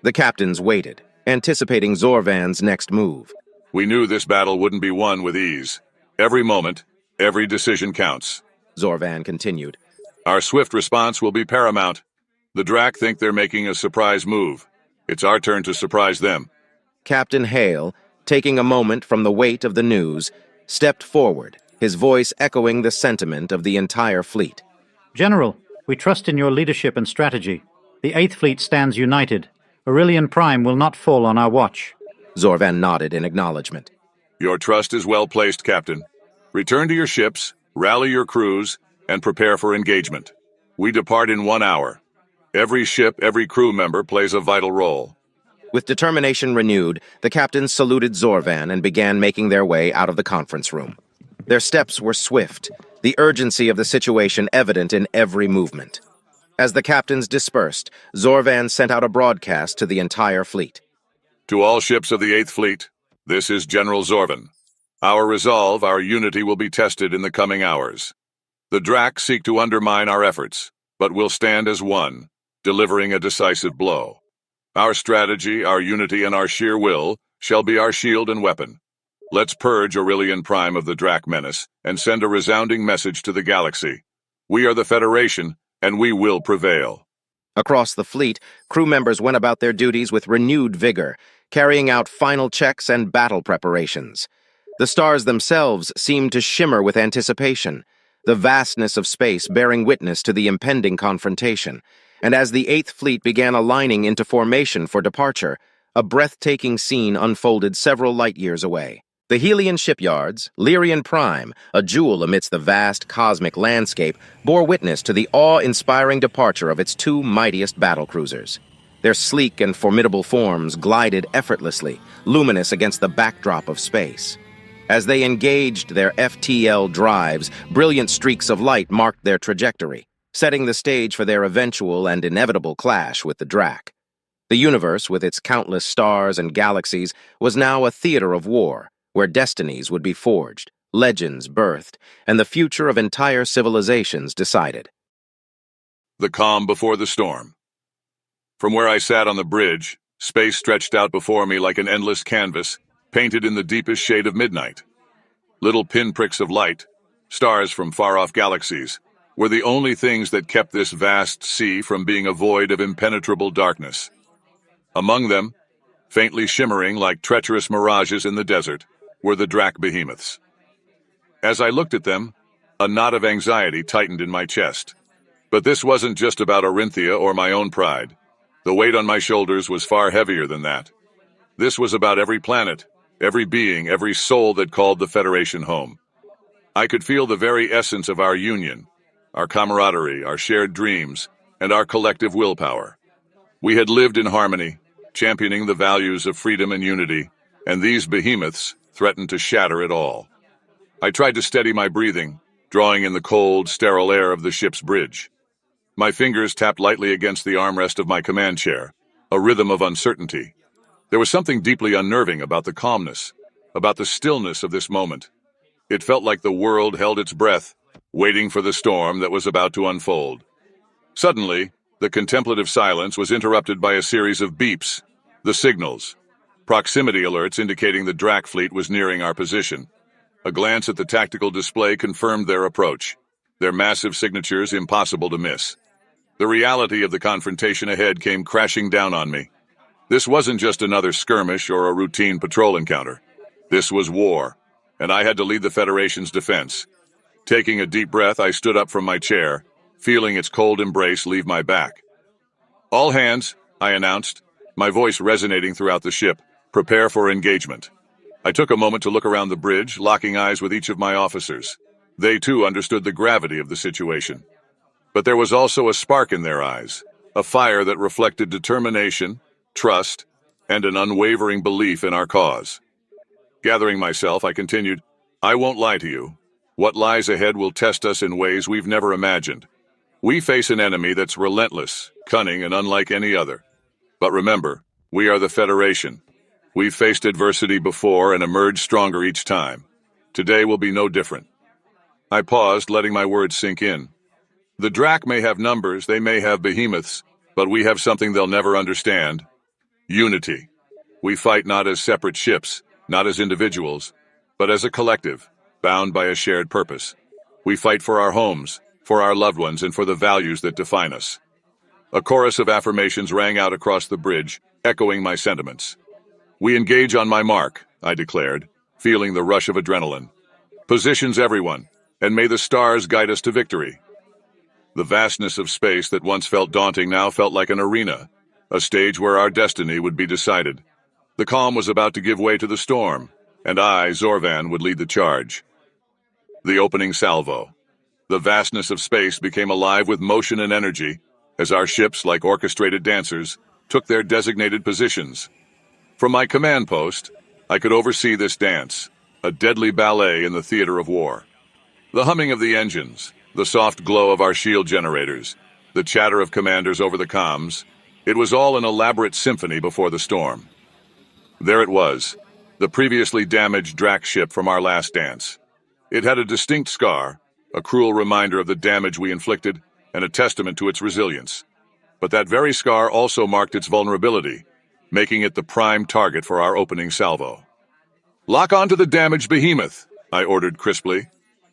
S1: The captains waited, anticipating Zorvan's next move.
S9: We knew this battle wouldn't be won with ease. Every moment, every decision counts.
S1: Zorvan continued.
S9: Our swift response will be paramount. The Drac think they're making a surprise move. It's our turn to surprise them.
S1: Captain Hale, taking a moment from the weight of the news, stepped forward, his voice echoing the sentiment of the entire fleet.
S16: General, we trust in your leadership and strategy. The 8th Fleet stands united. Aurelian Prime will not fall on our watch.
S1: Zorvan nodded in acknowledgement.
S9: Your trust is well placed, Captain. Return to your ships, rally your crews, and prepare for engagement. We depart in 1 hour. Every ship, every crew member plays a vital role.
S1: With determination renewed, the captains saluted Zorvan and began making their way out of the conference room. Their steps were swift, the urgency of the situation evident in every movement. As the captains dispersed, Zorvan sent out a broadcast to the entire fleet.
S9: To all ships of the 8th Fleet, this is General Zorvan. Our resolve, our unity will be tested in the coming hours. The Drac seek to undermine our efforts, but will stand as one, delivering a decisive blow. Our strategy, our unity, and our sheer will shall be our shield and weapon. Let's purge Aurelian Prime of the Drac menace and send a resounding message to the galaxy. We are the Federation, and we will prevail.
S1: Across the fleet, crew members went about their duties with renewed vigor, carrying out final checks and battle preparations. The stars themselves seemed to shimmer with anticipation, the vastness of space bearing witness to the impending confrontation. And as the 8th Fleet began aligning into formation for departure, a breathtaking scene unfolded several light-years away. The Helion shipyards, Lyrian Prime, a jewel amidst the vast cosmic landscape, bore witness to the awe-inspiring departure of its 2 mightiest battlecruisers. Their sleek and formidable forms glided effortlessly, luminous against the backdrop of space. As they engaged their FTL drives, brilliant streaks of light marked their trajectory, setting the stage for their eventual and inevitable clash with the Drac. The universe, with its countless stars and galaxies, was now a theater of war, where destinies would be forged, legends birthed, and the future of entire civilizations decided.
S9: The calm before the storm. From where I sat on the bridge, space stretched out before me like an endless canvas, painted in the deepest shade of midnight. Little pinpricks of light, stars from far-off galaxies, were the only things that kept this vast sea from being a void of impenetrable darkness. Among them, faintly shimmering like treacherous mirages in the desert, were the Drac behemoths. As I looked at them, a knot of anxiety tightened in my chest. But this wasn't just about Orinthia or my own pride. The weight on my shoulders was far heavier than that. This was about every planet, every being, every soul that called the Federation home. I could feel the very essence of our union, our camaraderie, our shared dreams, and our collective willpower. We had lived in harmony, championing the values of freedom and unity, and these behemoths threatened to shatter it all. I tried to steady my breathing, drawing in the cold, sterile air of the ship's bridge. My fingers tapped lightly against the armrest of my command chair, a rhythm of uncertainty. There was something deeply unnerving about the calmness, about the stillness of this moment. It felt like the world held its breath, waiting for the storm that was about to unfold. Suddenly, the contemplative silence was interrupted by a series of beeps, the signals. Proximity alerts indicating the Drac fleet was nearing our position. A glance at the tactical display confirmed their approach, their massive signatures impossible to miss. The reality of the confrontation ahead came crashing down on me. This wasn't just another skirmish or a routine patrol encounter. This was war, and I had to lead the Federation's defense. Taking a deep breath, I stood up from my chair, feeling its cold embrace leave my back. "All hands," I announced, my voice resonating throughout the ship. "Prepare for engagement." I took a moment to look around the bridge, locking eyes with each of my officers. They too understood the gravity of the situation. But there was also a spark in their eyes, a fire that reflected determination, trust, and an unwavering belief in our cause. Gathering myself, I continued, "I won't lie to you. What lies ahead will test us in ways we've never imagined. We face an enemy that's relentless, cunning, and unlike any other. But remember, we are the Federation. We've faced adversity before and emerged stronger each time. Today will be no different." I paused, letting my words sink in. The Drak may have numbers, they may have behemoths, but we have something they'll never understand: unity. We fight not as separate ships, not as individuals, but as a collective, bound by a shared purpose. We fight for our homes, for our loved ones, and for the values that define us. A chorus of affirmations rang out across the bridge, echoing my sentiments. "We engage on my mark," I declared, feeling the rush of adrenaline. "Positions everyone, and may the stars guide us to victory." The vastness of space that once felt daunting now felt like an arena, a stage where our destiny would be decided. The calm was about to give way to the storm, and I, Zorvan, would lead the charge. The opening salvo. The vastness of space became alive with motion and energy as our ships, like orchestrated dancers, took their designated positions. From my command post, I could oversee this dance, a deadly ballet in the theater of war. The humming of the engines, the soft glow of our shield generators, the chatter of commanders over the comms, it was all an elaborate symphony before the storm. There it was, the previously damaged Drak ship from our last dance. It had a distinct scar, a cruel reminder of the damage we inflicted, and a testament to its resilience. But that very scar also marked its vulnerability, making it the prime target for our opening salvo. "Lock onto the damaged behemoth," I ordered crisply,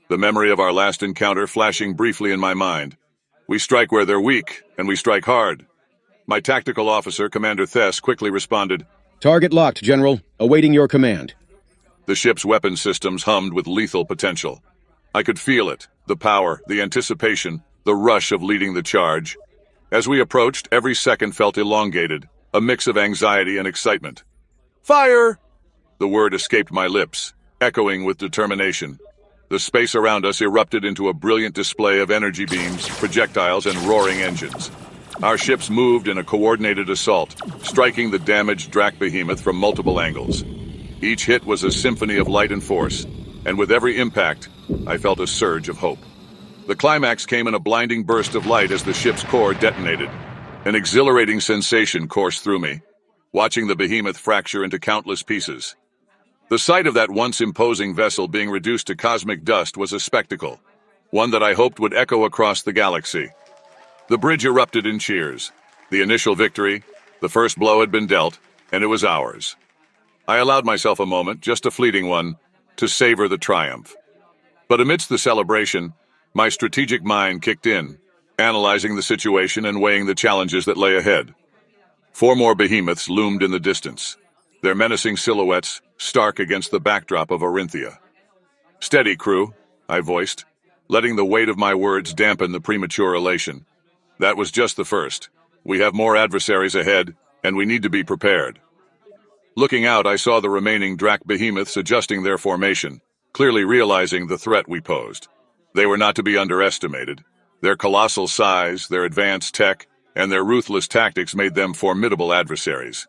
S9: the memory of our last encounter flashing briefly in my mind. "We strike where they're weak, and we strike hard." My tactical officer, Commander Thess, quickly responded,
S17: "Target locked, General. Awaiting your command."
S9: The ship's weapon systems hummed with lethal potential. I could feel it, the power, the anticipation, the rush of leading the charge. As we approached, every second felt elongated, a mix of anxiety and excitement. "Fire!" The word escaped my lips, echoing with determination. The space around us erupted into a brilliant display of energy beams, projectiles, and roaring engines. Our ships moved in a coordinated assault, striking the damaged Drak behemoth from multiple angles. Each hit was a symphony of light and force, and with every impact, I felt a surge of hope. The climax came in a blinding burst of light as the ship's core detonated. An exhilarating sensation coursed through me, watching the behemoth fracture into countless pieces. The sight of that once imposing vessel being reduced to cosmic dust was a spectacle, one that I hoped would echo across the galaxy. The bridge erupted in cheers. The initial victory, the first blow had been dealt, and it was ours. I allowed myself a moment, just a fleeting one, to savor the triumph. But amidst the celebration, my strategic mind kicked in, analyzing the situation and weighing the challenges that lay ahead. 4 more behemoths loomed in the distance, their menacing silhouettes stark against the backdrop of Orinthia. "Steady, crew," I voiced, letting the weight of my words dampen the premature elation. That was just the first. We have more adversaries ahead, and we need to be prepared. Looking out, I saw the remaining Drak behemoths adjusting their formation, clearly realizing the threat we posed. They were not to be underestimated. Their colossal size, their advanced tech, and their ruthless tactics made them formidable adversaries.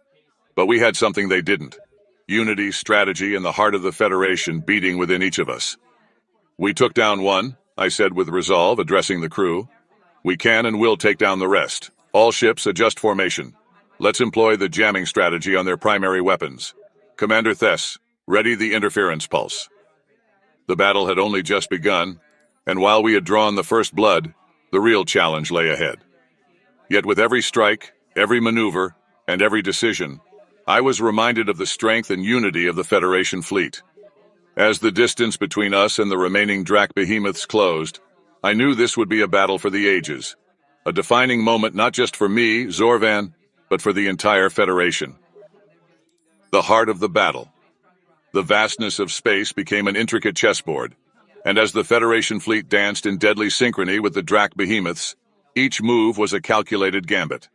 S9: But we had something they didn't: unity, strategy, and the heart of the Federation beating within each of us. "We took down one," I said with resolve, addressing the crew. "We can and will take down the rest. All ships adjust formation. Let's employ the jamming strategy on their primary weapons. Commander Thess, ready the interference pulse." The battle had only just begun, and while we had drawn the first blood, the real challenge lay ahead. Yet with every strike, every maneuver, and every decision, I was reminded of the strength and unity of the Federation fleet. As the distance between us and the remaining Drak behemoths closed, I knew this would be a battle for the ages, a defining moment not just for me, Zorvan, but for the entire Federation. The heart of the battle. The vastness of space became an intricate chessboard, And as the Federation fleet danced in deadly synchrony with the Drak behemoths, each move was a calculated gambit.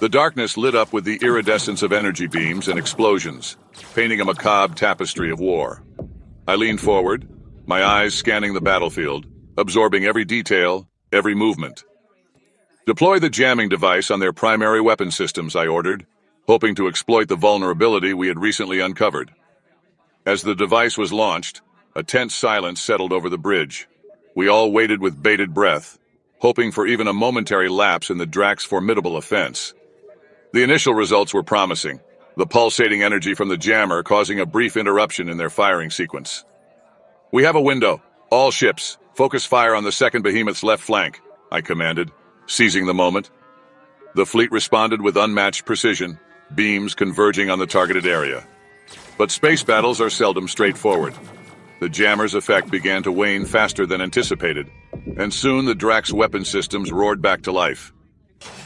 S9: The darkness lit up with the iridescence of energy beams and explosions, painting a macabre tapestry of war. I leaned forward, my eyes scanning the battlefield, absorbing every detail, every movement. Deploy the jamming device on their primary weapon systems, I ordered, hoping to exploit the vulnerability we had recently uncovered. As the device was launched, a tense silence settled over the bridge. We all waited with bated breath, hoping for even a momentary lapse in the Drak's formidable offense. The initial results were promising, the pulsating energy from the jammer causing a brief interruption in their firing sequence. "We have a window. All ships, focus fire on the second behemoth's left flank," I commanded, seizing the moment. The fleet responded with unmatched precision, beams converging on the targeted area. But space battles are seldom straightforward. The jammer's effect began to wane faster than anticipated, and soon the Drak's weapon systems roared back to life.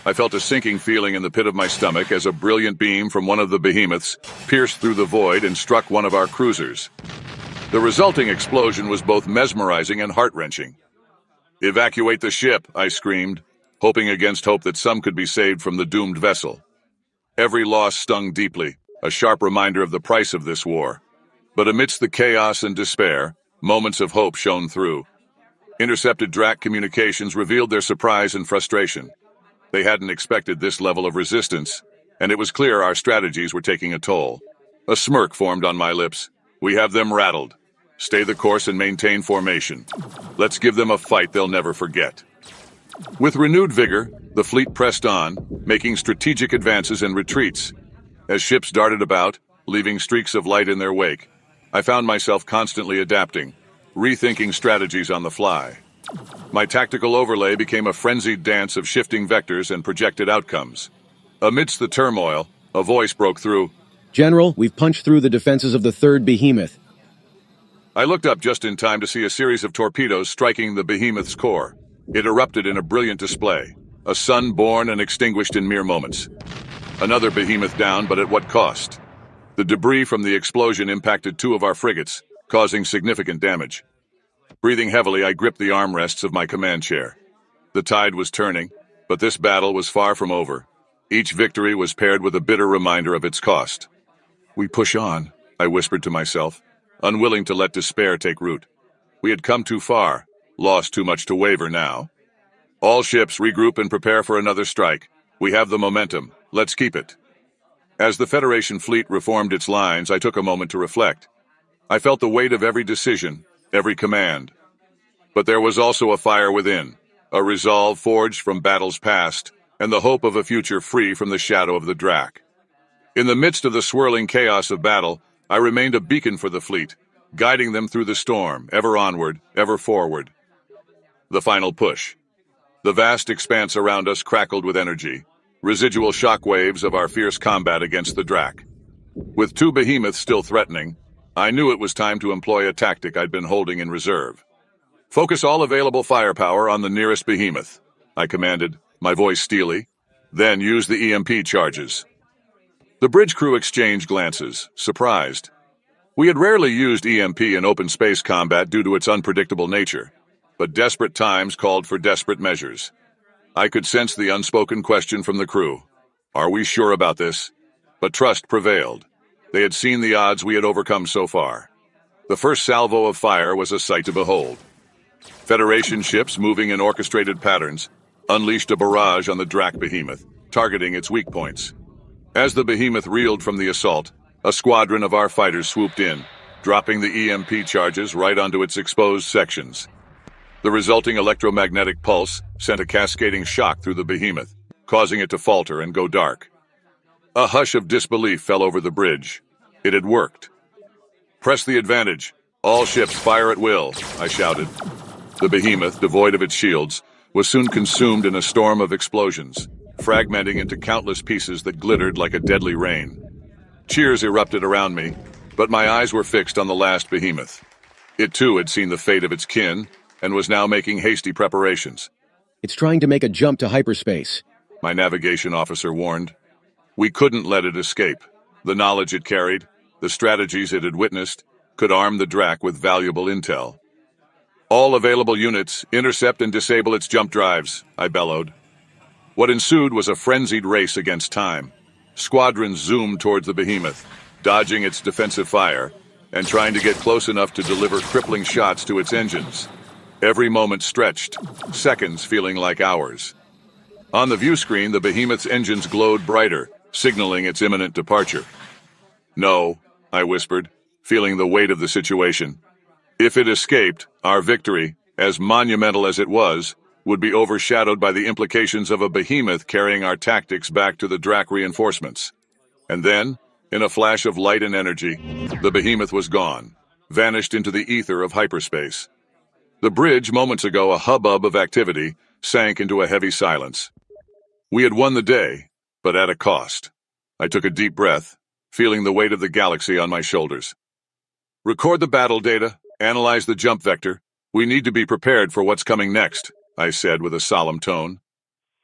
S9: I felt a sinking feeling in the pit of my stomach as a brilliant beam from one of the behemoths pierced through the void and struck one of our cruisers. The resulting explosion was both mesmerizing and heart-wrenching. "Evacuate the ship," I screamed, hoping against hope that some could be saved from the doomed vessel. Every loss stung deeply, a sharp reminder of the price of this war. But amidst the chaos and despair, moments of hope shone through. Intercepted Drak communications revealed their surprise and frustration. They hadn't expected this level of resistance, and it was clear our strategies were taking a toll. A smirk formed on my lips. "We have them rattled. Stay the course and maintain formation. Let's give them a fight they'll never forget." With renewed vigor, the fleet pressed on, making strategic advances and retreats. As ships darted about, leaving streaks of light in their wake, I found myself constantly adapting, rethinking strategies on the fly. My tactical overlay became a frenzied dance of shifting vectors and projected outcomes. Amidst the turmoil, a voice broke through.
S17: "General, we've punched through the defenses of the third behemoth."
S9: I looked up just in time to see a series of torpedoes striking the behemoth's core. It erupted in a brilliant display, a sun born and extinguished in mere moments. Another behemoth down, but at what cost? The debris from the explosion impacted two of our frigates, causing significant damage. Breathing heavily, I gripped the armrests of my command chair. The tide was turning, but this battle was far from over. Each victory was paired with a bitter reminder of its cost. "We push on," I whispered to myself, unwilling to let despair take root. We had come too far, lost too much to waver now. "All ships regroup and prepare for another strike. We have the momentum. Let's keep it." As the Federation fleet reformed its lines, I took a moment to reflect. I felt the weight of every decision, every command. But there was also a fire within, a resolve forged from battles past, and the hope of a future free from the shadow of the Drak. In the midst of the swirling chaos of battle, I remained a beacon for the fleet, guiding them through the storm, ever onward, ever forward. The final push. The vast expanse around us crackled with energy, residual shockwaves of our fierce combat against the Drak. With two behemoths still threatening, I knew it was time to employ a tactic I'd been holding in reserve. "Focus all available firepower on the nearest behemoth," I commanded, my voice steely. "Then use the EMP charges." The bridge crew exchanged glances, surprised. We had rarely used EMP in open space combat due to its unpredictable nature, but desperate times called for desperate measures. I could sense the unspoken question from the crew. Are we sure about this? But trust prevailed. They had seen the odds we had overcome so far. The first salvo of fire was a sight to behold. Federation ships, moving in orchestrated patterns, unleashed a barrage on the Drak behemoth, targeting its weak points. As the behemoth reeled from the assault, a squadron of our fighters swooped in, dropping the EMP charges right onto its exposed sections. The resulting electromagnetic pulse sent a cascading shock through the behemoth, causing it to falter and go dark. A hush of disbelief fell over the bridge. It had worked. "Press the advantage. All ships fire at will," I shouted. The behemoth, devoid of its shields, was soon consumed in a storm of explosions, fragmenting into countless pieces that glittered like a deadly rain. Cheers erupted around me, but my eyes were fixed on the last behemoth. It too had seen the fate of its kin, and was now making hasty preparations.
S17: "It's trying to make a jump to hyperspace,"
S9: my navigation officer warned. We couldn't let it escape. The knowledge it carried, the strategies it had witnessed, could arm the Drak with valuable intel. All available units, intercept and disable its jump drives, I bellowed. What ensued was a frenzied race against time. Squadrons zoomed towards the behemoth, dodging its defensive fire, and trying to get close enough to deliver crippling shots to its engines. Every moment stretched, seconds feeling like hours. On the view screen, the behemoth's engines glowed brighter, signaling its imminent departure. No, I whispered, feeling the weight of the situation. If it escaped, our victory, as monumental as it was, would be overshadowed by the implications of a behemoth carrying our tactics back to the Drac reinforcements. And then, in a flash of light and energy, the behemoth was gone, vanished into the ether of hyperspace. The bridge, moments ago a hubbub of activity, sank into a heavy silence. We had won the day, but at a cost. I took a deep breath, feeling the weight of the galaxy on my shoulders. Record the battle data, analyze the jump vector. We need to be prepared for what's coming next, I said with a solemn tone.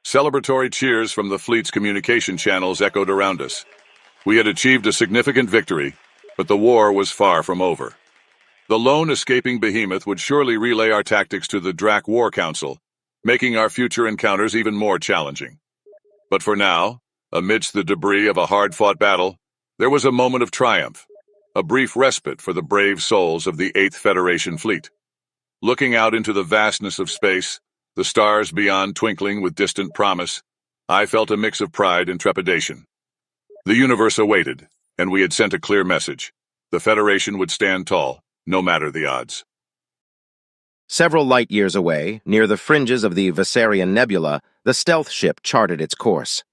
S9: Celebratory cheers from the fleet's communication channels echoed around us. We had achieved a significant victory, but the war was far from over. The lone escaping behemoth would surely relay our tactics to the Drac War Council, making our future encounters even more challenging. But for now, amidst the debris of a hard-fought battle, there was a moment of triumph, a brief respite for the brave souls of the 8th Federation Fleet. Looking out into the vastness of space, the stars beyond twinkling with distant promise, I felt a mix of pride and trepidation. The universe awaited, and we had sent a clear message. The Federation would stand tall, no matter the odds.
S1: Several light years away, near the fringes of the Viserion Nebula, the stealth ship charted its course.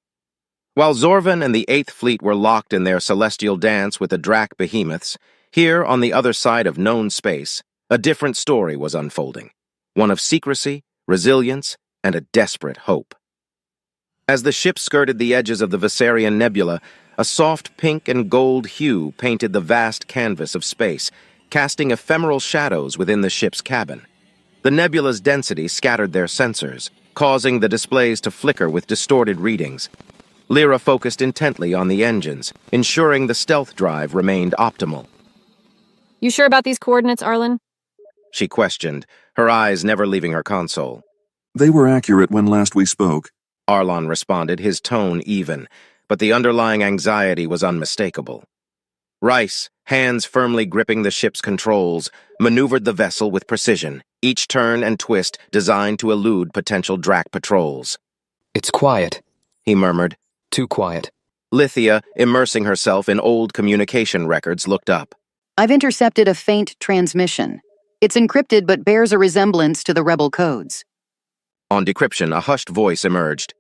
S1: While Zorvan and the 8th Fleet were locked in their celestial dance with the Drac behemoths, here on the other side of known space, a different story was unfolding, one of secrecy, resilience, and a desperate hope. As the ship skirted the edges of the Viserion Nebula, a soft pink and gold hue painted the vast canvas of space, casting ephemeral shadows within the ship's cabin. The nebula's density scattered their sensors, causing the displays to flicker with distorted readings. Lyra focused intently on the engines, ensuring the stealth drive remained optimal.
S11: You sure about these coordinates, Arlen?
S1: She questioned, her eyes never leaving her console.
S15: They were accurate when last we spoke,
S1: Arlon responded, his tone even, but the underlying anxiety was unmistakable. Rice, hands firmly gripping the ship's controls, maneuvered the vessel with precision, each turn and twist designed to elude potential Drac patrols.
S12: It's quiet,
S1: he murmured.
S12: Too quiet.
S1: Lithia, immersing herself in old communication records, looked up.
S13: I've intercepted a faint transmission. It's encrypted but bears a resemblance to the rebel codes.
S1: On decryption, a hushed voice emerged.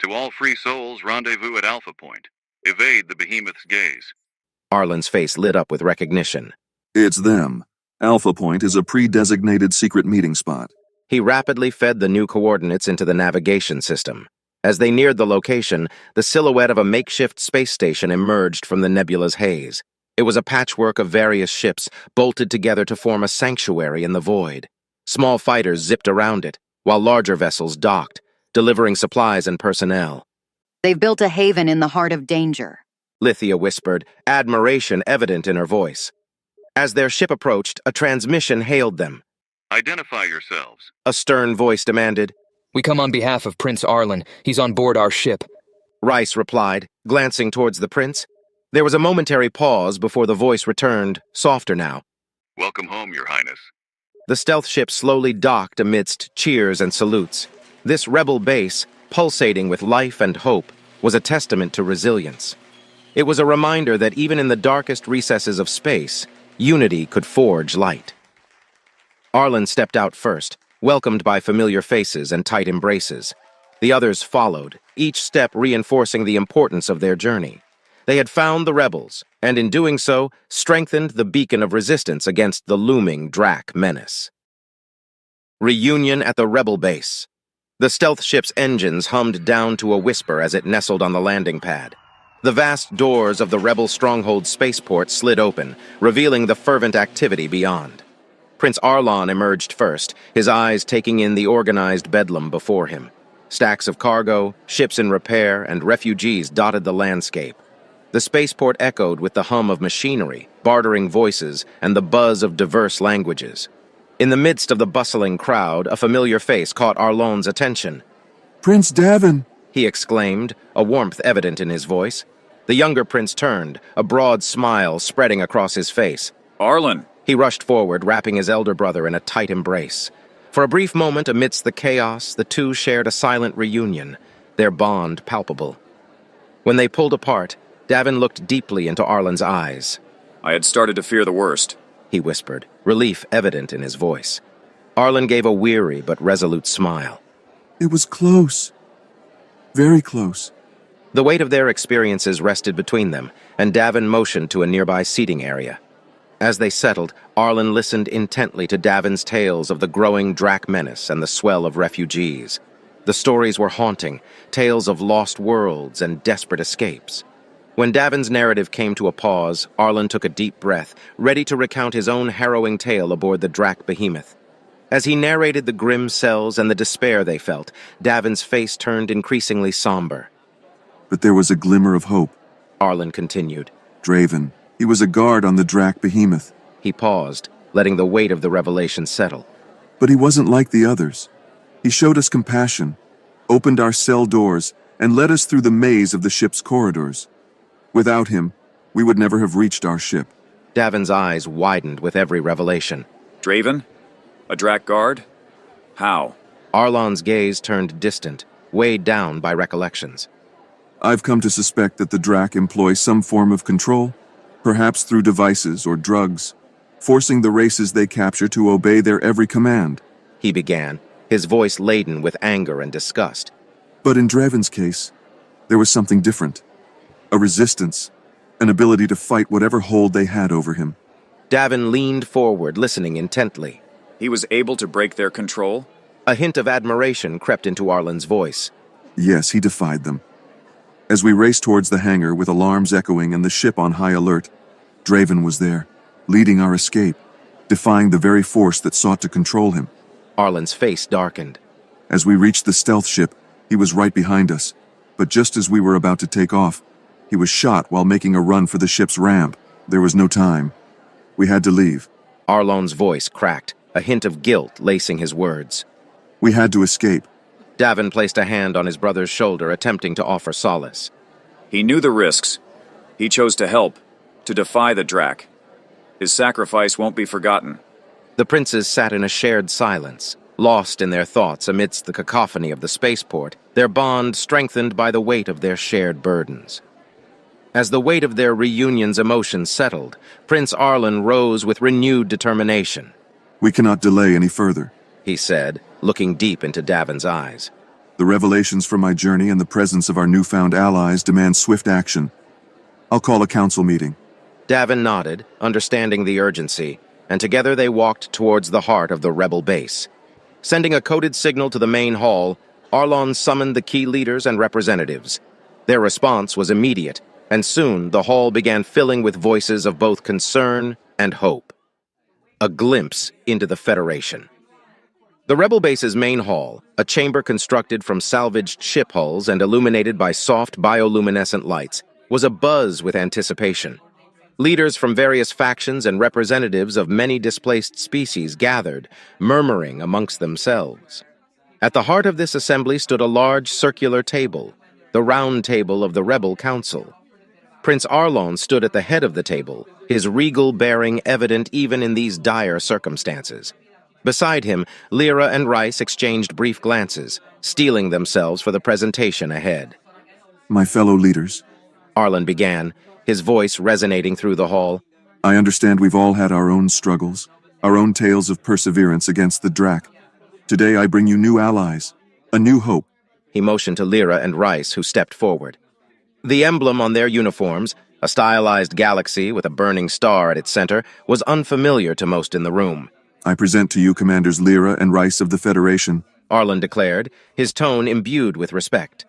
S6: To all free souls, rendezvous at Alpha Point. Evade the behemoth's gaze.
S1: Arlen's face lit up with recognition.
S15: It's them. Alpha Point is a pre-designated secret meeting spot.
S1: He rapidly fed the new coordinates into the navigation system. As they neared the location, the silhouette of a makeshift space station emerged from the nebula's haze. It was a patchwork of various ships, bolted together to form a sanctuary in the void. Small fighters zipped around it, while larger vessels docked, delivering supplies and personnel.
S13: They've built a haven in the heart of danger,
S1: Lithia whispered, admiration evident in her voice. As their ship approached, a transmission hailed them.
S6: Identify yourselves,
S1: a stern voice demanded.
S12: We come on behalf of Prince Arlen. He's on board our ship,
S1: Rice replied, glancing towards the prince. There was a momentary pause before the voice returned, softer now.
S6: Welcome home, Your Highness.
S1: The stealth ship slowly docked amidst cheers and salutes. This rebel base, pulsating with life and hope, was a testament to resilience. It was a reminder that even in the darkest recesses of space, unity could forge light. Arlen stepped out first, welcomed by familiar faces and tight embraces. The others followed, each step reinforcing the importance of their journey. They had found the rebels, and in doing so, strengthened the beacon of resistance against the looming Drac menace. Reunion at the rebel base. The stealth ship's engines hummed down to a whisper as it nestled on the landing pad. The vast doors of the rebel stronghold spaceport slid open, revealing the fervent activity beyond. Prince Arlon emerged first, his eyes taking in the organized bedlam before him. Stacks of cargo, ships in repair, and refugees dotted the landscape. The spaceport echoed with the hum of machinery, bartering voices, and the buzz of diverse languages. In the midst of the bustling crowd, a familiar face caught Arlon's attention.
S15: Prince Davin!
S1: He exclaimed, a warmth evident in his voice. The younger prince turned, a broad smile spreading across his face.
S4: Arlen!
S1: He rushed forward, wrapping his elder brother in a tight embrace. For a brief moment amidst the chaos, the two shared a silent reunion, their bond palpable. When they pulled apart, Davin looked deeply into Arlen's eyes.
S4: I had started to fear the worst,
S1: he whispered, relief evident in his voice. Arlen gave a weary but resolute smile.
S15: It was close. Very close.
S1: The weight of their experiences rested between them, and Davin motioned to a nearby seating area. As they settled, Arlen listened intently to Davin's tales of the growing Drac menace and the swell of refugees. The stories were haunting, tales of lost worlds and desperate escapes. When Davin's narrative came to a pause, Arlen took a deep breath, ready to recount his own harrowing tale aboard the Drac behemoth. As he narrated the grim cells and the despair they felt, Davin's face turned increasingly somber.
S15: But there was a glimmer of hope,
S1: Arlen continued.
S15: Draven, he was a guard on the Drac behemoth.
S1: He paused, letting the weight of the revelation settle.
S15: But he wasn't like the others. He showed us compassion, opened our cell doors, and led us through the maze of the ship's corridors. Without him, we would never have reached our ship.
S1: Davin's eyes widened with every revelation.
S4: Draven? A Drac guard? How?
S1: Arlon's gaze turned distant, weighed down by recollections.
S15: I've come to suspect that the Drac employ some form of control, perhaps through devices or drugs, forcing the races they capture to obey their every command.
S1: He began, his voice laden with anger and disgust.
S15: But in Draven's case, there was something different. A resistance, an ability to fight whatever hold they had over him.
S1: Davin leaned forward, listening intently.
S4: He was able to break their control?
S1: A hint of admiration crept into Arlen's voice.
S15: Yes, he defied them. As we raced towards the hangar with alarms echoing and the ship on high alert, Draven was there, leading our escape, defying the very force that sought to control him.
S1: Arlen's face darkened.
S15: As we reached the stealth ship, he was right behind us, but just as we were about to take off, he was shot while making a run for the ship's ramp. There was no time. We had to leave.
S1: Arlon's voice cracked, a hint of guilt lacing his words.
S15: We had to escape.
S1: Davin placed a hand on his brother's shoulder, attempting to offer solace.
S4: He knew the risks. He chose to help, to defy the Drac. His sacrifice won't be forgotten.
S1: The princes sat in a shared silence, lost in their thoughts amidst the cacophony of the spaceport, their bond strengthened by the weight of their shared burdens. As the weight of their reunion's emotions settled, Prince Arlen rose with renewed determination.
S15: We cannot delay any further,
S1: he said, looking deep into Davin's eyes.
S15: The revelations from my journey and the presence of our newfound allies demand swift action. I'll call a council meeting.
S1: Davin nodded, understanding the urgency, and together they walked towards the heart of the rebel base. Sending a coded signal to the main hall, Arlon summoned the key leaders and representatives. Their response was immediate, and soon the hall began filling with voices of both concern and hope. A glimpse into the Federation. The rebel base's main hall, a chamber constructed from salvaged ship hulls and illuminated by soft bioluminescent lights, was abuzz with anticipation. Leaders from various factions and representatives of many displaced species gathered, murmuring amongst themselves. At the heart of this assembly stood a large circular table, the round table of the rebel council. Prince Arlon stood at the head of the table, his regal bearing evident even in these dire circumstances. Beside him, Lyra and Rice exchanged brief glances, steeling themselves for the presentation ahead.
S15: My fellow leaders,
S1: Arlen began, his voice resonating through the hall.
S15: I understand we've all had our own struggles, our own tales of perseverance against the Drac. Today I bring you new allies, a new hope.
S1: He motioned to Lyra and Rice, who stepped forward. The emblem on their uniforms, a stylized galaxy with a burning star at its center, was unfamiliar to most in the room.
S15: I present to you Commanders Lyra and Rice of the Federation,
S1: Arlen declared, his tone imbued with respect.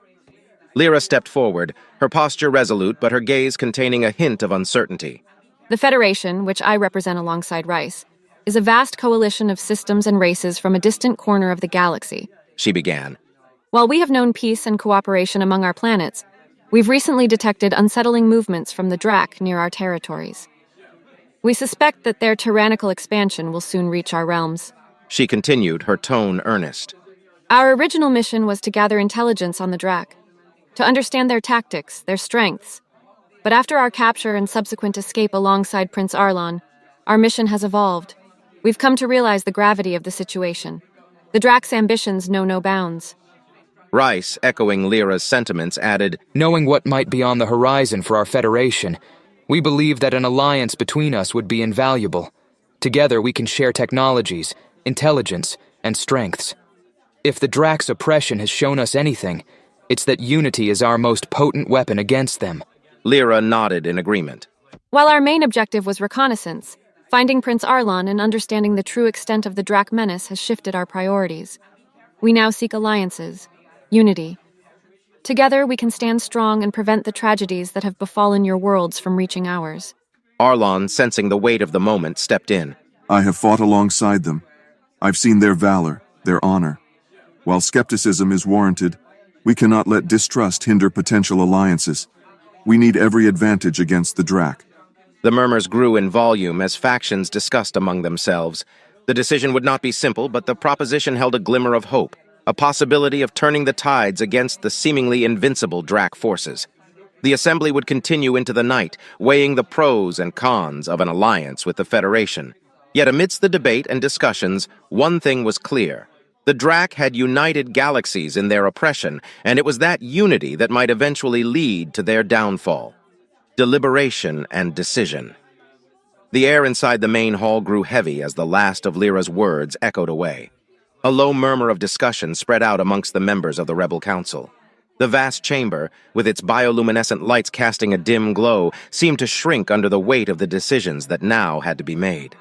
S1: Lyra stepped forward, her posture resolute but her gaze containing a hint of uncertainty.
S11: The Federation, which I represent alongside Rice, is a vast coalition of systems and races from a distant corner of the galaxy,
S1: she began.
S11: While we have known peace and cooperation among our planets, we've recently detected unsettling movements from the Drac near our territories. We suspect that their tyrannical expansion will soon reach our realms.
S1: She continued, her tone earnest.
S11: Our original mission was to gather intelligence on the Drac, to understand their tactics, their strengths. But after our capture and subsequent escape alongside Prince Arlon, our mission has evolved. We've come to realize the gravity of the situation. The Drac's ambitions know no bounds.
S1: Rice, echoing Lyra's sentiments, added,
S12: Knowing what might be on the horizon for our Federation, we believe that an alliance between us would be invaluable. Together we can share technologies, intelligence, and strengths. If the Drac's oppression has shown us anything, it's that unity is our most potent weapon against them.
S1: Lyra nodded in agreement.
S11: While our main objective was reconnaissance, finding Prince Arlon and understanding the true extent of the Drac menace has shifted our priorities. We now seek alliances, unity. Together we can stand strong and prevent the tragedies that have befallen your worlds from reaching ours.
S1: Arlon, sensing the weight of the moment, stepped in.
S15: I have fought alongside them. I've seen their valor, their honor. While skepticism is warranted, we cannot let distrust hinder potential alliances. We need every advantage against the Drac.
S1: The murmurs grew in volume as factions discussed among themselves. The decision would not be simple, but the proposition held a glimmer of hope, a possibility of turning the tides against the seemingly invincible Drac forces. The assembly would continue into the night, weighing the pros and cons of an alliance with the Federation. Yet amidst the debate and discussions, one thing was clear. The Drac had united galaxies in their oppression, and it was that unity that might eventually lead to their downfall. Deliberation and decision. The air inside the main hall grew heavy as the last of Lyra's words echoed away. A low murmur of discussion spread out amongst the members of the Rebel Council. The vast chamber, with its bioluminescent lights casting a dim glow, seemed to shrink under the weight of the decisions that now had to be made.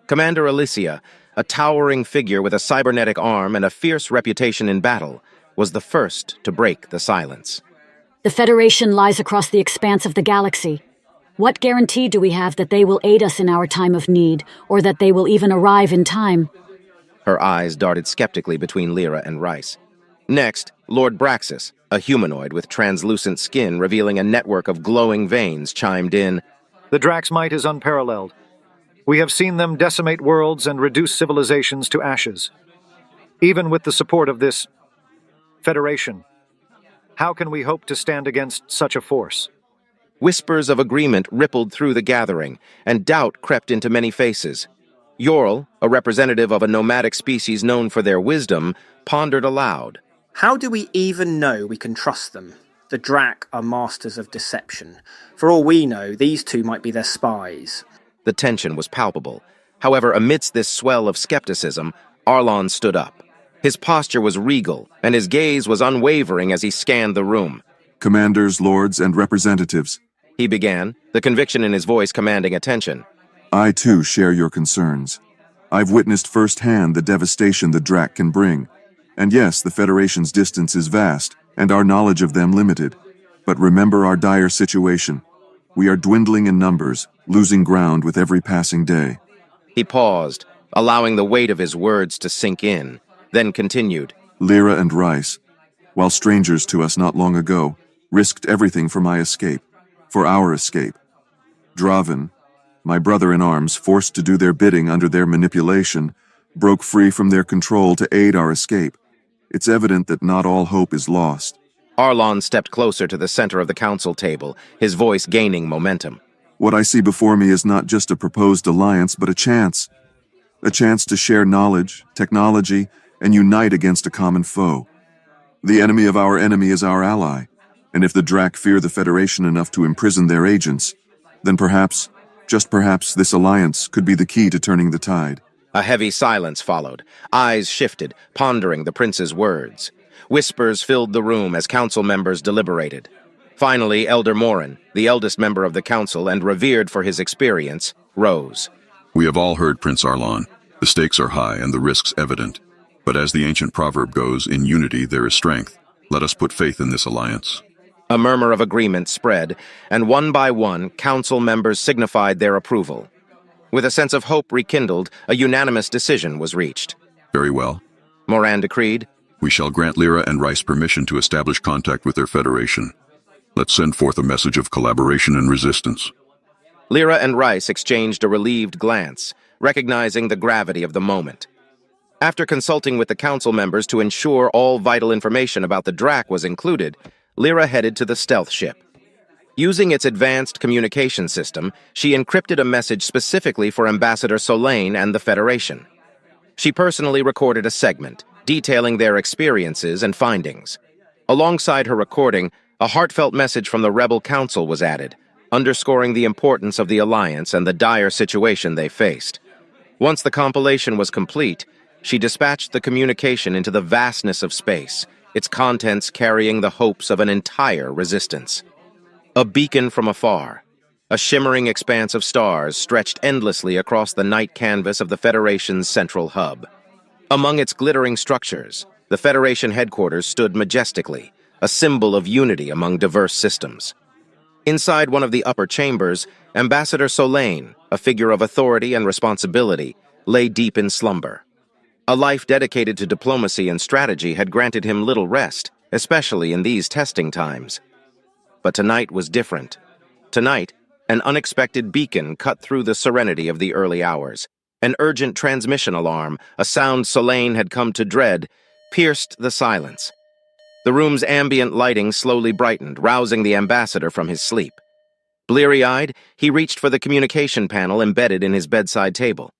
S1: Commander Alicia, a towering figure with a cybernetic arm and a fierce reputation in battle, was the first to break the silence.
S2: The Federation lies across the expanse of the galaxy. What guarantee do we have that they will aid us in our time of need, or that they will even arrive in time?
S1: Her eyes darted skeptically between Lyra and Rice. Next, Lord Braxis, a humanoid with translucent skin revealing a network of glowing veins, chimed in.
S18: The Drac's might is unparalleled. We have seen them decimate worlds and reduce civilizations to ashes. Even with the support of this Federation, how can we hope to stand against such a force?
S1: Whispers of agreement rippled through the gathering, and doubt crept into many faces. Yorl, a representative of a nomadic species known for their wisdom, pondered aloud.
S20: How do we even know we can trust them? The Drac are masters of deception. For all we know, these two might be their spies.
S1: The tension was palpable. However, amidst this swell of skepticism, Arlon stood up. His posture was regal, and his gaze was unwavering as he scanned the room.
S15: Commanders, lords, and representatives,
S1: he began, the conviction in his voice commanding attention.
S15: I, too, share your concerns. I've witnessed firsthand the devastation the Drac can bring. And yes, the Federation's distance is vast, and our knowledge of them limited. But remember our dire situation. We are dwindling in numbers, losing ground with every passing day.
S1: He paused, allowing the weight of his words to sink in, then continued.
S15: Lyra and Rice, while strangers to us not long ago, risked everything for my escape, for our escape. Draven, my brother-in-arms, forced to do their bidding under their manipulation, broke free from their control to aid our escape. It's evident that not all hope is lost.
S1: Arlon stepped closer to the center of the council table, his voice gaining momentum.
S15: What I see before me is not just a proposed alliance, but a chance. A chance to share knowledge, technology, and unite against a common foe. The enemy of our enemy is our ally, and if the Drac fear the Federation enough to imprison their agents, then perhaps, just perhaps, this alliance could be the key to turning the tide.
S1: A heavy silence followed, eyes shifted, pondering the prince's words. Whispers filled the room as council members deliberated. Finally, Elder Morin, the eldest member of the council and revered for his experience, rose.
S8: We have all heard Prince Arlon. The stakes are high and the risks evident. But as the ancient proverb goes, in unity there is strength. Let us put faith in this alliance.
S1: A murmur of agreement spread, and one by one, council members signified their approval. With a sense of hope rekindled, a unanimous decision was reached.
S8: Very well.
S1: Moran decreed.
S8: We shall grant Lyra and Rice permission to establish contact with their Federation. Let's send forth a message of collaboration and resistance.
S1: Lyra and Rice exchanged a relieved glance, recognizing the gravity of the moment. After consulting with the council members to ensure all vital information about the Drac was included, Lyra headed to the stealth ship. Using its advanced communication system, she encrypted a message specifically for Ambassador Solane and the Federation. She personally recorded a segment, detailing their experiences and findings. Alongside her recording, a heartfelt message from the Rebel Council was added, underscoring the importance of the Alliance and the dire situation they faced. Once the compilation was complete, she dispatched the communication into the vastness of space, its contents carrying the hopes of an entire resistance. A beacon from afar, a shimmering expanse of stars stretched endlessly across the night canvas of the Federation's central hub. Among its glittering structures, the Federation headquarters stood majestically, a symbol of unity among diverse systems. Inside one of the upper chambers, Ambassador Solane, a figure of authority and responsibility, lay deep in slumber. A life dedicated to diplomacy and strategy had granted him little rest, especially in these testing times. But tonight was different. Tonight, an unexpected beacon cut through the serenity of the early hours. An urgent transmission alarm, a sound Solane had come to dread, pierced the silence. The room's ambient lighting slowly brightened, rousing the ambassador from his sleep. Bleary-eyed, he reached for the communication panel embedded in his bedside table.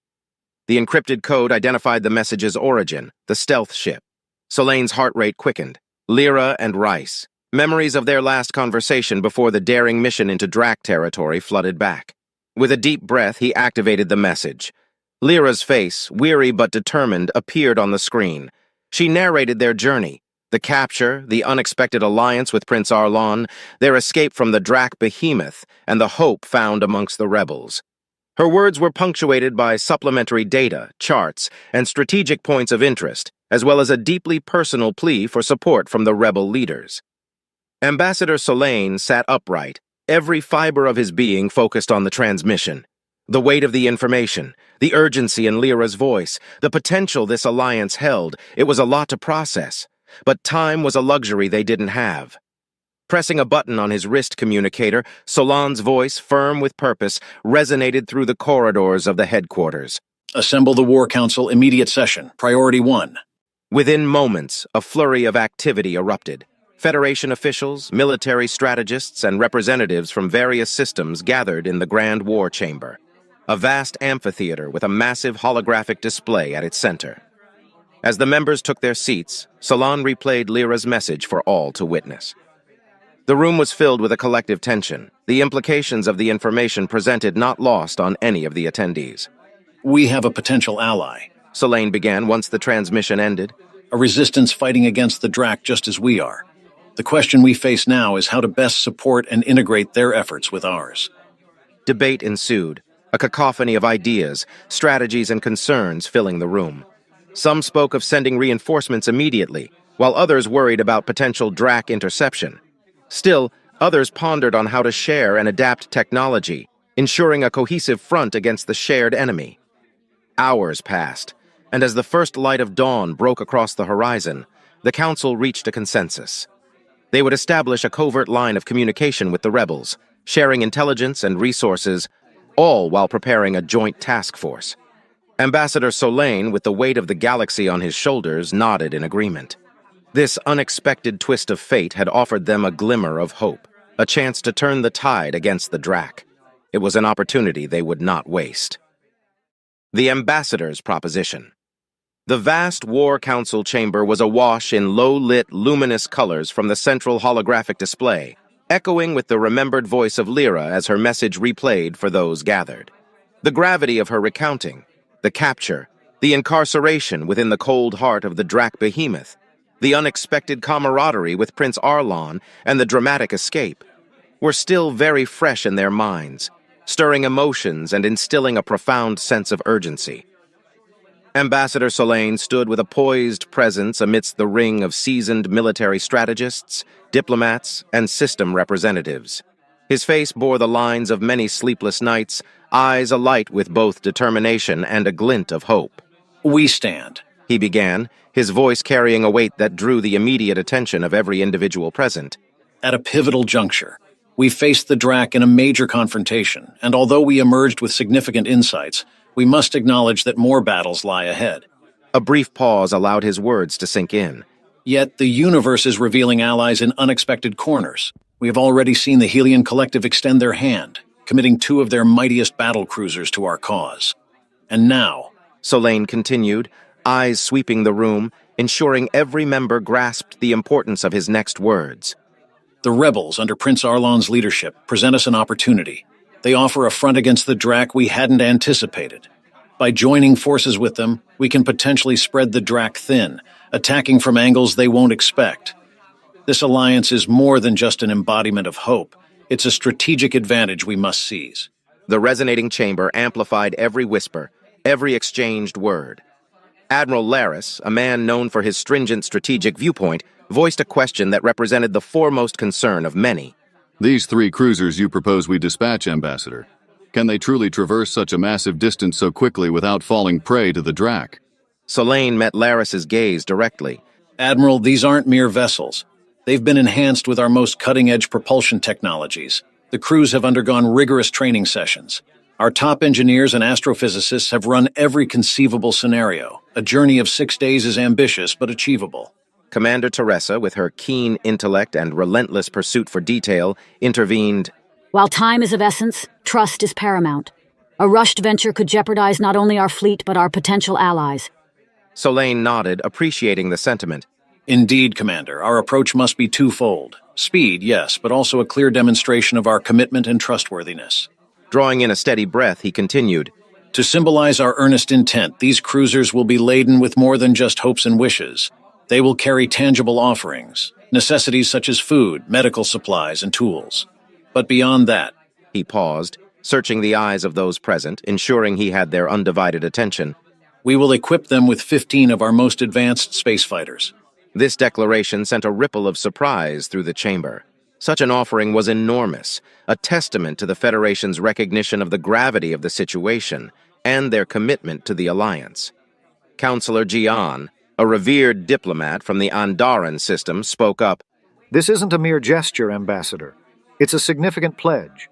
S1: The encrypted code identified the message's origin, the stealth ship. Solane's heart rate quickened. Lyra and Rice. Memories of their last conversation before the daring mission into Drac territory flooded back. With a deep breath, he activated the message. Lyra's face, weary but determined, appeared on the screen. She narrated their journey, the capture, the unexpected alliance with Prince Arlon, their escape from the Drac behemoth, and the hope found amongst the rebels. Her words were punctuated by supplementary data, charts, and strategic points of interest, as well as a deeply personal plea for support from the rebel leaders. Ambassador Solane sat upright, every fiber of his being focused on the transmission. The weight of the information, the urgency in Lyra's voice, the potential this alliance held, it was a lot to process. But time was a luxury they didn't have. Pressing a button on his wrist communicator, Solane's voice, firm with purpose, resonated through the corridors of the headquarters.
S17: Assemble the War Council immediate session. Priority 1.
S1: Within moments, a flurry of activity erupted. Federation officials, military strategists, and representatives from various systems gathered in the Grand War Chamber, a vast amphitheater with a massive holographic display at its center. As the members took their seats, Solane replayed Lyra's message for all to witness. The room was filled with a collective tension, the implications of the information presented not lost on any of the attendees.
S17: We have a potential ally,
S1: Solane began once the transmission ended.
S17: A resistance fighting against the Drac just as we are. The question we face now is how to best support and integrate their efforts with ours.
S1: Debate ensued, a cacophony of ideas, strategies, and concerns filling the room. Some spoke of sending reinforcements immediately, while others worried about potential Drac interception. Still, others pondered on how to share and adapt technology, ensuring a cohesive front against the shared enemy. Hours passed, and as the first light of dawn broke across the horizon, the Council reached a consensus. They would establish a covert line of communication with the rebels, sharing intelligence and resources, all while preparing a joint task force. Ambassador Solane, with the weight of the galaxy on his shoulders, nodded in agreement. This unexpected twist of fate had offered them a glimmer of hope, a chance to turn the tide against the Drac. It was an opportunity they would not waste. The Ambassador's Proposition. The vast War Council chamber was awash in low-lit, luminous colors from the central holographic display, echoing with the remembered voice of Lyra as her message replayed for those gathered. The gravity of her recounting, the capture, the incarceration within the cold heart of the Drac behemoth, the unexpected camaraderie with Prince Arlon, and the dramatic escape, were still very fresh in their minds, stirring emotions and instilling a profound sense of urgency. Ambassador Solane stood with a poised presence amidst the ring of seasoned military strategists, diplomats, and system representatives. His face bore the lines of many sleepless nights, eyes alight with both determination and a glint of hope.
S17: We stand,
S1: he began, his voice carrying a weight that drew the immediate attention of every individual present.
S17: At a pivotal juncture. We faced the Drac in a major confrontation, and although we emerged with significant insights, we must acknowledge that more battles lie ahead.
S1: A brief pause allowed his words to sink in.
S17: Yet the universe is revealing allies in unexpected corners. We have already seen the Helion Collective extend their hand, committing 2 of their mightiest battle cruisers to our cause. And now,
S1: Solane continued, eyes sweeping the room, ensuring every member grasped the importance of his next words.
S17: the rebels under Prince Arlon's leadership present us an opportunity. They offer a front against the Drac we hadn't anticipated. By joining forces with them, we can potentially spread the Drac thin, attacking from angles they won't expect. This alliance is more than just an embodiment of hope. It's a strategic advantage we must seize.
S1: The resonating chamber amplified every whisper, every exchanged word. Admiral Laris, a man known for his stringent strategic viewpoint, voiced a question that represented the foremost concern of many.
S8: These 3 cruisers you propose we dispatch, Ambassador. Can they truly traverse such a massive distance so quickly without falling prey to the Drac?
S1: Solane met Laris's gaze directly.
S17: Admiral, these aren't mere vessels. They've been enhanced with our most cutting-edge propulsion technologies. The crews have undergone rigorous training sessions. Our top engineers and astrophysicists have run every conceivable scenario. A journey of 6 days is ambitious but achievable.
S1: Commander Teresa, with her keen intellect and relentless pursuit for detail, intervened.
S2: While time is of essence, trust is paramount. A rushed venture could jeopardize not only our fleet but our potential allies.
S1: Solane nodded, appreciating the sentiment.
S17: Indeed, Commander, our approach must be twofold. Speed, yes, but also a clear demonstration of our commitment and trustworthiness.
S1: Drawing in a steady breath, he continued.
S17: To symbolize our earnest intent, these cruisers will be laden with more than just hopes and wishes. They will carry tangible offerings, necessities such as food, medical supplies, and tools. But beyond that,
S1: he paused, searching the eyes of those present, ensuring he had their undivided attention.
S17: We will equip them with 15 of our most advanced space fighters.
S1: This declaration sent a ripple of surprise through the chamber. Such an offering was enormous, a testament to the Federation's recognition of the gravity of the situation and their commitment to the Alliance. Counselor Gian, a revered diplomat from the Andaran system, spoke up.
S18: This isn't a mere gesture, Ambassador. It's a significant pledge.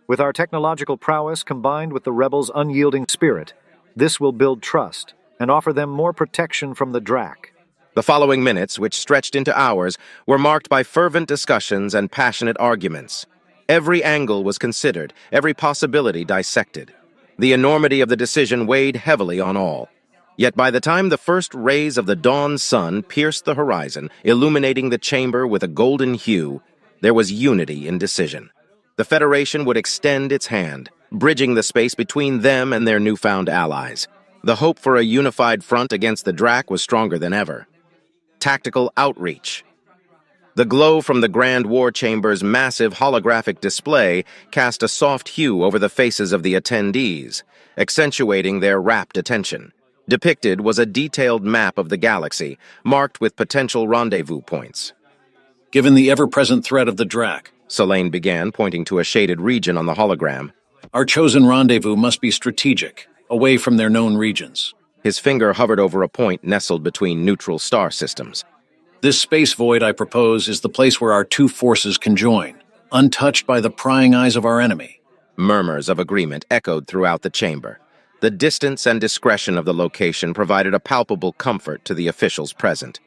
S18: With our technological prowess combined with the rebels' unyielding spirit, this will build trust and offer them more protection from the Drac.
S1: The following minutes, which stretched into hours, were marked by fervent discussions and passionate arguments. Every angle was considered, every possibility dissected. The enormity of the decision weighed heavily on all. Yet by the time the first rays of the dawn sun pierced the horizon, illuminating the chamber with a golden hue, there was unity in decision. The Federation would extend its hand, bridging the space between them and their newfound allies. The hope for a unified front against the Drac was stronger than ever. Tactical outreach. The glow from the Grand War Chamber's massive holographic display cast a soft hue over the faces of the attendees, accentuating their rapt attention. Depicted was a detailed map of the galaxy, marked with potential rendezvous points.
S17: Given the ever-present threat of the Drac,
S1: Solane began, pointing to a shaded region on the hologram,
S17: our chosen rendezvous must be strategic, away from their known regions.
S1: His finger hovered over a point nestled between neutral star systems.
S17: This space void, I propose, is the place where our 2 forces conjoin, untouched by the prying eyes of our enemy.
S1: Murmurs of agreement echoed throughout the chamber. The distance and discretion of the location provided a palpable comfort to the officials present.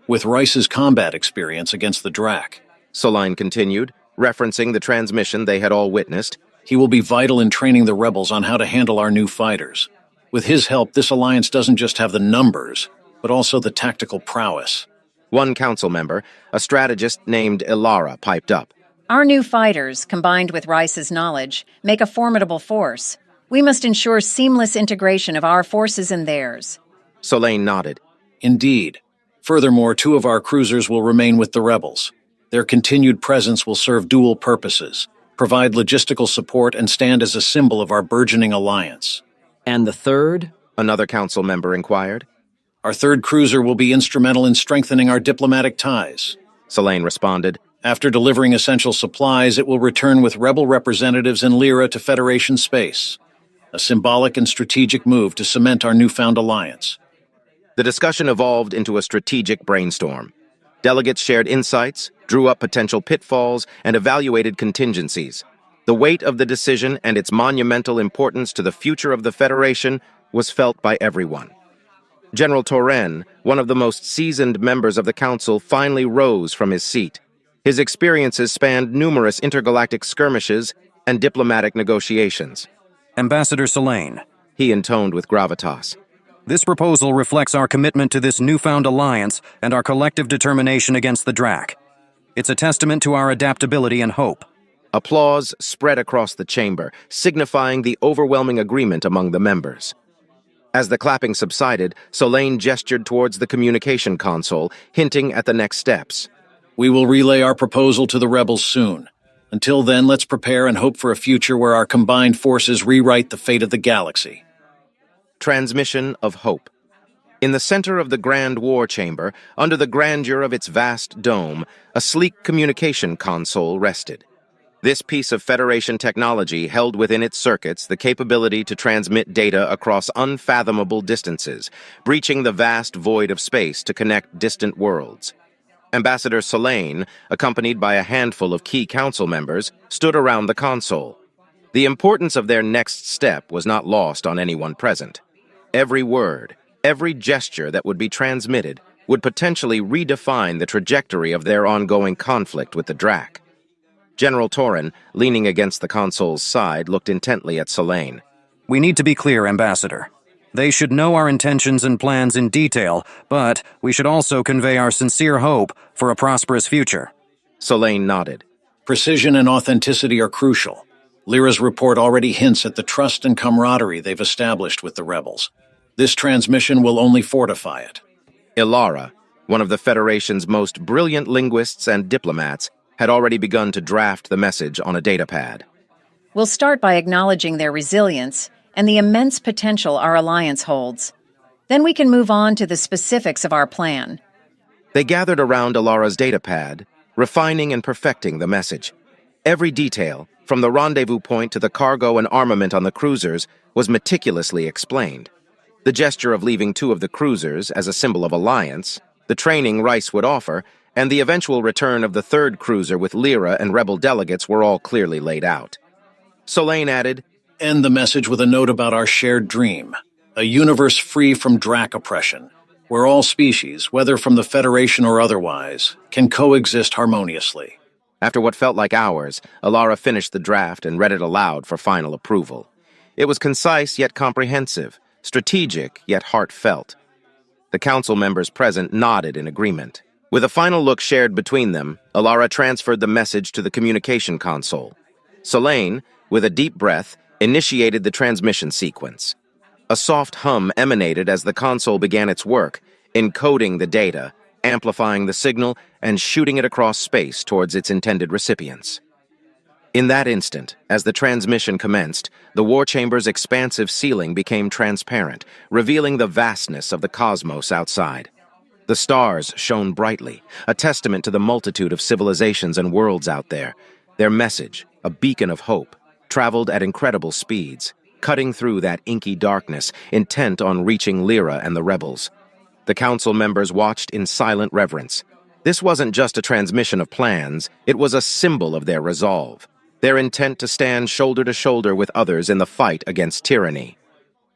S17: With Rice's combat experience against the Drac,
S1: Solane continued, referencing the transmission they had all witnessed,
S17: he will be vital in training the rebels on how to handle our new fighters. With his help, this alliance doesn't just have the numbers, but also the tactical prowess.
S1: One council member, a strategist named Ilara, piped up.
S10: Our new fighters, combined with Rice's knowledge, make a formidable force. We must ensure seamless integration of our forces and theirs.
S1: Solane nodded.
S17: Indeed. Furthermore, 2 of our cruisers will remain with the rebels. Their continued presence will serve dual purposes, provide logistical support, and stand as a symbol of our burgeoning alliance.
S22: And the third?
S1: Another council member inquired.
S17: Our 3rd cruiser will be instrumental in strengthening our diplomatic ties.
S1: Solane responded.
S17: After delivering essential supplies, it will return with rebel representatives in Lyra to Federation space. A symbolic and strategic move to cement our newfound alliance.
S1: The discussion evolved into a strategic brainstorm. Delegates shared insights, drew up potential pitfalls, and evaluated contingencies. The weight of the decision and its monumental importance to the future of the Federation was felt by everyone. General Torren, one of the most seasoned members of the Council, finally rose from his seat. His experiences spanned numerous intergalactic skirmishes and diplomatic negotiations.
S23: Ambassador Solane,
S1: he intoned with gravitas.
S23: This proposal reflects our commitment to this newfound alliance and our collective determination against the Drak. It's a testament to our adaptability and hope.
S1: Applause spread across the chamber, signifying the overwhelming agreement among the members. As the clapping subsided, Solane gestured towards the communication console, hinting at the next steps.
S17: We will relay our proposal to the rebels soon. Until then, let's prepare and hope for a future where our combined forces rewrite the fate of the galaxy.
S1: Transmission of hope. In the center of the Grand War Chamber, under the grandeur of its vast dome, a sleek communication console rested. This piece of Federation technology held within its circuits the capability to transmit data across unfathomable distances, breaching the vast void of space to connect distant worlds. Ambassador Solane, accompanied by a handful of key council members, stood around the console. The importance of their next step was not lost on anyone present. Every word, every gesture that would be transmitted would potentially redefine the trajectory of their ongoing conflict with the Drak. General Torren, leaning against the console's side, looked intently at Solane.
S23: We need to be clear, Ambassador. They should know our intentions and plans in detail, but we should also convey our sincere hope for a prosperous future.
S1: Solane nodded.
S17: Precision and authenticity are crucial. Lyra's report already hints at the trust and camaraderie they've established with the rebels. This transmission will only fortify it.
S1: Ilara, one of the Federation's most brilliant linguists and diplomats, had already begun to draft the message on a datapad.
S10: We'll start by acknowledging their resilience and the immense potential our alliance holds. Then we can move on to the specifics of our plan.
S1: They gathered around Ilara's datapad, refining and perfecting the message. Every detail, from the rendezvous point to the cargo and armament on the cruisers, was meticulously explained. The gesture of leaving 2 of the cruisers as a symbol of alliance, the training Rice would offer, and the eventual return of the 3rd cruiser with Lyra and rebel delegates were all clearly laid out. Solane added,
S17: End the message with a note about our shared dream, a universe free from Drak oppression, where all species, whether from the Federation or otherwise, can coexist harmoniously.
S1: After what felt like hours, Ilara finished the draft and read it aloud for final approval. It was concise yet comprehensive, strategic yet heartfelt. The council members present nodded in agreement. With a final look shared between them, Ilara transferred the message to the communication console. Solane, with a deep breath, initiated the transmission sequence. A soft hum emanated as the console began its work, encoding the data, amplifying the signal, and shooting it across space towards its intended recipients. In that instant, as the transmission commenced, the war chamber's expansive ceiling became transparent, revealing the vastness of the cosmos outside. The stars shone brightly, a testament to the multitude of civilizations and worlds out there. Their message, a beacon of hope, traveled at incredible speeds, cutting through that inky darkness, intent on reaching Lyra and the rebels. The council members watched in silent reverence. This wasn't just a transmission of plans, it was a symbol of their resolve, their intent to stand shoulder to shoulder with others in the fight against tyranny.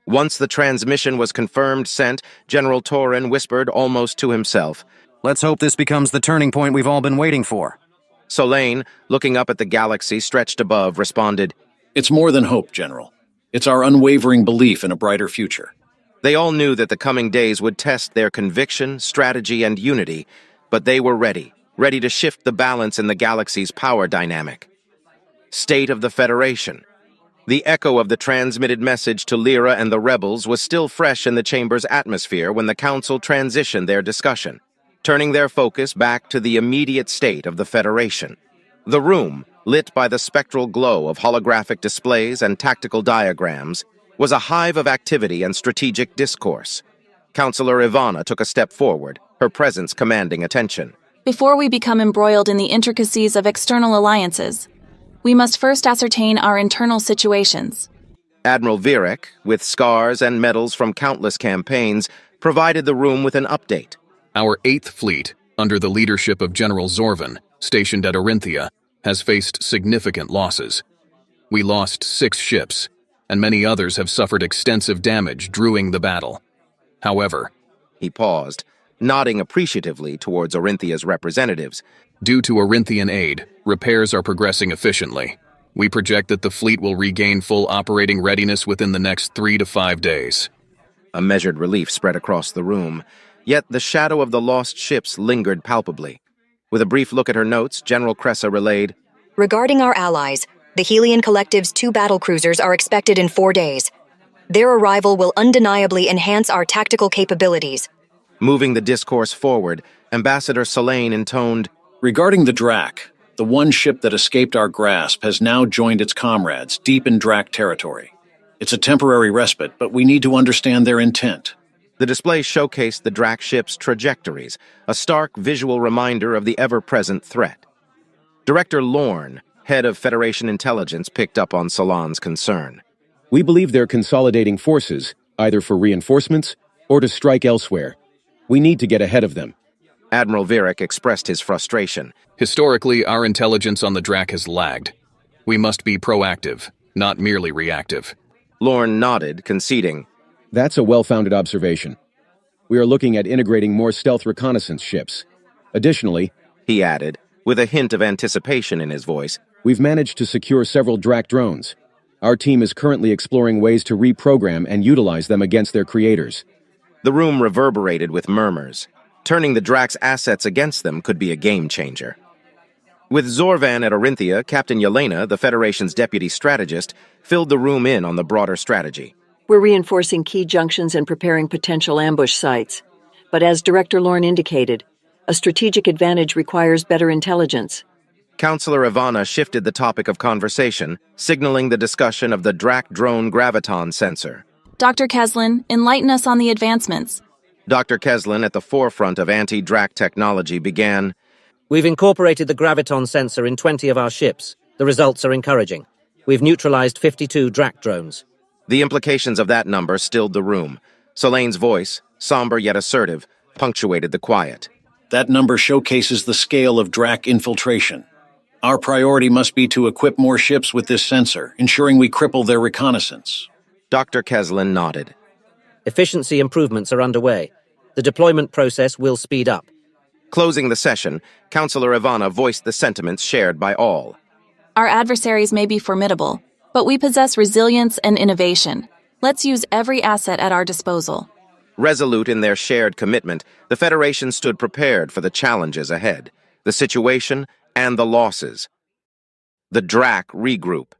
S1: Once the transmission was confirmed sent, General Torren whispered almost to himself,
S23: Let's hope this becomes the turning point we've all been waiting for.
S1: Solane, looking up at the galaxy stretched above, responded,
S17: It's more than hope, General. It's our unwavering belief in a brighter future.
S1: They all knew that the coming days would test their conviction, strategy, and unity, but they were ready to shift the balance in the galaxy's power dynamic. State of the Federation. The echo of the transmitted message to Lyra and the rebels was still fresh in the chamber's atmosphere when the council transitioned their discussion, turning their focus back to the immediate state of the Federation. The room, lit by the spectral glow of holographic displays and tactical diagrams, was a hive of activity and strategic discourse. Counselor Ivana took a step forward, her presence commanding attention.
S3: Before we become embroiled in the intricacies of external alliances, we must first ascertain our internal situations.
S1: Admiral Virek, with scars and medals from countless campaigns, provided the room with an update.
S7: Our 8th Fleet, under the leadership of General Zorvan, stationed at Orinthia, has faced significant losses. We lost 6 ships, and many others have suffered extensive damage during the battle. However,
S1: he paused, nodding appreciatively towards Orinthia's representatives.
S7: Due to Orinthian aid, repairs are progressing efficiently. We project that the fleet will regain full operating readiness within the next 3 to 5 days.
S1: A measured relief spread across the room, yet the shadow of the lost ships lingered palpably. With a brief look at her notes, General Cressa relayed,
S5: "Regarding our allies, the Helian Collective's 2 battlecruisers are expected in 4 days. Their arrival will undeniably enhance our tactical capabilities."
S1: Moving the discourse forward, Ambassador Solane intoned,
S17: "Regarding the Drac, the one ship that escaped our grasp has now joined its comrades deep in Drac territory. It's a temporary respite, but we need to understand their intent."
S1: The display showcased the Drac ship's trajectories, a stark visual reminder of the ever-present threat. Director Lorne, head of Federation Intelligence, picked up on Solan's concern.
S19: "We believe they're consolidating forces, either for reinforcements or to strike elsewhere. We need to get ahead of them."
S1: Admiral Virak expressed his frustration.
S7: "Historically, our intelligence on the Drac has lagged. We must be proactive, not merely reactive."
S1: Lorne nodded, conceding,
S19: "That's a well-founded observation. We are looking at integrating more stealth reconnaissance ships. Additionally,"
S1: he added, with a hint of anticipation in his voice,
S19: "we've managed to secure several Drac drones. Our team is currently exploring ways to reprogram and utilize them against their creators."
S1: The room reverberated with murmurs. Turning the Drac's assets against them could be a game-changer. With Zorvan at Orinthia, Captain Yelena, the Federation's deputy strategist, filled the room in on the broader strategy.
S21: "We're reinforcing key junctions and preparing potential ambush sites. But as Director Lorne indicated, a strategic advantage requires better intelligence."
S1: Counselor Ivana shifted the topic of conversation, signaling the discussion of the Drac drone graviton sensor.
S3: Dr. Keslin, enlighten us on the advancements.
S1: Dr. Keslin, at the forefront of anti-Drac technology, began,
S22: "We've incorporated the graviton sensor in 20 of our ships. The results are encouraging. We've neutralized 52 Drac drones."
S1: The implications of that number stilled the room. Solane's voice, somber yet assertive, punctuated the quiet.
S17: "That number showcases the scale of Drac infiltration. Our priority must be to equip more ships with this sensor, ensuring we cripple their reconnaissance."
S1: Dr. Keslin nodded.
S22: "Efficiency improvements are underway. The deployment process will speed up."
S1: Closing the session, Counselor Ivana voiced the sentiments shared by all.
S3: Our adversaries may be formidable, but we possess resilience and innovation. Let's use every asset at our disposal.
S1: Resolute in their shared commitment, the Federation stood prepared for the challenges ahead, the situation and the losses. The Drac regroup.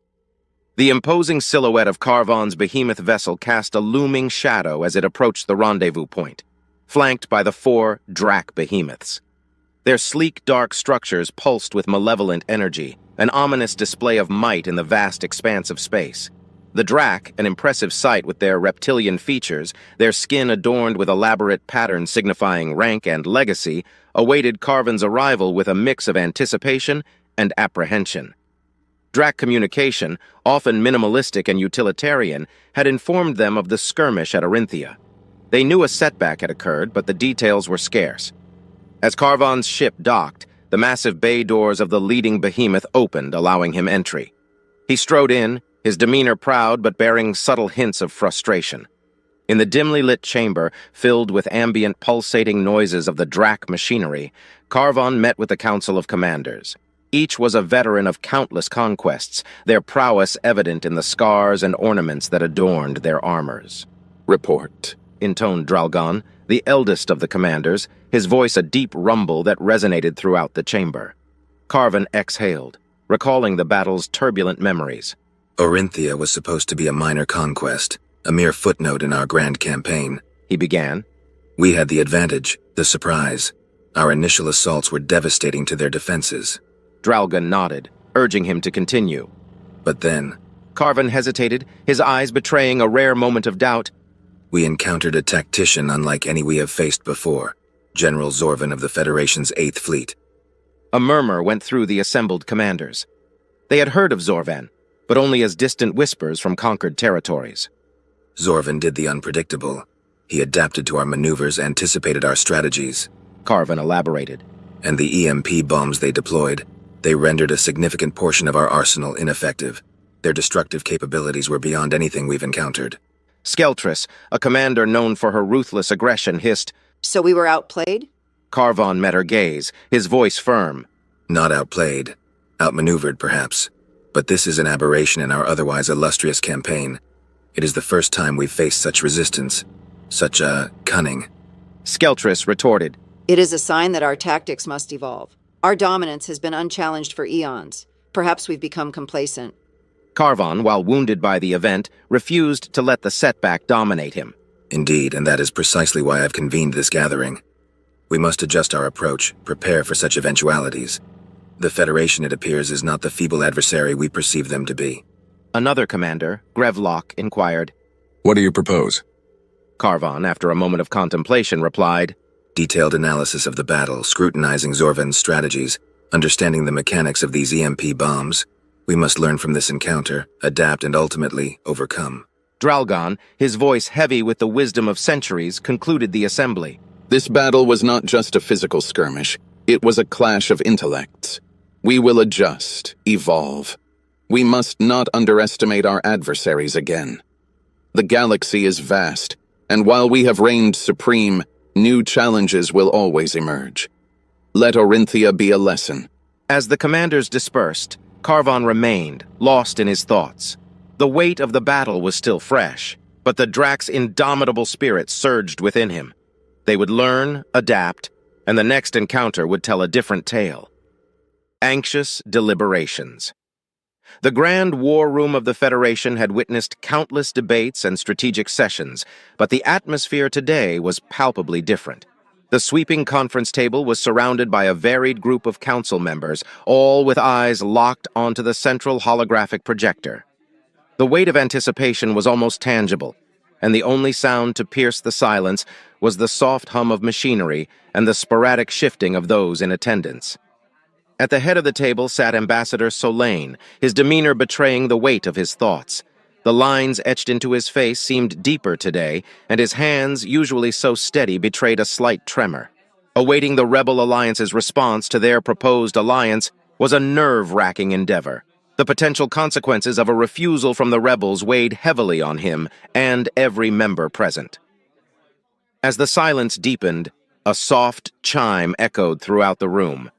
S1: The imposing silhouette of Carvon's behemoth vessel cast a looming shadow as it approached the rendezvous point, flanked by the 4 Drac behemoths. Their sleek, dark structures pulsed with malevolent energy, an ominous display of might in the vast expanse of space. The Drac, an impressive sight with their reptilian features, their skin adorned with elaborate patterns signifying rank and legacy, awaited Carvon's arrival with a mix of anticipation and apprehension. Drac communication, often minimalistic and utilitarian, had informed them of the skirmish at Orinthia. They knew a setback had occurred, but the details were scarce. As Carvon's ship docked, the massive bay doors of the leading behemoth opened, allowing him entry. He strode in, his demeanor proud but bearing subtle hints of frustration. In the dimly lit chamber, filled with ambient pulsating noises of the Drac machinery, Carvon met with the Council of Commanders. Each was a veteran of countless conquests, their prowess evident in the scars and ornaments that adorned their armors.
S24: "Report,"
S1: intoned Dralgon, the eldest of the commanders, his voice a deep rumble that resonated throughout the chamber. Carvon exhaled, recalling the battle's turbulent memories.
S25: "Orinthia was supposed to be a minor conquest, a mere footnote in our grand campaign,"
S1: he began.
S25: "We had the advantage, the surprise. Our initial assaults were devastating to their defenses."
S1: Dralgon nodded, urging him to continue.
S25: "But then,"
S1: Carvon hesitated, his eyes betraying a rare moment of doubt.
S25: "We encountered a tactician unlike any we have faced before, General Zorvan of the Federation's 8th Fleet."
S1: A murmur went through the assembled commanders. They had heard of Zorvan, but only as distant whispers from conquered territories.
S25: "Zorvan did the unpredictable. He adapted to our maneuvers, anticipated our strategies,"
S1: Carvon elaborated.
S25: and the EMP bombs they deployed, they rendered a significant portion of our arsenal ineffective. Their destructive capabilities were beyond anything we've encountered.
S1: Skeltress, a commander known for her ruthless aggression, hissed,
S9: "So we were outplayed?"
S1: Carvon met her gaze, his voice firm.
S25: Not outplayed. Outmaneuvered, perhaps. But this is an aberration in our otherwise illustrious campaign. It is the first time we've faced such resistance. Such, cunning.
S1: Skeltress retorted,
S9: "It is a sign that our tactics must evolve. Our dominance has been unchallenged for eons. Perhaps we've become complacent."
S1: Carvon, while wounded by the event, refused to let the setback dominate him.
S25: Indeed, and that is precisely why I've convened this gathering. We must adjust our approach, prepare for such eventualities. The Federation, it appears, is not the feeble adversary we perceive them to be.
S1: Another commander, Grevlock, inquired,
S13: "What do you propose?"
S1: Carvon, after a moment of contemplation, replied,
S25: "Detailed analysis of the battle, scrutinizing Zorvan's strategies, understanding the mechanics of these EMP bombs. We must learn from this encounter, adapt, and ultimately overcome."
S1: Dralgon, his voice heavy with the wisdom of centuries, concluded the assembly.
S13: This battle was not just a physical skirmish. It was a clash of intellects. We will adjust, evolve. We must not underestimate our adversaries again. The galaxy is vast, and while we have reigned supreme, new challenges will always emerge. Let Orinthia be a lesson.
S1: As the commanders dispersed, Carvon remained, lost in his thoughts. The weight of the battle was still fresh, but the Drak's indomitable spirit surged within him. They would learn, adapt, and the next encounter would tell a different tale. Anxious deliberations. The grand war room of the Federation had witnessed countless debates and strategic sessions, but the atmosphere today was palpably different. The sweeping conference table was surrounded by a varied group of council members, all with eyes locked onto the central holographic projector. The weight of anticipation was almost tangible, and the only sound to pierce the silence was the soft hum of machinery and the sporadic shifting of those in attendance. At the head of the table sat Ambassador Solane, his demeanor betraying the weight of his thoughts. The lines etched into his face seemed deeper today, and his hands, usually so steady, betrayed a slight tremor. Awaiting the Rebel Alliance's response to their proposed alliance was a nerve-wracking endeavor. The potential consequences of a refusal from the rebels weighed heavily on him and every member present. As the silence deepened, a soft chime echoed throughout the room.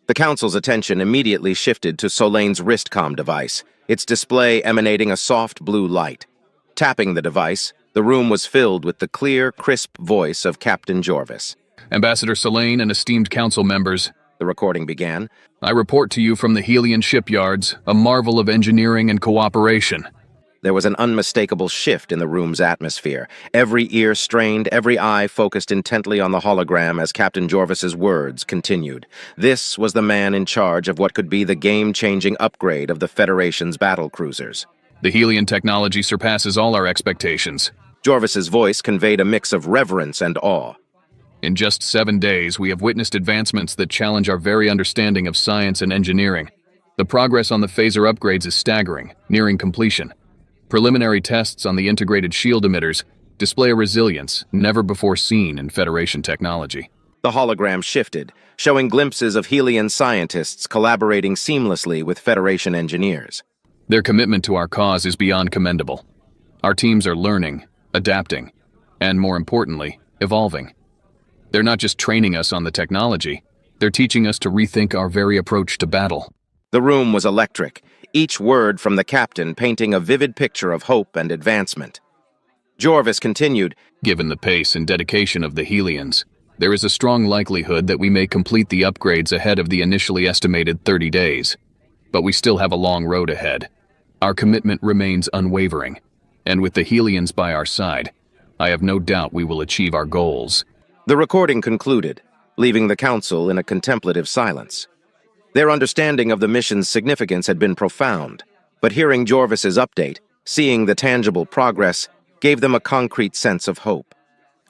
S1: The council's attention immediately shifted to Solane's wristcom device, its display emanating a soft blue light. Tapping the device, the room was filled with the clear, crisp voice of Captain Jorvis.
S7: "Ambassador Solane and esteemed council members,"
S1: the recording began,
S7: "I report to you from the Helian shipyards, a marvel of engineering and cooperation."
S1: There was an unmistakable shift in the room's atmosphere. Every ear strained, every eye focused intently on the hologram as Captain Jorvis's words continued. This was the man in charge of what could be the game-changing upgrade of the Federation's battlecruisers.
S7: "The Helian technology surpasses all our expectations."
S1: Jorvis's voice conveyed a mix of reverence and awe.
S7: "In just 7 days, we have witnessed advancements that challenge our very understanding of science and engineering. The progress on the phaser upgrades is staggering, nearing completion. Preliminary tests on the integrated shield emitters display a resilience never before seen in Federation technology."
S1: The hologram shifted, showing glimpses of Helian scientists collaborating seamlessly with Federation engineers.
S7: "Their commitment to our cause is beyond commendable. Our teams are learning, adapting, and more importantly, evolving. They're not just training us on the technology, they're teaching us to rethink our very approach to battle."
S1: The room was electric, each word from the captain painting a vivid picture of hope and advancement. Jorvis continued,
S7: "Given the pace and dedication of the Helians, there is a strong likelihood that we may complete the upgrades ahead of the initially estimated 30 days. But we still have a long road ahead. Our commitment remains unwavering, and with the Helians by our side, I have no doubt we will achieve our goals."
S1: The recording concluded, leaving the council in a contemplative silence. Their understanding of the mission's significance had been profound, but hearing Jorvis's update, seeing the tangible progress, gave them a concrete sense of hope.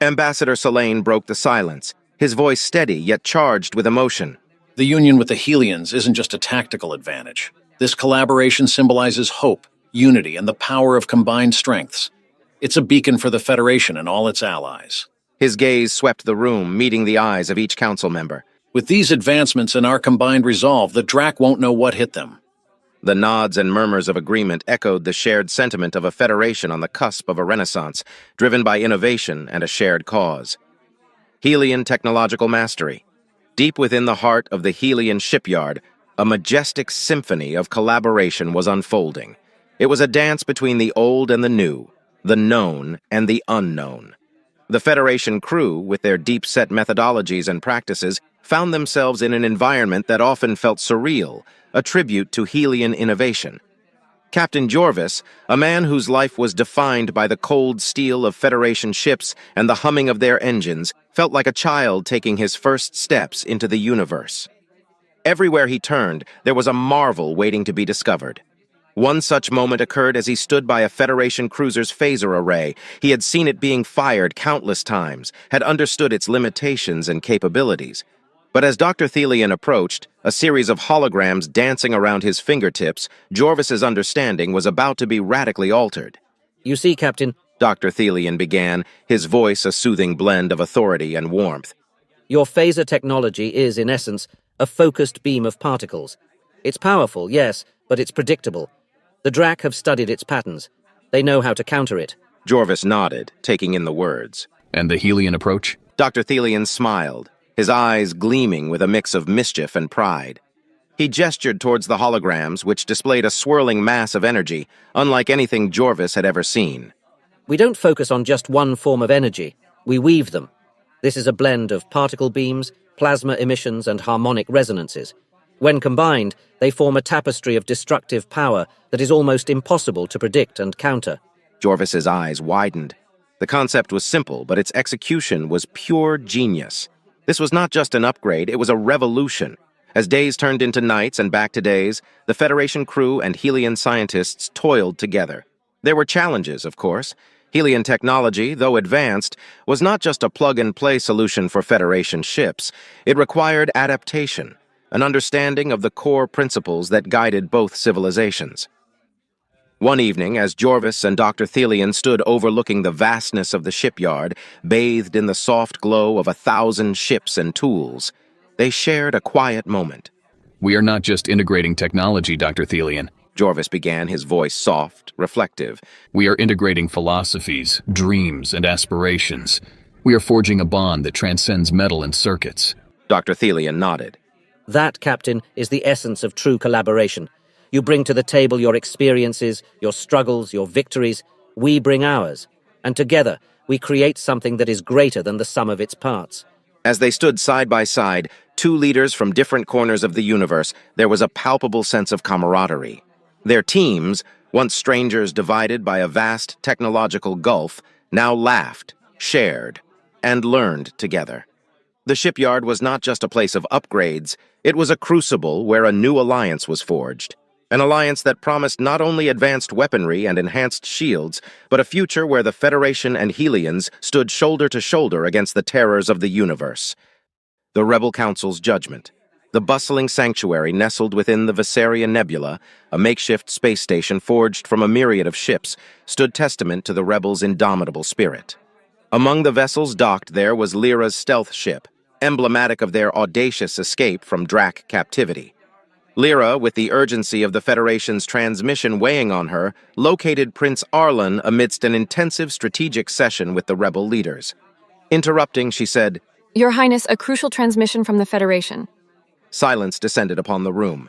S1: Ambassador Solane broke the silence, his voice steady yet charged with emotion.
S17: "The union with the Helians isn't just a tactical advantage. This collaboration symbolizes hope, unity, and the power of combined strengths. It's a beacon for the Federation and all its allies."
S1: His gaze swept the room, meeting the eyes of each council member.
S17: With these advancements and our combined resolve, the Drak won't know what hit them.
S1: The nods and murmurs of agreement echoed the shared sentiment of a federation on the cusp of a renaissance, driven by innovation and a shared cause. Helian technological mastery. Deep within the heart of the Helian shipyard, a majestic symphony of collaboration was unfolding. It was a dance between the old and the new, the known and the unknown. The Federation crew, with their deep-set methodologies and practices, found themselves in an environment that often felt surreal, a tribute to Helian innovation. Captain Jorvis, a man whose life was defined by the cold steel of Federation ships and the humming of their engines, felt like a child taking his first steps into the universe. Everywhere he turned, there was a marvel waiting to be discovered. One such moment occurred as he stood by a Federation cruiser's phaser array. He had seen it being fired countless times, had understood its limitations and capabilities. But as Dr. Thelian approached, a series of holograms dancing around his fingertips, Jorvis's understanding was about to be radically altered.
S22: You see, Captain,
S1: Dr. Thelian began, his voice a soothing blend of authority and warmth.
S22: Your phaser technology is, in essence, a focused beam of particles. It's powerful, yes, but it's predictable. The Drak have studied its patterns. They know how to counter it.
S1: Jorvis nodded, taking in the words.
S7: And the Helian approach?
S1: Dr. Thelian smiled, his eyes gleaming with a mix of mischief and pride. He gestured towards the holograms, which displayed a swirling mass of energy, unlike anything Jorvis had ever seen.
S22: We don't focus on just one form of energy. We weave them. This is a blend of particle beams, plasma emissions, and harmonic resonances. When combined, they form a tapestry of destructive power that is almost impossible to predict and counter.
S1: Jorvis's eyes widened. The concept was simple, but its execution was pure genius. This was not just an upgrade, it was a revolution. As days turned into nights and back to days, the Federation crew and Helian scientists toiled together. There were challenges, of course. Helian technology, though advanced, was not just a plug-and-play solution for Federation ships. It required adaptation, an understanding of the core principles that guided both civilizations. One evening, as Jorvis and Dr. Thelian stood overlooking the vastness of the shipyard, bathed in the soft glow of 1,000 ships and tools, they shared a quiet moment.
S7: We are not just integrating technology, Dr. Thelian.
S1: Jorvis began, his voice soft, reflective.
S7: We are integrating philosophies, dreams, and aspirations. We are forging a bond that transcends metal and circuits.
S1: Dr. Thelian nodded.
S22: That, Captain, is the essence of true collaboration. You bring to the table your experiences, your struggles, your victories. We bring ours. And together, we create something that is greater than the sum of its parts.
S1: As they stood side by side, two leaders from different corners of the universe, there was a palpable sense of camaraderie. Their teams, once strangers divided by a vast technological gulf, now laughed, shared, and learned together. The shipyard was not just a place of upgrades, it was a crucible where a new alliance was forged. An alliance that promised not only advanced weaponry and enhanced shields, but a future where the Federation and Helians stood shoulder to shoulder against the terrors of the universe. The Rebel Council's judgment. The bustling sanctuary nestled within the Viserion Nebula, a makeshift space station forged from a myriad of ships, stood testament to the Rebels' indomitable spirit. Among the vessels docked there was Lyra's stealth ship, emblematic of their audacious escape from Drak captivity. Lyra, with the urgency of the Federation's transmission weighing on her, located Prince Arlan amidst an intensive strategic session with the rebel leaders. Interrupting, she said,
S11: Your Highness, a crucial transmission from the Federation.
S1: Silence descended upon the room.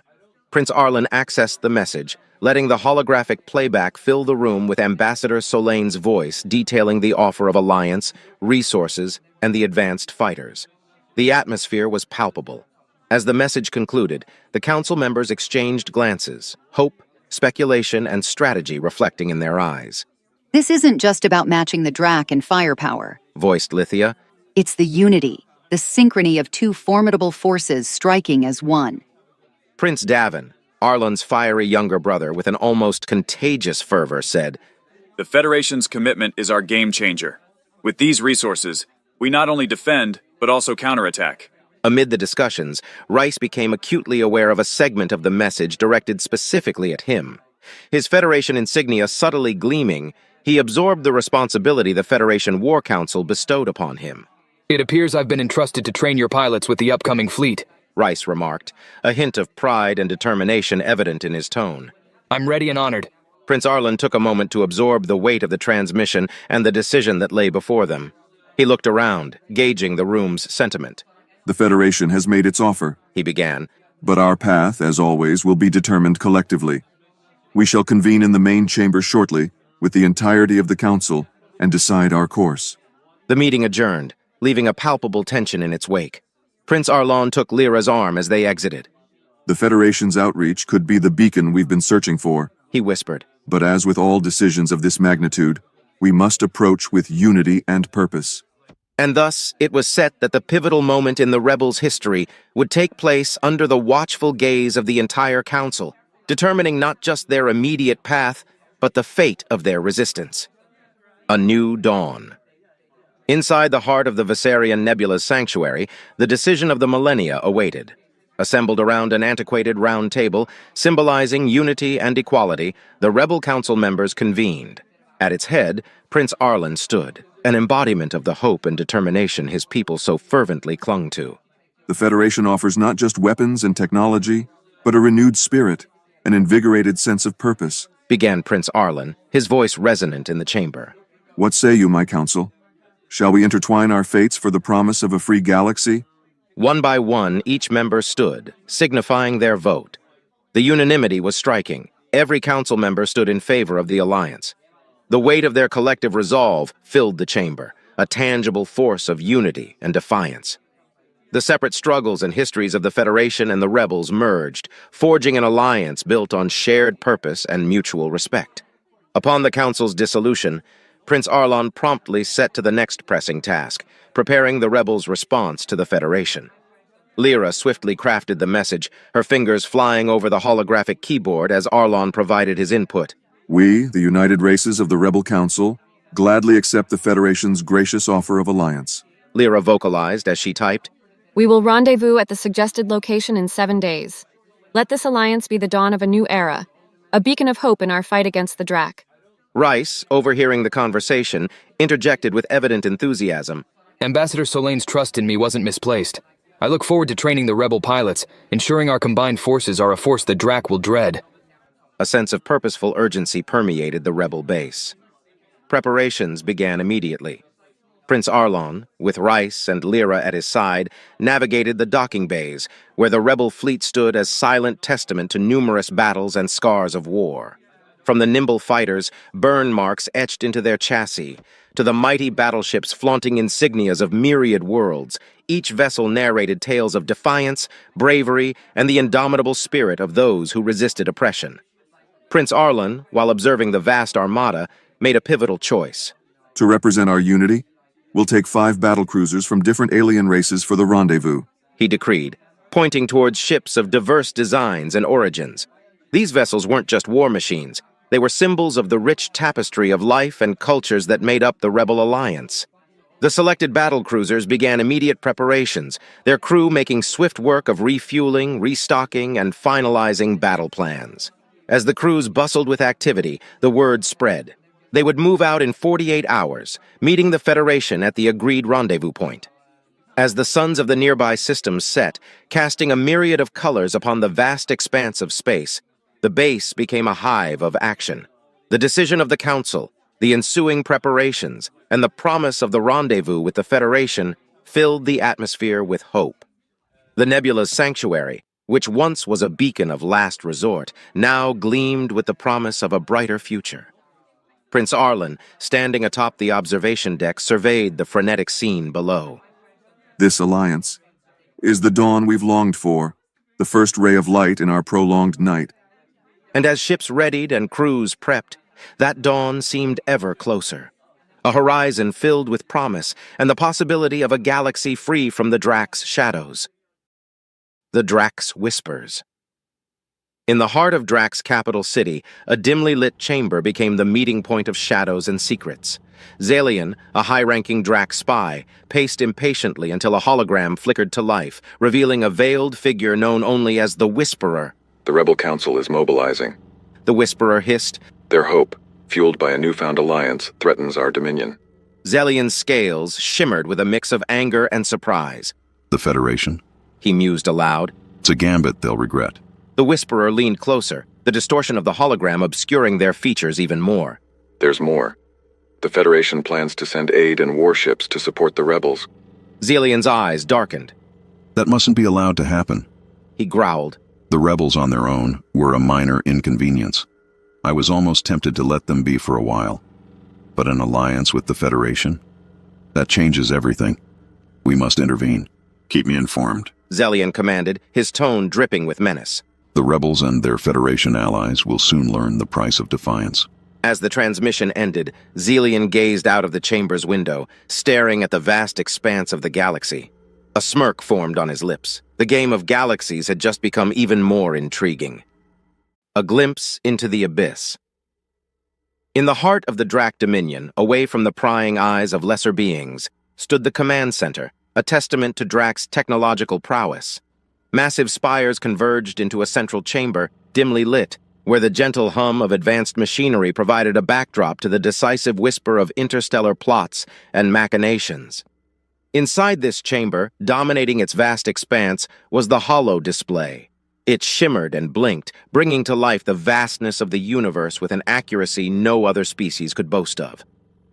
S1: Prince Arlan accessed the message, letting the holographic playback fill the room with Ambassador Solane's voice detailing the offer of alliance, resources, and the advanced fighters. The atmosphere was palpable. As the message concluded, the council members exchanged glances, hope, speculation, and strategy reflecting in their eyes.
S2: This isn't just about matching the Drak in firepower,
S1: voiced Lithia.
S2: It's the unity, the synchrony of two formidable forces striking as one.
S1: Prince Davin, Arlan's fiery younger brother with an almost contagious fervor, said,
S4: The Federation's commitment is our game changer. With these resources, we not only defend, but also counterattack.
S1: Amid the discussions, Rice became acutely aware of a segment of the message directed specifically at him. His Federation insignia subtly gleaming, he absorbed the responsibility the Federation War Council bestowed upon him.
S6: It appears I've been entrusted to train your pilots with the upcoming fleet,
S1: Rice remarked, a hint of pride and determination evident in his tone.
S6: I'm ready and honored.
S1: Prince Arlen took a moment to absorb the weight of the transmission and the decision that lay before them. He looked around, gauging the room's sentiment.
S15: The Federation has made its offer,
S1: he began.
S15: But our path, as always, will be determined collectively. We shall convene in the main chamber shortly, with the entirety of the Council, and decide our course.
S1: The meeting adjourned, leaving a palpable tension in its wake. Prince Arlon took Lyra's arm as they exited.
S15: The Federation's outreach could be the beacon we've been searching for,
S1: he whispered.
S15: But as with all decisions of this magnitude, we must approach with unity and purpose.
S1: And thus, it was set that the pivotal moment in the rebels' history would take place under the watchful gaze of the entire Council, determining not just their immediate path, but the fate of their resistance. A new dawn. Inside the heart of the Viserion Nebula's sanctuary, the decision of the millennia awaited. Assembled around an antiquated round table, symbolizing unity and equality, the Rebel Council members convened. At its head, Prince Arlen stood, an embodiment of the hope and determination his people so fervently clung to.
S15: The Federation offers not just weapons and technology, but a renewed spirit, an invigorated sense of purpose,
S1: began Prince Arlen, his voice resonant in the chamber.
S15: What say you, my council? Shall we intertwine our fates for the promise of a free galaxy?
S1: One by one, each member stood, signifying their vote. The unanimity was striking. Every council member stood in favor of the alliance. The weight of their collective resolve filled the chamber, a tangible force of unity and defiance. The separate struggles and histories of the Federation and the rebels merged, forging an alliance built on shared purpose and mutual respect. Upon the council's dissolution, Prince Arlon promptly set to the next pressing task, preparing the rebels' response to the Federation. Lyra swiftly crafted the message, her fingers flying over the holographic keyboard as Arlon provided his input.
S15: We, the united races of the Rebel Council, gladly accept the Federation's gracious offer of alliance,
S1: Lyra vocalized as she typed.
S11: We will rendezvous at the suggested location in 7 days. Let this alliance be the dawn of a new era, a beacon of hope in our fight against the Drac.
S1: Rice, overhearing the conversation, interjected with evident enthusiasm.
S6: Ambassador Solane's trust in me wasn't misplaced. I look forward to training the rebel pilots, ensuring our combined forces are a force the Drac will dread.
S1: A sense of purposeful urgency permeated the rebel base. Preparations began immediately. Prince Arlon, with Rice and Lyra at his side, navigated the docking bays, where the rebel fleet stood as silent testament to numerous battles and scars of war. From the nimble fighters, burn marks etched into their chassis, to the mighty battleships flaunting insignias of myriad worlds, each vessel narrated tales of defiance, bravery, and the indomitable spirit of those who resisted oppression. Prince Arlen, while observing the vast armada, made a pivotal choice.
S15: To represent our unity, we'll take 5 battlecruisers from different alien races for the rendezvous,
S1: he decreed, pointing towards ships of diverse designs and origins. These vessels weren't just war machines. They were symbols of the rich tapestry of life and cultures that made up the Rebel Alliance. The selected battlecruisers began immediate preparations, their crew making swift work of refueling, restocking, and finalizing battle plans. As the crews bustled with activity, the word spread. They would move out in 48 hours, meeting the Federation at the agreed rendezvous point. As the suns of the nearby systems set, casting a myriad of colors upon the vast expanse of space, the base became a hive of action. The decision of the Council, the ensuing preparations, and the promise of the rendezvous with the Federation filled the atmosphere with hope. The nebula's sanctuary, which once was a beacon of last resort, now gleamed with the promise of a brighter future. Prince Arlen, standing atop the observation deck, surveyed the frenetic scene below.
S15: This alliance is the dawn we've longed for, the first ray of light in our prolonged night.
S1: And as ships readied and crews prepped, that dawn seemed ever closer. A horizon filled with promise and the possibility of a galaxy free from the Drac's shadows. The Drac's whispers. In the heart of Drac's capital city, a dimly lit chamber became the meeting point of shadows and secrets. Zalian, a high-ranking Drac spy, paced impatiently until a hologram flickered to life, revealing a veiled figure known only as the Whisperer.
S8: The Rebel Council is mobilizing.
S1: The Whisperer hissed.
S8: Their hope, fueled by a newfound alliance, threatens our dominion.
S1: Zelian's scales shimmered with a mix of anger and surprise.
S8: The Federation?
S1: He mused aloud.
S8: It's a gambit they'll regret.
S1: The Whisperer leaned closer, the distortion of the hologram obscuring their features even more.
S12: There's more. The Federation plans to send aid and warships to support the rebels.
S1: Zelian's eyes darkened.
S8: That mustn't be allowed to happen.
S1: He growled.
S8: The rebels on their own were a minor inconvenience. I was almost tempted to let them be for a while. But an alliance with the Federation? That changes everything. We must intervene. Keep me informed.
S1: Zelian commanded, his tone dripping with menace.
S8: The rebels and their Federation allies will soon learn the price of defiance.
S1: As the transmission ended, Zelian gazed out of the chamber's window, staring at the vast expanse of the galaxy. A smirk formed on his lips. The game of galaxies had just become even more intriguing. A glimpse into the abyss. In the heart of the Drak Dominion, away from the prying eyes of lesser beings, stood the command center, a testament to Drak's technological prowess. Massive spires converged into a central chamber, dimly lit, where the gentle hum of advanced machinery provided a backdrop to the decisive whisper of interstellar plots and machinations. Inside this chamber, dominating its vast expanse, was the holo display. It shimmered and blinked, bringing to life the vastness of the universe with an accuracy no other species could boast of.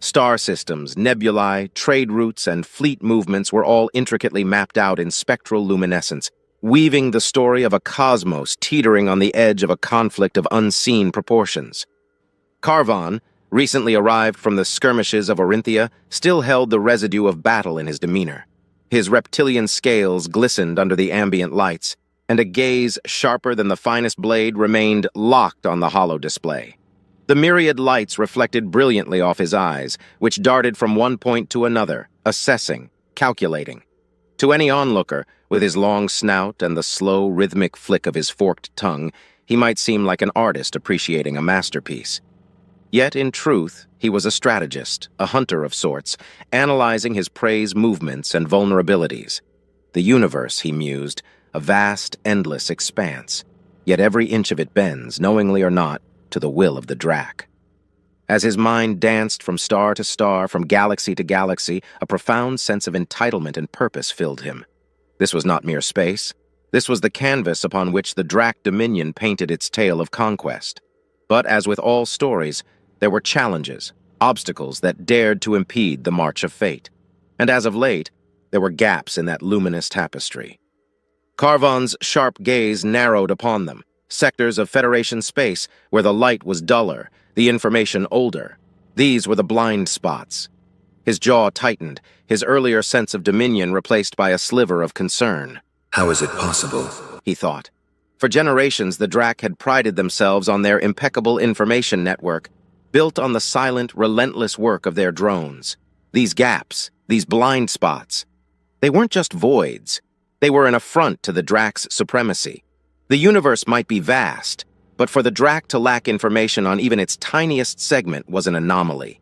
S1: Star systems, nebulae, trade routes, and fleet movements were all intricately mapped out in spectral luminescence, weaving the story of a cosmos teetering on the edge of a conflict of unseen proportions. Carvon, recently arrived from the skirmishes of Orinthia, still held the residue of battle in his demeanor. His reptilian scales glistened under the ambient lights, and a gaze sharper than the finest blade remained locked on the holo display. The myriad lights reflected brilliantly off his eyes, which darted from one point to another, assessing, calculating. To any onlooker, with his long snout and the slow, rhythmic flick of his forked tongue, he might seem like an artist appreciating a masterpiece. Yet, in truth, he was a strategist, a hunter of sorts, analyzing his prey's movements and vulnerabilities. The universe, he mused, a vast, endless expanse, yet every inch of it bends, knowingly or not, to the will of the Drak. As his mind danced from star to star, from galaxy to galaxy, a profound sense of entitlement and purpose filled him. This was not mere space. This was the canvas upon which the Drak Dominion painted its tale of conquest. But as with all stories, there were challenges, obstacles that dared to impede the march of fate. And as of late, there were gaps in that luminous tapestry. Carvon's sharp gaze narrowed upon them, sectors of Federation space where the light was duller, the information older. These were the blind spots. His jaw tightened, his earlier sense of dominion replaced by a sliver of concern.
S25: How is it possible?
S1: He thought. For generations, the Drak had prided themselves on their impeccable information network, built on the silent, relentless work of their drones. These gaps, these blind spots, they weren't just voids. They were an affront to the Drak's supremacy. The universe might be vast, but for the Drak to lack information on even its tiniest segment was an anomaly.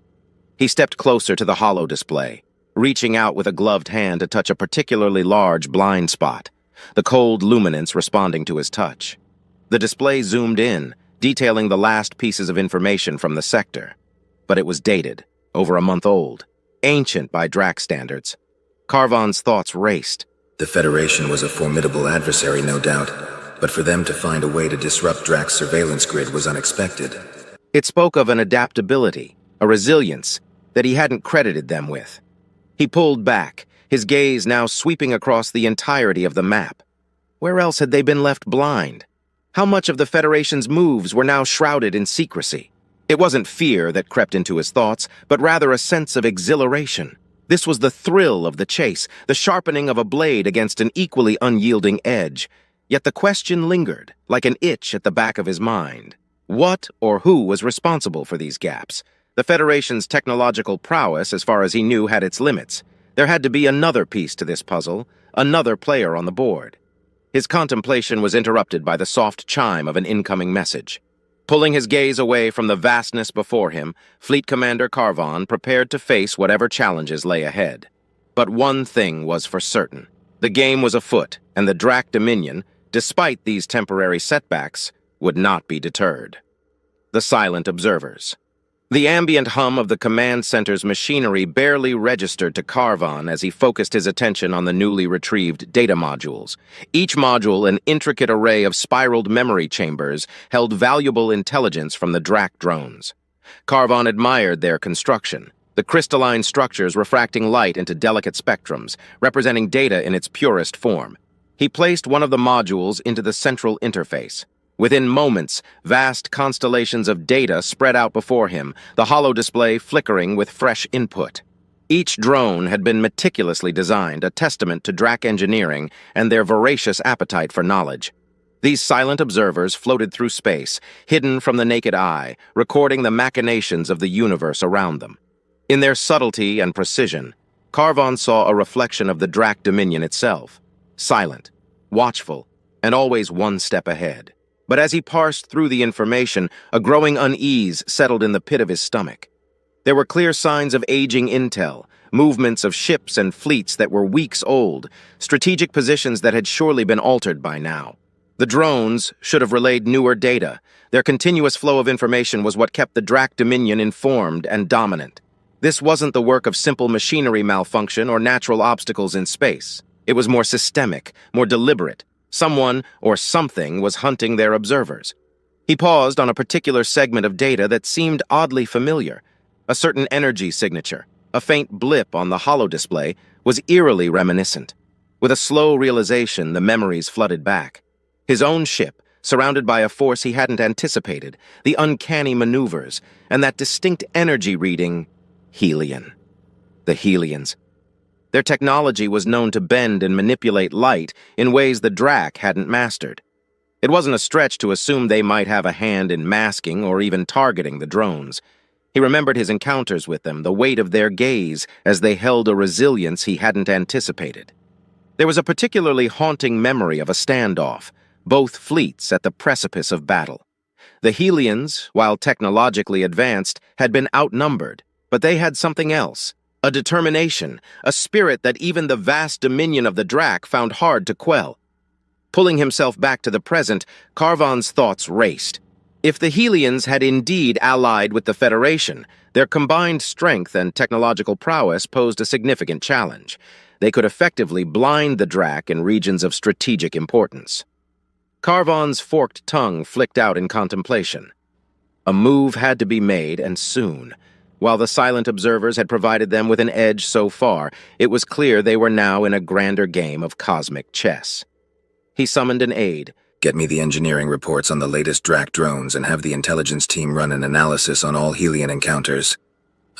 S1: He stepped closer to the holo display, reaching out with a gloved hand to touch a particularly large blind spot, the cold luminance responding to his touch. The display zoomed in, detailing the last pieces of information from the sector. But it was dated, over a month old, ancient by Drak standards. Carvon's thoughts raced.
S25: The Federation was a formidable adversary, no doubt, but for them to find a way to disrupt Drak's surveillance grid was unexpected.
S1: It spoke of an adaptability, a resilience, that he hadn't credited them with. He pulled back, his gaze now sweeping across the entirety of the map. Where else had they been left blind? How much of the Federation's moves were now shrouded in secrecy? It wasn't fear that crept into his thoughts, but rather a sense of exhilaration. This was the thrill of the chase, the sharpening of a blade against an equally unyielding edge. Yet the question lingered, like an itch at the back of his mind. What or who was responsible for these gaps? The Federation's technological prowess, as far as he knew, had its limits. There had to be another piece to this puzzle, another player on the board. His contemplation was interrupted by the soft chime of an incoming message. Pulling his gaze away from the vastness before him, Fleet Commander Carvon prepared to face whatever challenges lay ahead. But one thing was for certain. The game was afoot, and the Drak Dominion, despite these temporary setbacks, would not be deterred. The silent observers. The ambient hum of the command center's machinery barely registered to Carvon as he focused his attention on the newly retrieved data modules. Each module, an intricate array of spiraled memory chambers, held valuable intelligence from the Drac drones. Carvon admired their construction, the crystalline structures refracting light into delicate spectrums, representing data in its purest form. He placed one of the modules into the central interface. Within moments, vast constellations of data spread out before him, the holodisplay flickering with fresh input. Each drone had been meticulously designed, a testament to Drac engineering and their voracious appetite for knowledge. These silent observers floated through space, hidden from the naked eye, recording the machinations of the universe around them. In their subtlety and precision, Carvon saw a reflection of the Drac Dominion itself, silent, watchful, and always one step ahead. But as he parsed through the information, a growing unease settled in the pit of his stomach. There were clear signs of aging intel, movements of ships and fleets that were weeks old, strategic positions that had surely been altered by now. The drones should have relayed newer data. Their continuous flow of information was what kept the Drac Dominion informed and dominant. This wasn't the work of simple machinery malfunction or natural obstacles in space. It was more systemic, more deliberate. Someone or something was hunting their observers. He paused on a particular segment of data that seemed oddly familiar. A certain energy signature, a faint blip on the holodisplay, was eerily reminiscent. With a slow realization, the memories flooded back. His own ship, surrounded by a force he hadn't anticipated, the uncanny maneuvers, and that distinct energy reading, Helion. The Helions. Their technology was known to bend and manipulate light in ways the Drac hadn't mastered. It wasn't a stretch to assume they might have a hand in masking or even targeting the drones. He remembered his encounters with them, the weight of their gaze as they held a resilience he hadn't anticipated. There was a particularly haunting memory of a standoff, both fleets at the precipice of battle. The Helions, while technologically advanced, had been outnumbered, but they had something else. A determination, a spirit that even the vast dominion of the Drac found hard to quell. Pulling himself back to the present, Carvon's thoughts raced. If the Helions had indeed allied with the Federation, their combined strength and technological prowess posed a significant challenge. They could effectively blind the Drac in regions of strategic importance. Carvon's forked tongue flicked out in contemplation. A move had to be made, and soon. While the silent observers had provided them with an edge so far, it was clear they were now in a grander game of cosmic chess. He summoned an aide.
S25: Get me the engineering reports on the latest Drac drones and have the intelligence team run an analysis on all Helion encounters.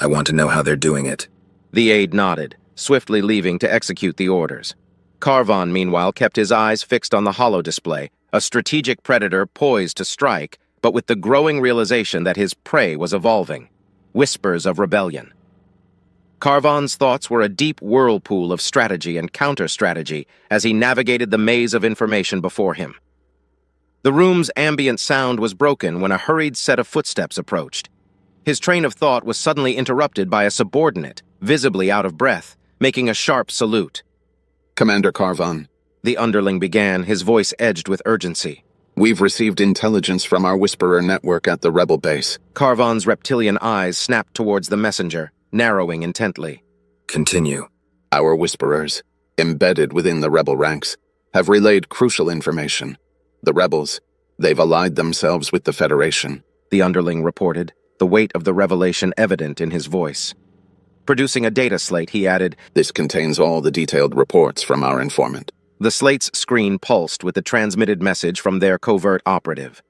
S25: I want to know how they're doing it.
S1: The aide nodded, swiftly leaving to execute the orders. Carvon, meanwhile, kept his eyes fixed on the holodisplay, a strategic predator poised to strike, but with the growing realization that his prey was evolving. Whispers of rebellion. Carvon's thoughts were a deep whirlpool of strategy and counter-strategy as he navigated the maze of information before him. The room's ambient sound was broken when a hurried set of footsteps approached. His train of thought was suddenly interrupted by a subordinate, visibly out of breath, making a sharp salute.
S13: Commander Carvon,
S1: the underling began, his voice edged with urgency.
S13: We've received intelligence from our Whisperer network at the rebel base.
S1: Carvon's reptilian eyes snapped towards the messenger, narrowing intently.
S25: Continue.
S13: Our Whisperers, embedded within the rebel ranks, have relayed crucial information. The rebels, they've allied themselves with the Federation.
S1: The underling reported, the weight of the revelation evident in his voice. Producing a data slate, he added,
S13: This contains all the detailed reports from our informant.
S1: The slate's screen pulsed with the transmitted message from their covert operative.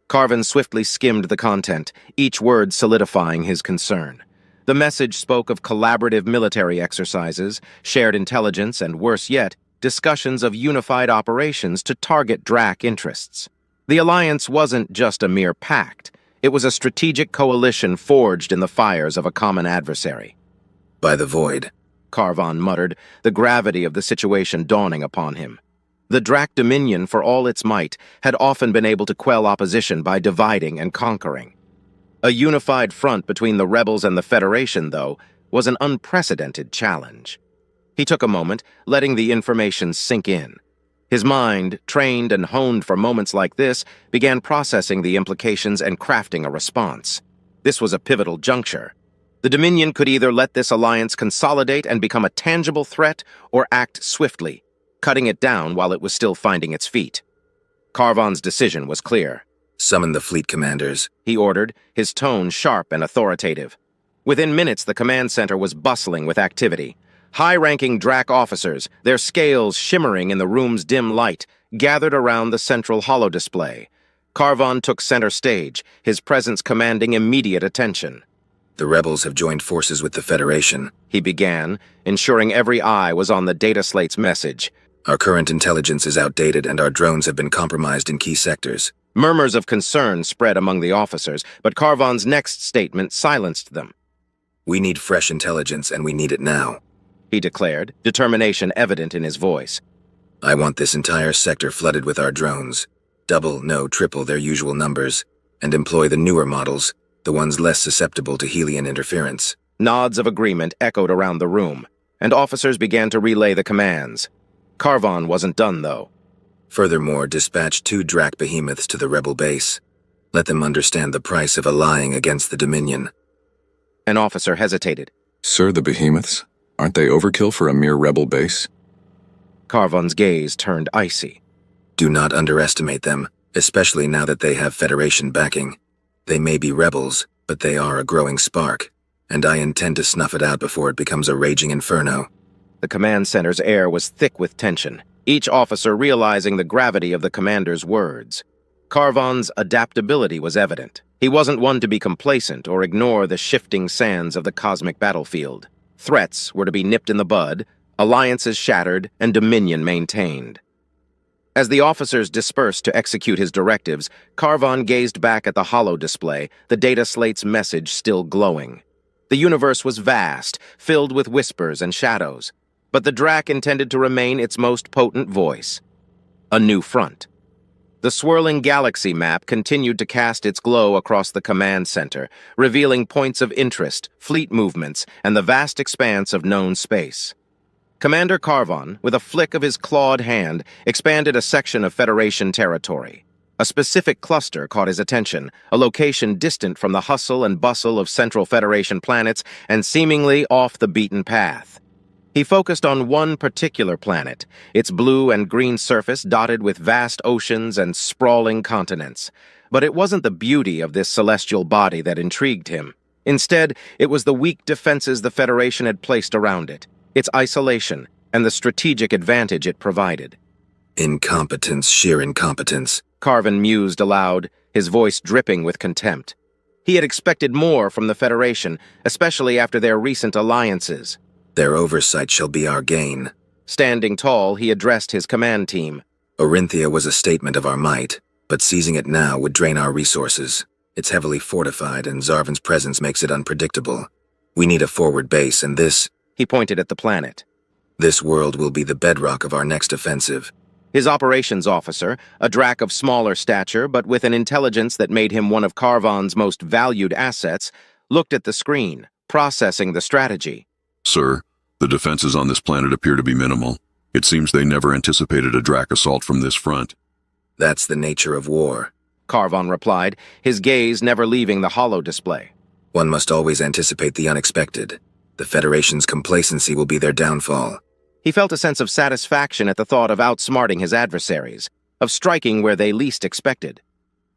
S1: Carvon swiftly skimmed the content, each word solidifying his concern. The message spoke of collaborative military exercises, shared intelligence, and worse yet, discussions of unified operations to target Drac interests. The alliance wasn't just a mere pact. It was a strategic coalition forged in the fires of a common adversary.
S25: By the void,
S1: Carvon muttered, the gravity of the situation dawning upon him. The Drac Dominion, for all its might, had often been able to quell opposition by dividing and conquering. A unified front between the rebels and the Federation, though, was an unprecedented challenge. He took a moment, letting the information sink in. His mind, trained and honed for moments like this, began processing the implications and crafting a response. This was a pivotal juncture. The Dominion could either let this alliance consolidate and become a tangible threat or act swiftly, cutting it down while it was still finding its feet. Carvon's decision was clear.
S25: Summon the fleet commanders,
S1: he ordered, his tone sharp and authoritative. Within minutes, the command center was bustling with activity. High-ranking Drac officers, their scales shimmering in the room's dim light, gathered around the central holodisplay. Carvon took center stage, his presence commanding immediate attention.
S25: The rebels have joined forces with the Federation,
S1: he began, ensuring every eye was on the data slate's message.
S25: Our current intelligence is outdated and our drones have been compromised in key sectors.
S1: Murmurs of concern spread among the officers, but Carvon's next statement silenced them.
S25: We need fresh intelligence and we need it now,
S1: he declared, determination evident in his voice.
S25: I want this entire sector flooded with our drones. Double, no, triple their usual numbers, and employ the newer models, the ones less susceptible to Helian interference.
S1: Nods of agreement echoed around the room, and officers began to relay the commands. Carvon wasn't done, though.
S25: Furthermore, dispatch 2 Drac behemoths to the rebel base. Let them understand the price of allying against the Dominion.
S1: An officer hesitated.
S12: Sir, the behemoths? Aren't they overkill for a mere rebel base?
S1: Carvon's gaze turned icy.
S25: Do not underestimate them, especially now that they have Federation backing. They may be rebels, but they are a growing spark, and I intend to snuff it out before it becomes a raging inferno.
S1: The command center's air was thick with tension, each officer realizing the gravity of the commander's words. Carvon's adaptability was evident. He wasn't one to be complacent or ignore the shifting sands of the cosmic battlefield. Threats were to be nipped in the bud, alliances shattered, and dominion maintained. As the officers dispersed to execute his directives, Carvon gazed back at the holodisplay, the data slate's message still glowing. The universe was vast, filled with whispers and shadows, but the Drac intended to remain its most potent voice. A new front. The swirling galaxy map continued to cast its glow across the command center, revealing points of interest, fleet movements, and the vast expanse of known space. Commander Carvon, with a flick of his clawed hand, expanded a section of Federation territory. A specific cluster caught his attention, a location distant from the hustle and bustle of Central Federation planets and seemingly off the beaten path. He focused on one particular planet, its blue and green surface dotted with vast oceans and sprawling continents. But it wasn't the beauty of this celestial body that intrigued him. Instead, it was the weak defenses the Federation had placed around it, its isolation, and the strategic advantage it provided.
S25: Incompetence, sheer incompetence,
S1: Carvon mused aloud, his voice dripping with contempt. He had expected more from the Federation, especially after their recent alliances.
S25: Their oversight shall be our gain.
S1: Standing tall, he addressed his command team.
S25: Orinthia was a statement of our might, but seizing it now would drain our resources. It's heavily fortified, and Zarvan's presence makes it unpredictable. We need a forward base, and this...
S1: He pointed at the planet.
S25: This world will be the bedrock of our next offensive.
S1: His operations officer, a Drac of smaller stature but with an intelligence that made him one of Carvon's most valued assets, looked at the screen, processing the strategy.
S8: Sir, the defenses on this planet appear to be minimal. It seems they never anticipated a Drac assault from this front.
S25: That's the nature of war,
S1: Carvon replied, his gaze never leaving the holodisplay.
S25: One must always anticipate the unexpected. The Federation's complacency will be their downfall.
S1: He felt a sense of satisfaction at the thought of outsmarting his adversaries, of striking where they least expected.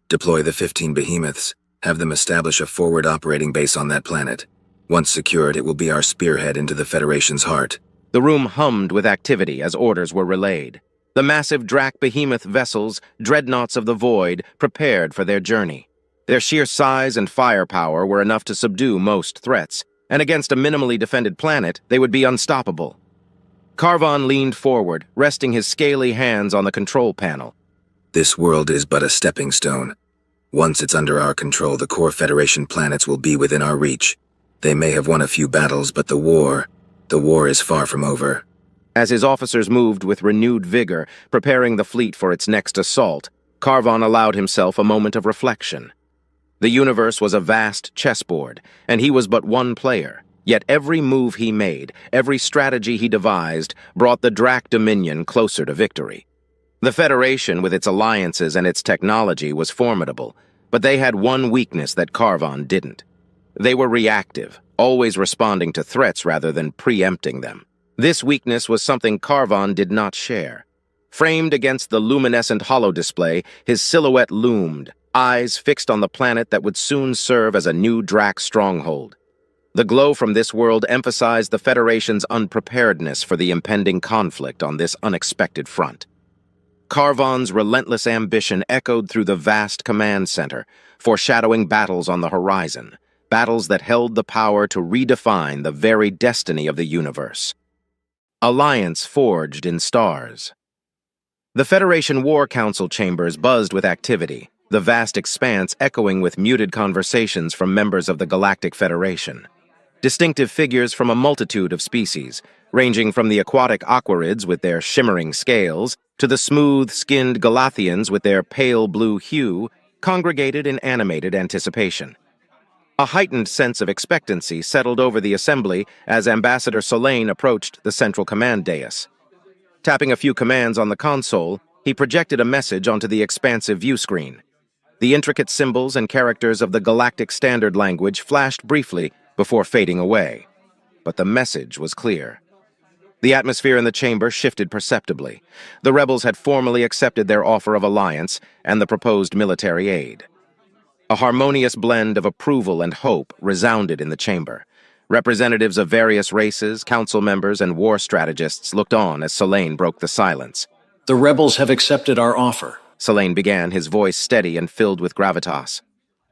S25: Deploy the 15 behemoths. Have them establish a forward operating base on that planet. Once secured, it will be our spearhead into the Federation's heart.
S1: The room hummed with activity as orders were relayed. The massive Drac behemoth vessels, dreadnoughts of the void, prepared for their journey. Their sheer size and firepower were enough to subdue most threats, and against a minimally defended planet, they would be unstoppable. Carvon leaned forward, resting his scaly hands on the control panel.
S25: This world is but a stepping stone. Once it's under our control, the core Federation planets will be within our reach. They may have won a few battles, but the war is far from over.
S1: As his officers moved with renewed vigor, preparing the fleet for its next assault, Carvon allowed himself a moment of reflection. The universe was a vast chessboard, and he was but one player. Yet every move he made, every strategy he devised, brought the Drac Dominion closer to victory. The Federation, with its alliances and its technology, was formidable, but they had one weakness that Carvon didn't. They were reactive, always responding to threats rather than preempting them. This weakness was something Carvon did not share. Framed against the luminescent holodisplay, his silhouette loomed, eyes fixed on the planet that would soon serve as a new Drac stronghold. The glow from this world emphasized the Federation's unpreparedness for the impending conflict on this unexpected front. Carvon's relentless ambition echoed through the vast command center, foreshadowing battles on the horizon, battles that held the power to redefine the very destiny of the universe. Alliance forged in stars. The Federation War Council chambers buzzed with activity, the vast expanse echoing with muted conversations from members of the Galactic Federation. Distinctive figures from a multitude of species, ranging from the aquatic aquarids with their shimmering scales to the smooth-skinned Galathians with their pale blue hue, congregated in animated anticipation. A heightened sense of expectancy settled over the assembly as Ambassador Solane approached the central command dais. Tapping a few commands on the console, he projected a message onto the expansive view screen. The intricate symbols and characters of the Galactic Standard language flashed briefly before fading away. But the message was clear. The atmosphere in the chamber shifted perceptibly. The rebels had formally accepted their offer of alliance and the proposed military aid. A harmonious blend of approval and hope resounded in the chamber. Representatives of various races, council members, and war strategists looked on as Solane broke the silence.
S17: The rebels have accepted our offer,
S1: Solane began, his voice steady and filled with gravitas.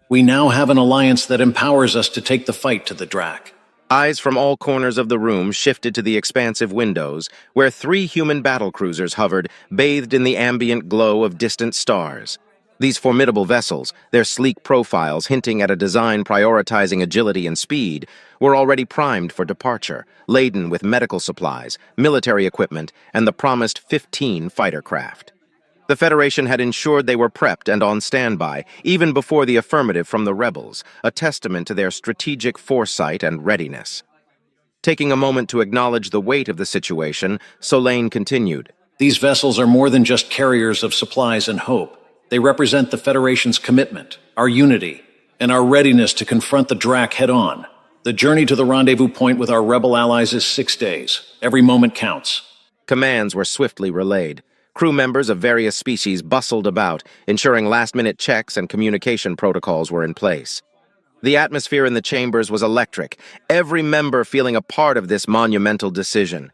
S17: We now have an alliance that empowers us to take the fight to the Drac.
S1: Eyes from all corners of the room shifted to the expansive windows, where 3 human battlecruisers hovered, bathed in the ambient glow of distant stars. These formidable vessels, their sleek profiles hinting at a design prioritizing agility and speed, were already primed for departure, laden with medical supplies, military equipment, and the promised 15 fighter craft. The Federation had ensured they were prepped and on standby, even before the affirmative from the rebels, a testament to their strategic foresight and readiness. Taking a moment to acknowledge the weight of the situation, Solane continued.
S17: These vessels are more than just carriers of supplies and hope. They represent the Federation's commitment, our unity, and our readiness to confront the Drac head-on. The journey to the rendezvous point with our rebel allies is 6 days. Every moment counts.
S1: Commands were swiftly relayed. Crew members of various species bustled about, ensuring last-minute checks and communication protocols were in place. The atmosphere in the chambers was electric, every member feeling a part of this monumental decision.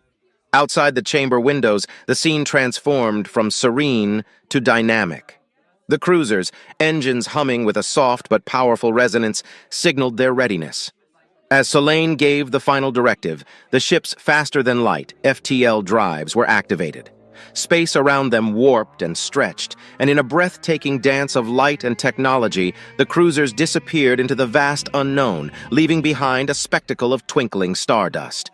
S1: Outside the chamber windows, the scene transformed from serene to dynamic. The cruisers, engines humming with a soft but powerful resonance, signaled their readiness. As Solane gave the final directive, the ship's faster-than-light, FTL drives were activated. Space around them warped and stretched, and in a breathtaking dance of light and technology, the cruisers disappeared into the vast unknown, leaving behind a spectacle of twinkling stardust.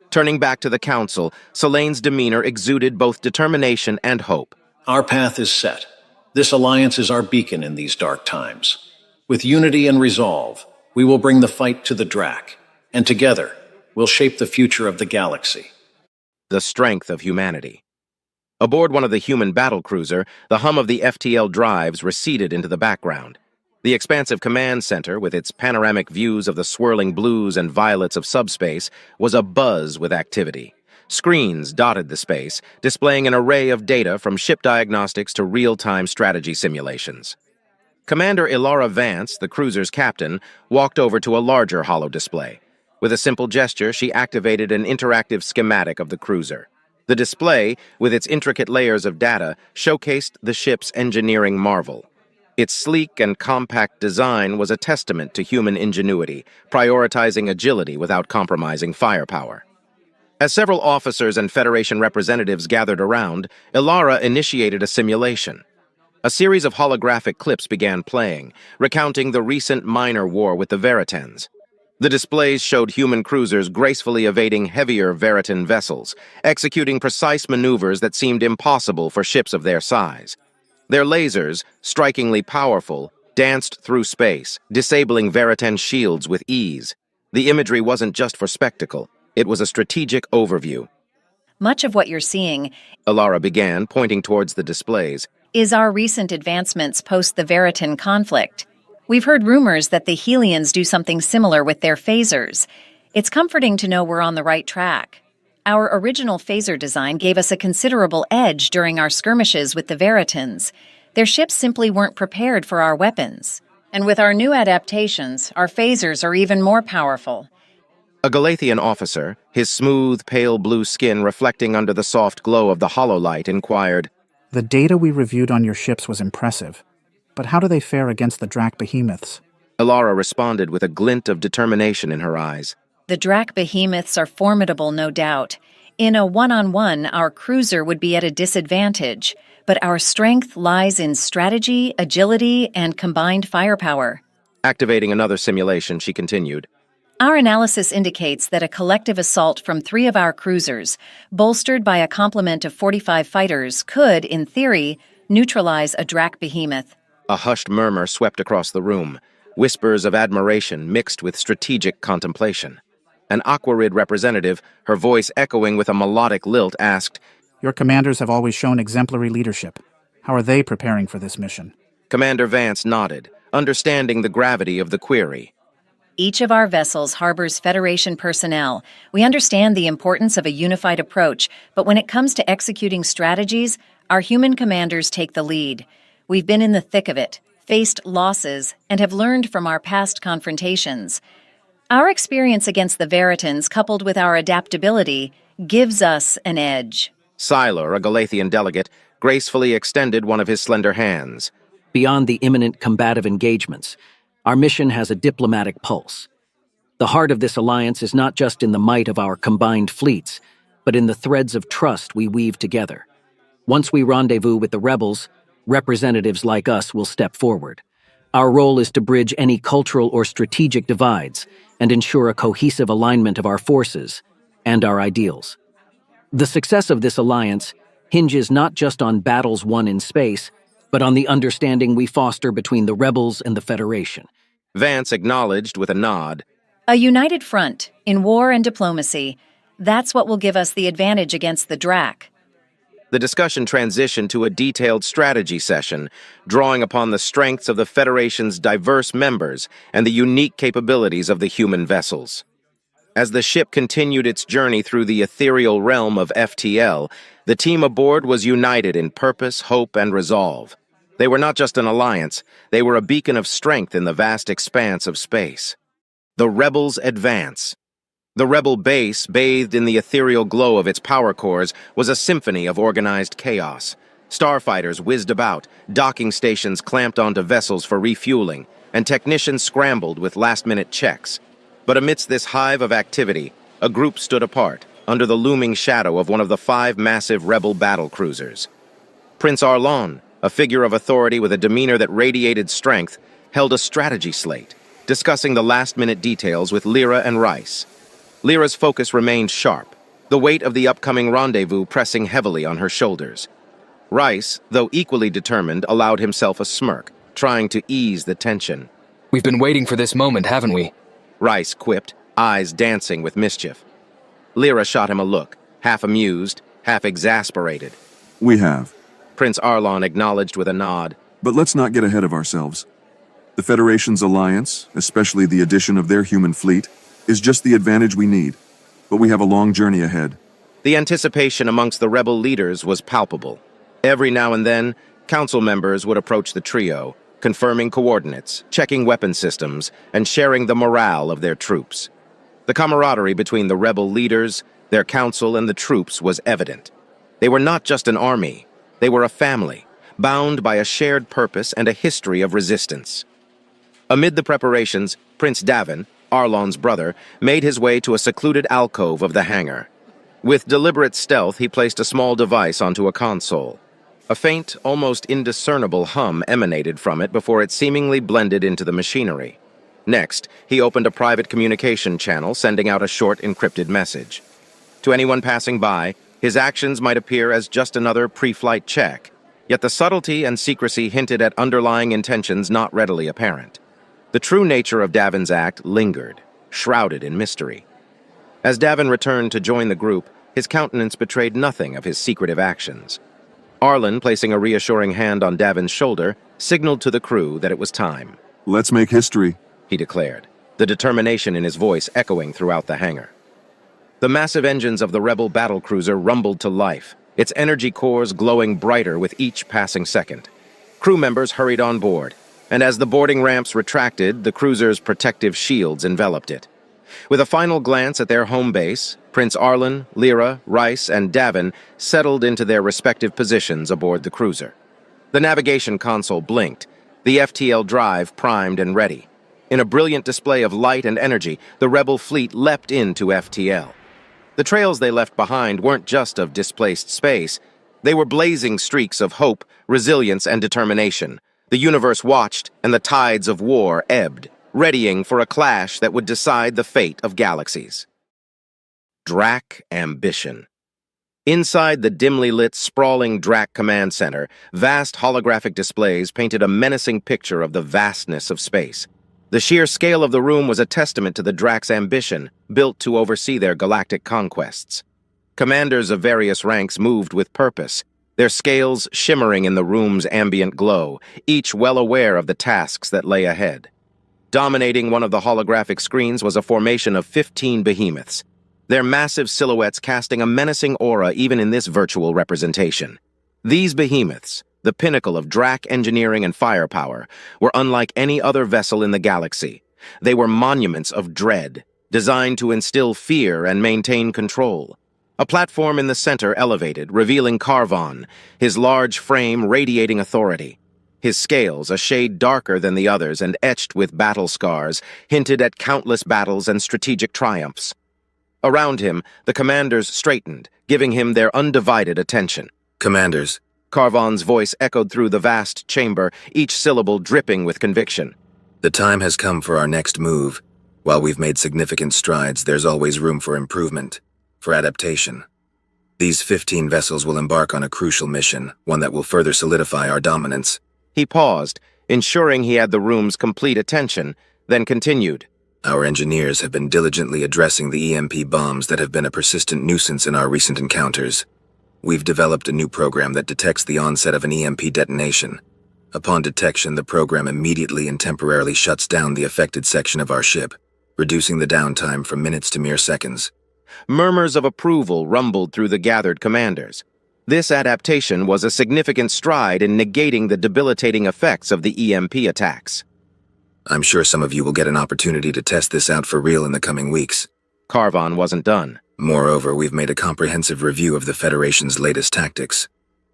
S1: Turning back to the Council, Solane's demeanor exuded both determination and hope.
S17: Our path is set. This alliance is our beacon in these dark times. With unity and resolve, we will bring the fight to the Drac, and together, we'll shape the future of the galaxy.
S1: The strength of humanity. Aboard one of the human battlecruiser, the hum of the FTL drives receded into the background. The expansive command center, with its panoramic views of the swirling blues and violets of subspace, was abuzz with activity. Screens dotted the space, displaying an array of data from ship diagnostics to real-time strategy simulations. Commander Ilara Vance, the cruiser's captain, walked over to a larger holodisplay. With a simple gesture, she activated an interactive schematic of the cruiser. The display, with its intricate layers of data, showcased the ship's engineering marvel. Its sleek and compact design was a testament to human ingenuity, prioritizing agility without compromising firepower. As several officers and Federation representatives gathered around, Ilara initiated a simulation. A series of holographic clips began playing, recounting the recent minor war with the Veritans. The displays showed human cruisers gracefully evading heavier Veritan vessels, executing precise maneuvers that seemed impossible for ships of their size. Their lasers, strikingly powerful, danced through space, disabling Veritan shields with ease. The imagery wasn't just for spectacle. It was a strategic overview.
S10: Much of what you're seeing,
S1: Ilara began, pointing towards the displays,
S10: is our recent advancements post the Veritan conflict. We've heard rumors that the Helians do something similar with their phasers. It's comforting to know we're on the right track. Our original phaser design gave us a considerable edge during our skirmishes with the Veritans. Their ships simply weren't prepared for our weapons. And with our new adaptations, our phasers are even more powerful.
S1: A Galathian officer, his smooth, pale blue skin reflecting under the soft glow of the hololight, inquired,
S14: "The data we reviewed on your ships was impressive, but how do they fare against the Drak behemoths?"
S1: Ilara responded with a glint of determination in her eyes.
S10: The Drak behemoths are formidable, no doubt. In a one-on-one, our cruiser would be at a disadvantage, but our strength lies in strategy, agility, and combined firepower.
S1: Activating another simulation, she continued,
S10: Our analysis indicates that a collective assault from 3 of our cruisers, bolstered by a complement of 45 fighters, could, in theory, neutralize a Drak behemoth.
S1: A hushed murmur swept across the room, whispers of admiration mixed with strategic contemplation. An Aquarid representative, her voice echoing with a melodic lilt, asked,
S14: "Your commanders have always shown exemplary leadership. How are they preparing for this mission?"
S1: Commander Vance nodded, understanding the gravity of the query.
S10: Each of our vessels harbors Federation personnel. We understand the importance of a unified approach, but when it comes to executing strategies, our human commanders take the lead. We've been in the thick of it, faced losses, and have learned from our past confrontations. Our experience against the Veritans, coupled with our adaptability, gives us an edge.
S1: Siler, a Galathian delegate, gracefully extended one of his slender hands.
S21: Beyond the imminent combative engagements, our mission has a diplomatic pulse. The heart of this alliance is not just in the might of our combined fleets, but in the threads of trust we weave together. Once we rendezvous with the rebels, representatives like us will step forward. Our role is to bridge any cultural or strategic divides and ensure a cohesive alignment of our forces and our ideals. The success of this alliance hinges not just on battles won in space, but on the understanding we foster between the rebels and the Federation.
S1: Vance acknowledged with a nod.
S10: A united front, in war and diplomacy, that's what will give us the advantage against the Drak.
S1: The discussion transitioned to a detailed strategy session, drawing upon the strengths of the Federation's diverse members and the unique capabilities of the human vessels. As the ship continued its journey through the ethereal realm of FTL, the team aboard was united in purpose, hope, and resolve. They were not just an alliance, they were a beacon of strength in the vast expanse of space. The Rebels advance. The Rebel base, bathed in the ethereal glow of its power cores, was a symphony of organized chaos. Starfighters whizzed about, docking stations clamped onto vessels for refueling, and technicians scrambled with last-minute checks. But amidst this hive of activity, a group stood apart, under the looming shadow of one of the 5 massive Rebel battle cruisers. Prince Arlon, a figure of authority with a demeanor that radiated strength, held a strategy slate, discussing the last-minute details with Lyra and Rice. Lyra's focus remained sharp, the weight of the upcoming rendezvous pressing heavily on her shoulders. Rice, though equally determined, allowed himself a smirk, trying to ease the tension.
S6: "We've been waiting for this moment, haven't we?"
S1: Rice quipped, eyes dancing with mischief. Lyra shot him a look, half amused, half exasperated.
S15: "We have,"
S1: Prince Arlon acknowledged with a nod.
S15: "But let's not get ahead of ourselves. The Federation's alliance, especially the addition of their human fleet, is just the advantage we need, but we have a long journey ahead."
S1: The anticipation amongst the rebel leaders was palpable. Every now and then, council members would approach the trio, confirming coordinates, checking weapon systems, and sharing the morale of their troops. The camaraderie between the rebel leaders, their council, and the troops was evident. They were not just an army, they were a family, bound by a shared purpose and a history of resistance. Amid the preparations, Prince Davin, Arlon's brother, made his way to a secluded alcove of the hangar. With deliberate stealth, he placed a small device onto a console. A faint, almost indiscernible hum emanated from it before it seemingly blended into the machinery. Next, he opened a private communication channel, sending out a short encrypted message. To anyone passing by, his actions might appear as just another pre-flight check, yet the subtlety and secrecy hinted at underlying intentions not readily apparent. The true nature of Davin's act lingered, shrouded in mystery. As Davin returned to join the group, his countenance betrayed nothing of his secretive actions. Arlen, placing a reassuring hand on Davin's shoulder, signaled to the crew that it was time.
S15: Let's make history,
S1: he declared, the determination in his voice echoing throughout the hangar. The massive engines of the rebel battlecruiser rumbled to life, its energy cores glowing brighter with each passing second. Crew members hurried on board, and as the boarding ramps retracted, the cruiser's protective shields enveloped it. With a final glance at their home base, Prince Arlen, Lyra, Rice, and Davin settled into their respective positions aboard the cruiser. The navigation console blinked, the FTL drive primed and ready. In a brilliant display of light and energy, the rebel fleet leapt into FTL. The trails they left behind weren't just of displaced space. They were blazing streaks of hope, resilience, and determination. The universe watched, and the tides of war ebbed, readying for a clash that would decide the fate of galaxies. Drac Ambition. Inside the dimly lit, sprawling Drac Command Center, vast holographic displays painted a menacing picture of the vastness of space. The sheer scale of the room was a testament to the Drac's ambition, built to oversee their galactic conquests. Commanders of various ranks moved with purpose, their scales shimmering in the room's ambient glow, each well aware of the tasks that lay ahead. Dominating one of the holographic screens was a formation of 15 behemoths, their massive silhouettes casting a menacing aura even in this virtual representation. These behemoths, the pinnacle of Drac engineering and firepower, were unlike any other vessel in the galaxy. They were monuments of dread, designed to instill fear and maintain control. A platform in the center elevated, revealing Carvon, his large frame radiating authority. His scales, a shade darker than the others and etched with battle scars, hinted at countless battles and strategic triumphs. Around him, the commanders straightened, giving him their undivided attention.
S25: Commanders.
S1: Carvon's voice echoed through the vast chamber, each syllable dripping with conviction.
S25: The time has come for our next move. While we've made significant strides, there's always room for improvement, for adaptation. These 15 vessels will embark on a crucial mission, one that will further solidify our dominance.
S1: He paused, ensuring he had the room's complete attention, then continued.
S25: Our engineers have been diligently addressing the EMP bombs that have been a persistent nuisance in our recent encounters. We've developed a new program that detects the onset of an EMP detonation. Upon detection, the program immediately and temporarily shuts down the affected section of our ship, reducing the downtime from minutes to mere seconds.
S1: Murmurs of approval rumbled through the gathered commanders. This adaptation was a significant stride in negating the debilitating effects of the EMP attacks.
S25: I'm sure some of you will get an opportunity to test this out for real in the coming weeks.
S1: Carvon wasn't done.
S25: Moreover, we've made a comprehensive review of the Federation's latest tactics.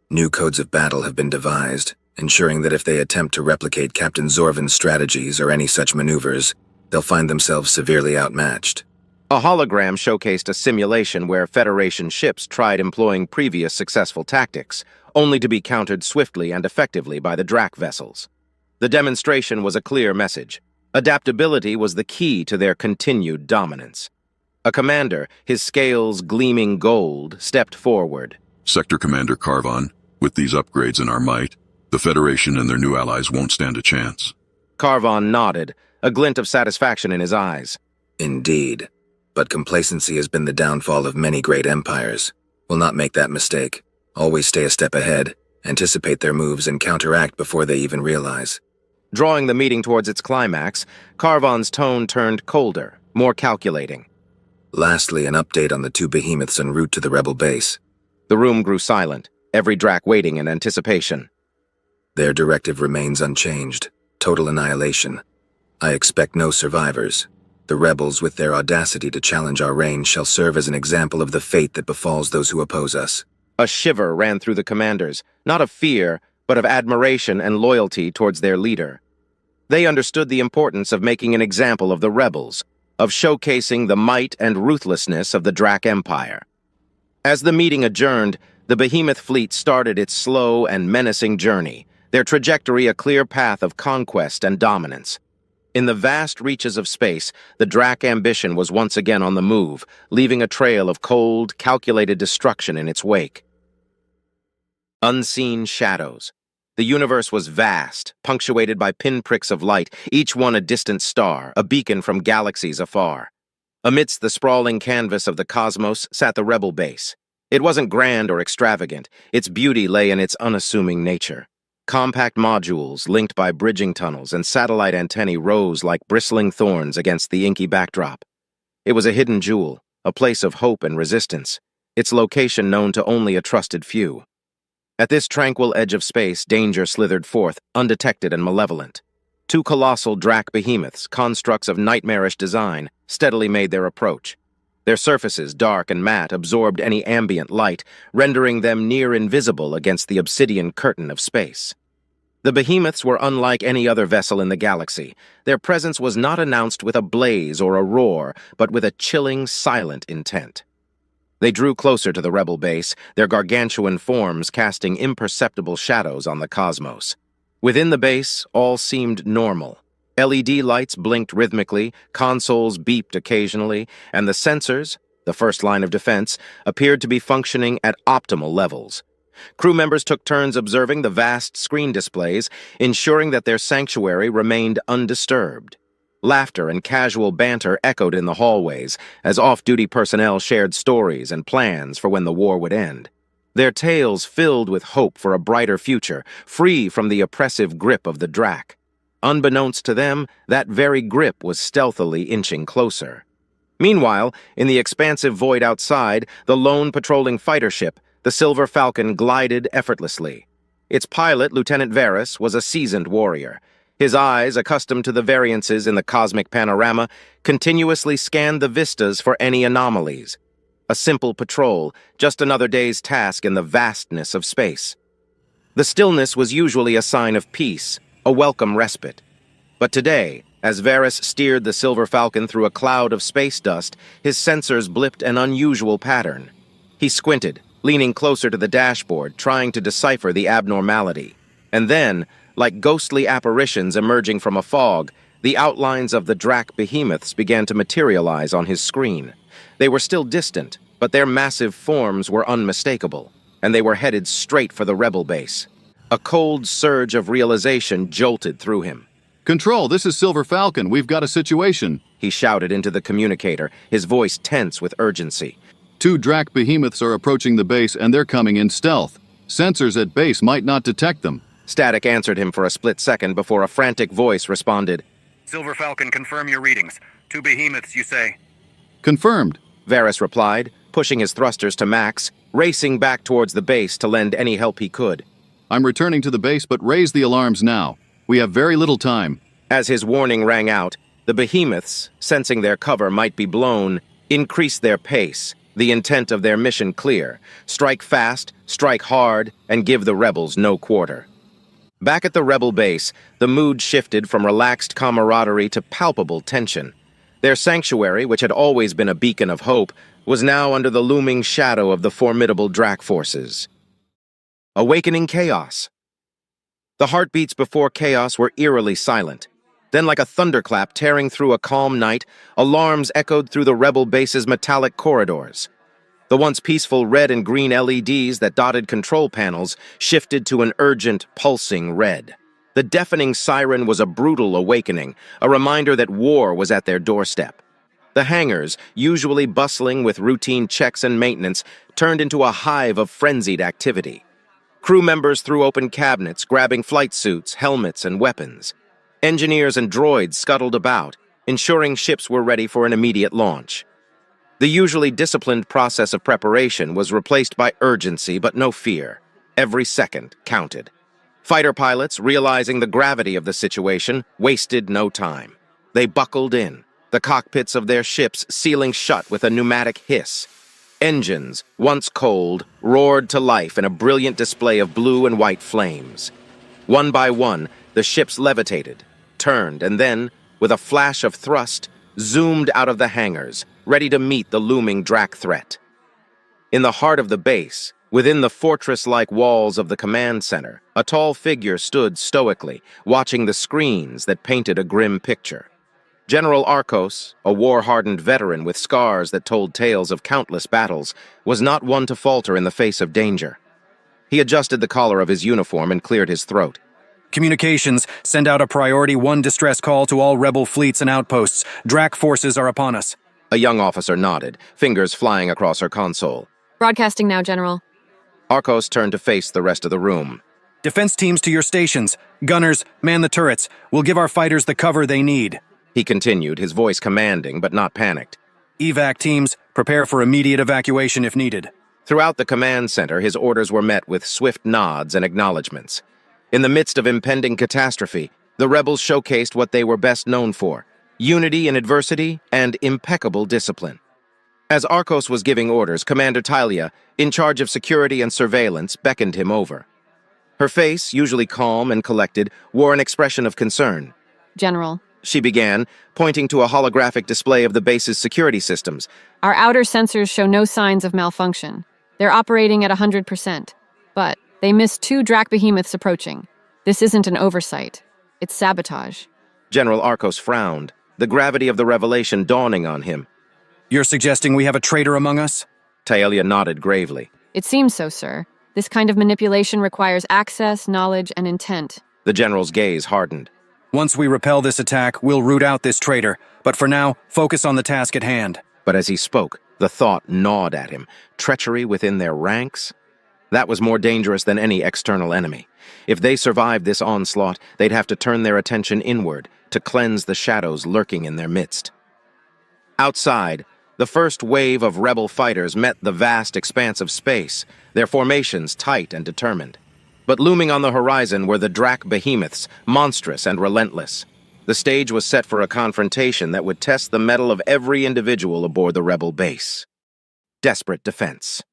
S25: New codes of battle have been devised, ensuring that if they attempt to replicate Captain Zorvan's strategies or any such maneuvers, they'll find themselves severely outmatched.
S1: A hologram showcased a simulation where Federation ships tried employing previous successful tactics, only to be countered swiftly and effectively by the Drac vessels. The demonstration was a clear message. Adaptability was the key to their continued dominance. A commander, his scales gleaming gold, stepped forward.
S8: Sector Commander Carvon, with these upgrades in our might, the Federation and their new allies won't stand a chance.
S1: Carvon nodded, a glint of satisfaction in his eyes.
S25: Indeed. But complacency has been the downfall of many great empires. We'll not make that mistake. Always stay a step ahead, anticipate their moves, and counteract before they even realize.
S1: Drawing the meeting towards its climax, Carvon's tone turned colder, more calculating.
S25: Lastly, an update on the 2 behemoths en route to the rebel base.
S1: The room grew silent, every Drac waiting in anticipation.
S25: Their directive remains unchanged. Total annihilation. I expect no survivors. The rebels, with their audacity to challenge our reign, shall serve as an example of the fate that befalls those who oppose us.
S1: A shiver ran through the commanders, not of fear, but of admiration and loyalty towards their leader. They understood the importance of making an example of the rebels, of showcasing the might and ruthlessness of the Drac Empire. As the meeting adjourned, the Behemoth fleet started its slow and menacing journey, their trajectory a clear path of conquest and dominance. In the vast reaches of space, the Drac Ambition was once again on the move, leaving a trail of cold, calculated destruction in its wake. Unseen shadows. The universe was vast, punctuated by pinpricks of light, each one a distant star, a beacon from galaxies afar. Amidst the sprawling canvas of the cosmos sat the rebel base. It wasn't grand or extravagant. Its beauty lay in its unassuming nature. Compact modules, linked by bridging tunnels and satellite antennae, rose like bristling thorns against the inky backdrop. It was a hidden jewel, a place of hope and resistance, its location known to only a trusted few. At this tranquil edge of space, danger slithered forth, undetected and malevolent. Two colossal Drac behemoths, constructs of nightmarish design, steadily made their approach. Their surfaces, dark and matte, absorbed any ambient light, rendering them near invisible against the obsidian curtain of space. The behemoths were unlike any other vessel in the galaxy. Their presence was not announced with a blaze or a roar, but with a chilling, silent intent. They drew closer to the rebel base, their gargantuan forms casting imperceptible shadows on the cosmos. Within the base, all seemed normal. LED lights blinked rhythmically, consoles beeped occasionally, and the sensors, the first line of defense, appeared to be functioning at optimal levels. Crew members took turns observing the vast screen displays, ensuring that their sanctuary remained undisturbed. Laughter and casual banter echoed in the hallways as off-duty personnel shared stories and plans for when the war would end. Their tales filled with hope for a brighter future, free from the oppressive grip of the Drac. Unbeknownst to them, that very grip was stealthily inching closer. Meanwhile, in the expansive void outside, the lone patrolling fighter ship, the Silver Falcon, glided effortlessly. Its pilot, Lieutenant Varys, was a seasoned warrior. His eyes, accustomed to the variances in the cosmic panorama, continuously scanned the vistas for any anomalies. A simple patrol, just another day's task in the vastness of space. The stillness was usually a sign of peace, a welcome respite. But today, as Varys steered the Silver Falcon through a cloud of space dust, his sensors blipped an unusual pattern. He squinted, leaning closer to the dashboard, trying to decipher the abnormality. And then, like ghostly apparitions emerging from a fog, the outlines of the Drac behemoths began to materialize on his screen. They were still distant, but their massive forms were unmistakable, and they were headed straight for the rebel base. A cold surge of realization jolted through him.
S16: "Control, this is Silver Falcon. We've got a situation,"
S1: he shouted into the communicator, his voice tense with urgency.
S16: "Two Drac behemoths are approaching the base, and they're coming in stealth. Sensors at base might not detect them."
S1: Static answered him for a split second before a frantic voice responded.
S18: "Silver Falcon, confirm your readings. Two behemoths, you say?"
S16: "Confirmed,"
S1: Varys replied, pushing his thrusters to max, racing back towards the base to lend any help he could.
S16: "I'm returning to the base, but raise the alarms now. We have very little time."
S1: As his warning rang out, the behemoths, sensing their cover might be blown, increased their pace, the intent of their mission clear: strike fast, strike hard, and give the rebels no quarter. Back at the rebel base, the mood shifted from relaxed camaraderie to palpable tension. Their sanctuary, which had always been a beacon of hope, was now under the looming shadow of the formidable Drac forces. Awakening chaos. The heartbeats before chaos were eerily silent. Then, like a thunderclap tearing through a calm night, alarms echoed through the rebel base's metallic corridors. The once peaceful red and green LEDs that dotted control panels shifted to an urgent, pulsing red. The deafening siren was a brutal awakening, a reminder that war was at their doorstep. The hangars, usually bustling with routine checks and maintenance, turned into a hive of frenzied activity. Crew members threw open cabinets, grabbing flight suits, helmets, and weapons. Engineers and droids scuttled about, ensuring ships were ready for an immediate launch. The usually disciplined process of preparation was replaced by urgency but no fear. Every second counted. Fighter pilots, realizing the gravity of the situation, wasted no time. They buckled in, the cockpits of their ships sealing shut with a pneumatic hiss. Engines, once cold, roared to life in a brilliant display of blue and white flames. One by one, the ships levitated, turned, and then, with a flash of thrust, zoomed out of the hangars, ready to meet the looming Drac threat. In the heart of the base, within the fortress-like walls of the command center, a tall figure stood stoically, watching the screens that painted a grim picture. General Arcos, a war-hardened veteran with scars that told tales of countless battles, was not one to falter in the face of danger. He adjusted the collar of his uniform and cleared his throat.
S18: "Communications, send out a Priority 1 distress call to all rebel fleets and outposts. Drac forces are upon us."
S1: A young officer nodded, fingers flying across her console.
S11: Broadcasting now, General.
S1: Arcos turned to face the rest of the room.
S18: Defense teams to your stations. Gunners, man the turrets. We'll give our fighters the cover they need.
S1: He continued, his voice commanding but not panicked.
S18: Evac teams, prepare for immediate evacuation if needed.
S1: Throughout the command center, his orders were met with swift nods and acknowledgments. In the midst of impending catastrophe, the rebels showcased what they were best known for: unity in adversity and impeccable discipline. As Arcos was giving orders, Commander Talia, in charge of security and surveillance, beckoned him over. Her face, usually calm and collected, wore an expression of concern.
S11: General,
S1: She began, pointing to a holographic display of the base's security systems.
S11: our outer sensors show no signs of malfunction. They're operating at 100%. But they missed 2 Drac behemoths approaching. This isn't an oversight. It's sabotage.
S1: General Arcos frowned, the gravity of the revelation dawning on him.
S18: You're suggesting we have a traitor among us?
S1: Taelia nodded gravely.
S11: It seems so, sir. This kind of manipulation requires access, knowledge, and intent.
S1: The general's gaze hardened.
S18: Once we repel this attack, we'll root out this traitor. But for now, focus on the task at hand.
S1: But as he spoke, the thought gnawed at him. Treachery within their ranks? That was more dangerous than any external enemy. If they survived this onslaught, they'd have to turn their attention inward to cleanse the shadows lurking in their midst. Outside, the first wave of rebel fighters met the vast expanse of space, their formations tight and determined. But looming on the horizon were the Drac behemoths, monstrous and relentless. The stage was set for a confrontation that would test the mettle of every individual aboard the rebel base. Desperate defense.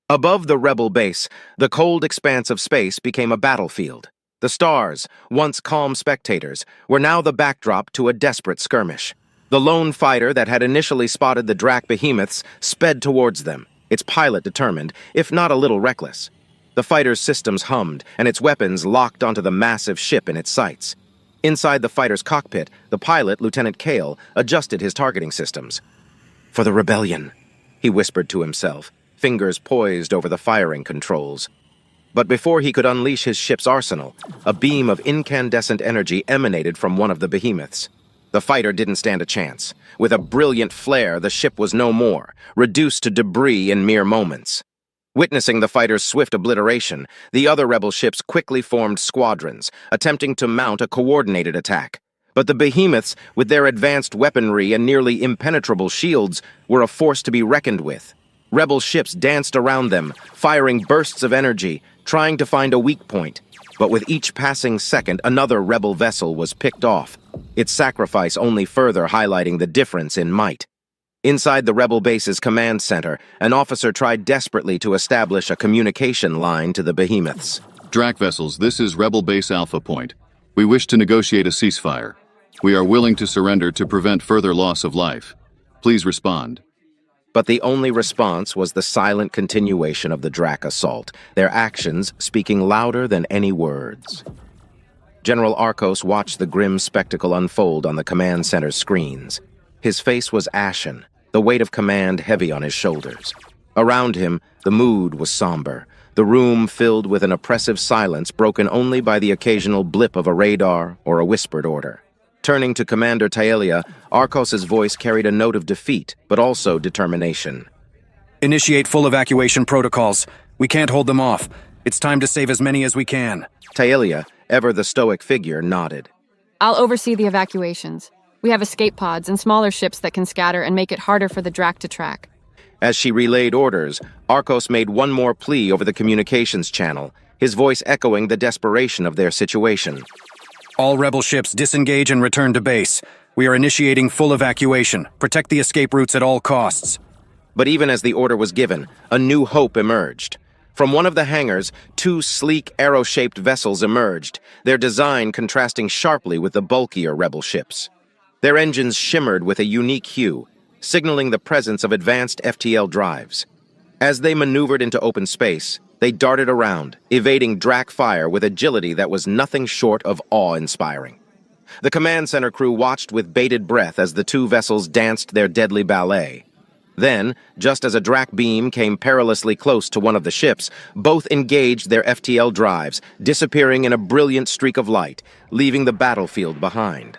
S1: Above the rebel base, the cold expanse of space became a battlefield. The stars, once calm spectators, were now the backdrop to a desperate skirmish. The lone fighter that had initially spotted the Drac behemoths sped towards them, its pilot determined, if not a little reckless. The fighter's systems hummed, and its weapons locked onto the massive ship in its sights. Inside the fighter's cockpit, the pilot, Lieutenant Kale, adjusted his targeting systems. "For the rebellion," he whispered to himself, fingers poised over the firing controls. But before he could unleash his ship's arsenal, a beam of incandescent energy emanated from one of the behemoths. The fighter didn't stand a chance. With a brilliant flare, the ship was no more, reduced to debris in mere moments. Witnessing the fighter's swift obliteration, the other rebel ships quickly formed squadrons, attempting to mount a coordinated attack. But the behemoths, with their advanced weaponry and nearly impenetrable shields, were a force to be reckoned with. Rebel ships danced around them, firing bursts of energy, trying to find a weak point. But with each passing second, another rebel vessel was picked off, its sacrifice only further highlighting the difference in might. Inside the rebel base's command center, an officer tried desperately to establish a communication line to the behemoths.
S16: Drac vessels, this is Rebel Base Alpha Point. We wish to negotiate a ceasefire. We are willing to surrender to prevent further loss of life. Please respond.
S1: But the only response was the silent continuation of the Drac assault, their actions speaking louder than any words. General Arcos watched the grim spectacle unfold on the command center's screens. His face was ashen, the weight of command heavy on his shoulders. Around him, the mood was somber, the room filled with an oppressive silence broken only by the occasional blip of a radar or a whispered order. Turning to Commander Taelia, Arcos's voice carried a note of defeat, but also determination.
S18: Initiate full evacuation protocols. We can't hold them off. It's time to save as many as we can.
S1: Taelia, ever the stoic figure, nodded.
S11: I'll oversee the evacuations. We have escape pods and smaller ships that can scatter and make it harder for the Drac to track.
S1: As she relayed orders, Arcos made one more plea over the communications channel, his voice echoing the desperation of their situation.
S18: All rebel ships disengage and return to base. We are initiating full evacuation. Protect the escape routes at all costs.
S1: But even as the order was given, a new hope emerged. From one of the hangars, 2 sleek, arrow-shaped vessels emerged, their design contrasting sharply with the bulkier rebel ships. Their engines shimmered with a unique hue, signaling the presence of advanced FTL drives. As they maneuvered into open space, they darted around, evading Drac fire with agility that was nothing short of awe-inspiring. The command center crew watched with bated breath as the 2 vessels danced their deadly ballet. Then, just as a Drac beam came perilously close to one of the ships, both engaged their FTL drives, disappearing in a brilliant streak of light, leaving the battlefield behind.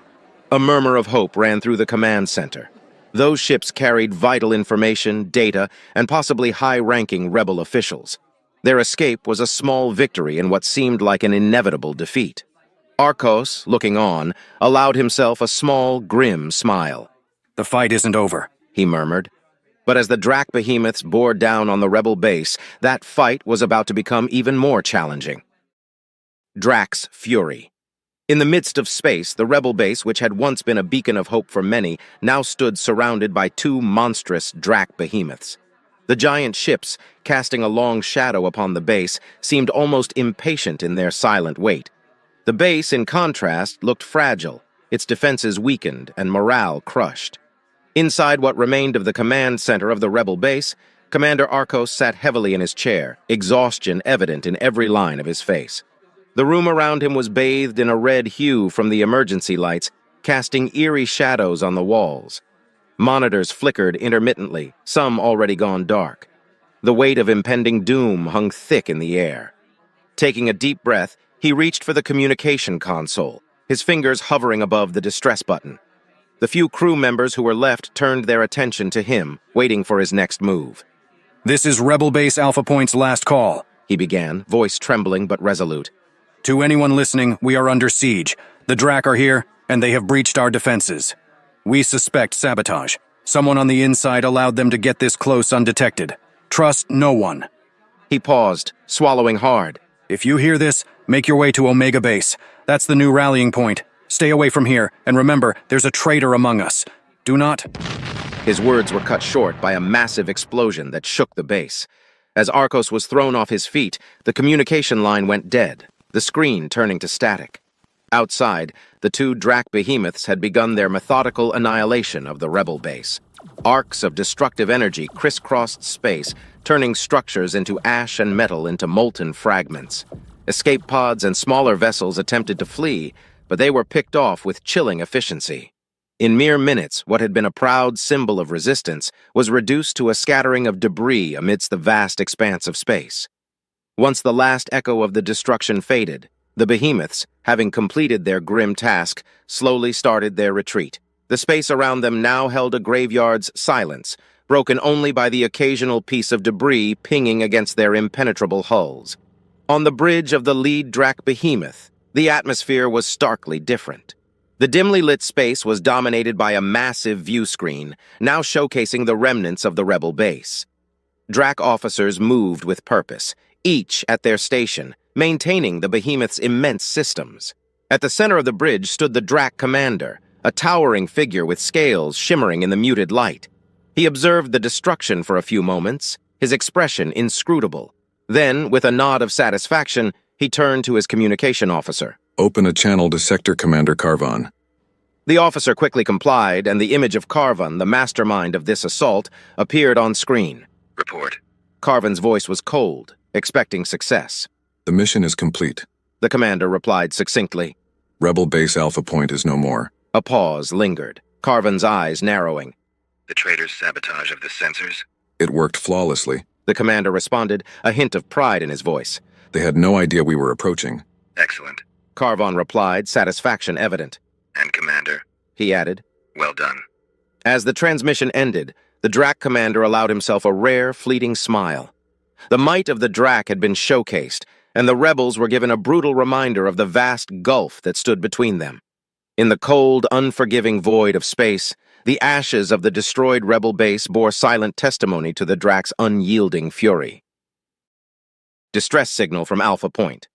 S1: A murmur of hope ran through the command center. Those ships carried vital information, data, and possibly high-ranking rebel officials. Their escape was a small victory in what seemed like an inevitable defeat. Arcos, looking on, allowed himself a small, grim smile.
S18: The fight isn't over,
S1: he murmured. But as the Drac behemoths bore down on the rebel base, that fight was about to become even more challenging. Drac's fury. In the midst of space, the rebel base, which had once been a beacon of hope for many, now stood surrounded by two monstrous Drac behemoths. The giant ships, casting a long shadow upon the base, seemed almost impatient in their silent weight. The base, in contrast, looked fragile, its defenses weakened and morale crushed. Inside what remained of the command center of the rebel base, Commander Arcos sat heavily in his chair, exhaustion evident in every line of his face. The room around him was bathed in a red hue from the emergency lights, casting eerie shadows on the walls. Monitors flickered intermittently, some already gone dark. The weight of impending doom hung thick in the air. Taking a deep breath, he reached for the communication console, his fingers hovering above the distress button. The few crew members who were left turned their attention to him, waiting for his next move.
S18: "This is Rebel Base Alpha Point's last call,"
S1: he began, voice trembling but resolute.
S18: "To anyone listening, we are under siege. The Drac are here, and they have breached our defenses. We suspect sabotage. Someone on the inside allowed them to get this close undetected. Trust no one."
S1: He paused, swallowing hard.
S18: "If you hear this, make your way to Omega Base. That's the new rallying point. Stay away from here, and remember, there's a traitor among us. Do not—"
S1: His words were cut short by a massive explosion that shook the base. As Arcos was thrown off his feet, the communication line went dead, the screen turning to static. Outside, the two Drac behemoths had begun their methodical annihilation of the rebel base. Arcs of destructive energy crisscrossed space, turning structures into ash and metal into molten fragments. Escape pods and smaller vessels attempted to flee, but they were picked off with chilling efficiency. In mere minutes, what had been a proud symbol of resistance was reduced to a scattering of debris amidst the vast expanse of space. Once the last echo of the destruction faded, the behemoths, having completed their grim task, slowly started their retreat. The space around them now held a graveyard's silence, broken only by the occasional piece of debris pinging against their impenetrable hulls. On the bridge of the lead Drac behemoth, the atmosphere was starkly different. The dimly lit space was dominated by a massive view screen, now showcasing the remnants of the rebel base. Drac officers moved with purpose, each at their station, maintaining the behemoth's immense systems. At the center of the bridge stood the Drac commander, a towering figure with scales shimmering in the muted light. He observed the destruction for a few moments, his expression inscrutable. Then, with a nod of satisfaction, he turned to his communication officer.
S12: "Open a channel to Sector Commander Carvan."
S1: The officer quickly complied, and the image of Carvan, the mastermind of this assault, appeared on screen.
S25: Report.
S1: Carvan's voice was cold, expecting success.
S12: "The mission is complete,"
S1: the commander replied succinctly.
S12: "Rebel Base Alpha Point is no more."
S1: A pause lingered, Carvan's eyes narrowing.
S25: "The traitor's sabotage of the sensors?"
S12: "It worked flawlessly,"
S1: the commander responded, a hint of pride in his voice.
S12: "They had no idea we were approaching."
S25: "Excellent,"
S1: Carvan replied, satisfaction evident.
S25: "And Commander,"
S1: he added.
S25: "Well done."
S1: As the transmission ended, the Drac commander allowed himself a rare, fleeting smile. The might of the Drac had been showcased, and the rebels were given a brutal reminder of the vast gulf that stood between them. In the cold, unforgiving void of space, the ashes of the destroyed rebel base bore silent testimony to the Drac's unyielding fury. Distress signal from Alpha Point.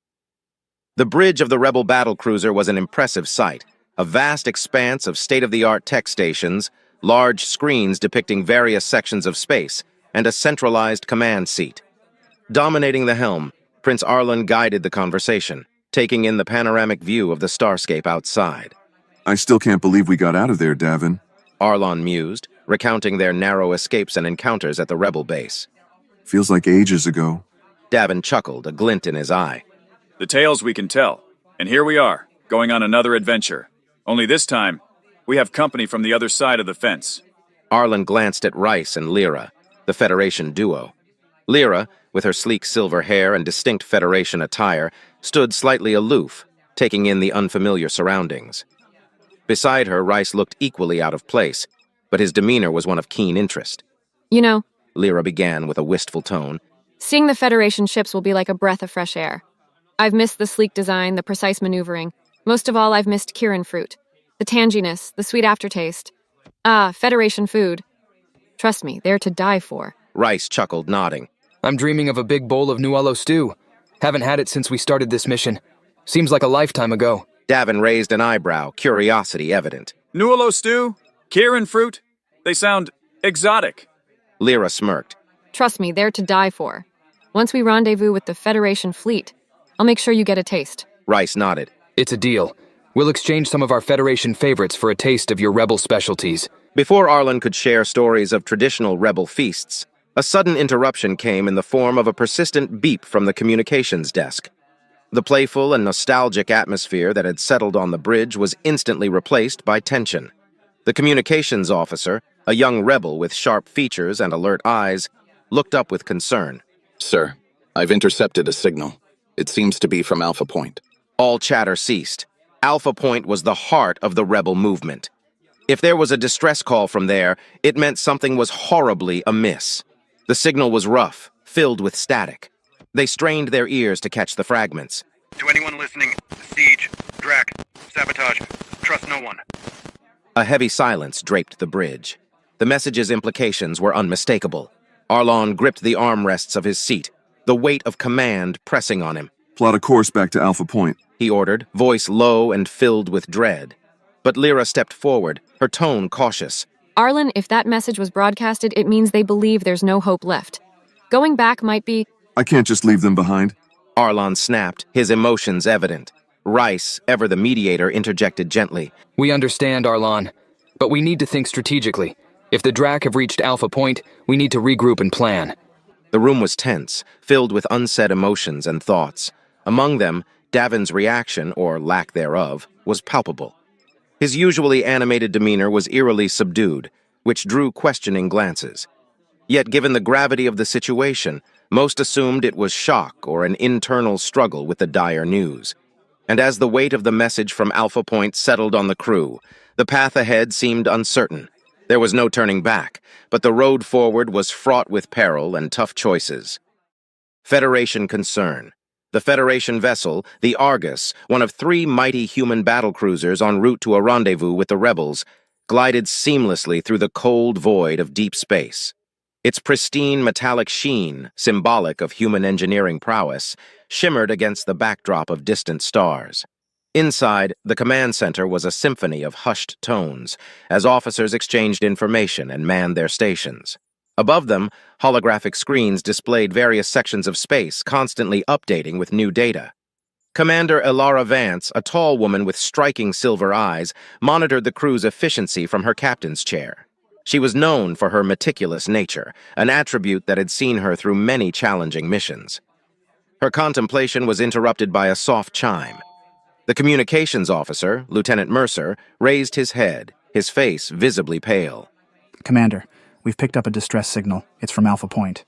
S1: The bridge of the rebel battlecruiser was an impressive sight, a vast expanse of state-of-the-art tech stations, large screens depicting various sections of space, and a centralized command seat. Dominating the helm, Prince Arlen guided the conversation, taking in the panoramic view of the starscape outside.
S15: "I still can't believe we got out of there, Davin,"
S1: Arlon mused, recounting their narrow escapes and encounters at the rebel base.
S15: "Feels like ages ago."
S1: Davin chuckled, a glint in his eye.
S4: "The tales we can tell. And here we are, going on another adventure. Only this time, we have company from the other side of the fence."
S1: Arlen glanced at Rice and Lyra, the Federation duo. Lyra, with her sleek silver hair and distinct Federation attire, stood slightly aloof, taking in the unfamiliar surroundings. Beside her, Rice looked equally out of place, but his demeanor was one of keen interest.
S11: You know,
S1: Lyra began with a wistful tone,
S11: Seeing the Federation ships will be like a breath of fresh air. I've missed the sleek design, the precise maneuvering. Most of all, I've missed Kirin fruit. The tanginess, the sweet aftertaste. Ah, Federation food. Trust me, they're to die for.
S1: Rice chuckled, nodding.
S6: I'm dreaming of a big bowl of Nualo stew. Haven't had it since we started this mission. Seems like a lifetime ago.
S1: Davin raised an eyebrow, curiosity evident.
S4: Nualo stew? Kirin fruit? They sound exotic.
S1: Lyra smirked.
S11: Trust me, they're to die for. Once we rendezvous with the Federation fleet, I'll make sure you get a taste.
S1: Rice nodded.
S6: It's a deal. We'll exchange some of our Federation favorites for a taste of your rebel specialties.
S1: Before Arlen could share stories of traditional rebel feasts, a sudden interruption came in the form of a persistent beep from the communications desk. The playful and nostalgic atmosphere that had settled on the bridge was instantly replaced by tension. The communications officer, a young rebel with sharp features and alert eyes, looked up with concern.
S13: Sir, I've intercepted a signal. It seems to be from Alpha Point.
S1: All chatter ceased. Alpha Point was the heart of the rebel movement. If there was a distress call from there, it meant something was horribly amiss. The signal was rough, filled with static. They strained their ears to catch the fragments.
S5: To anyone listening, siege, Drac, sabotage, trust no one.
S1: A heavy silence draped the bridge. The message's implications were unmistakable. Arlon gripped the armrests of his seat, the weight of command pressing on him.
S15: Plot a course back to Alpha Point,
S1: he ordered, voice low and filled with dread. But Lyra stepped forward, her tone cautious.
S11: Arlen, if that message was broadcasted, it means they believe there's no hope left. Going back might be...
S15: I can't just leave them behind.
S1: Arlon snapped, his emotions evident. Rice, ever the mediator, interjected gently.
S6: We understand, Arlon, but we need to think strategically. If the Drac have reached Alpha Point, we need to regroup and plan.
S1: The room was tense, filled with unsaid emotions and thoughts. Among them, Davin's reaction, or lack thereof, was palpable. His usually animated demeanor was eerily subdued, which drew questioning glances. Yet given the gravity of the situation, most assumed it was shock or an internal struggle with the dire news. And as the weight of the message from Alpha Point settled on the crew, the path ahead seemed uncertain. There was no turning back, but the road forward was fraught with peril and tough choices. Federation concern. The Federation vessel, the Argus, one of 3 mighty human battlecruisers en route to a rendezvous with the rebels, glided seamlessly through the cold void of deep space. Its pristine metallic sheen, symbolic of human engineering prowess, shimmered against the backdrop of distant stars. Inside, the command center was a symphony of hushed tones, as officers exchanged information and manned their stations. Above them, holographic screens displayed various sections of space, constantly updating with new data. Commander Elara Vance, a tall woman with striking silver eyes, monitored the crew's efficiency from her captain's chair. She was known for her meticulous nature, an attribute that had seen her through many challenging missions. Her contemplation was interrupted by a soft chime. The communications officer, Lieutenant Mercer, raised his head, his face visibly pale.
S14: Commander, we've picked up a distress signal. It's from Alpha Point.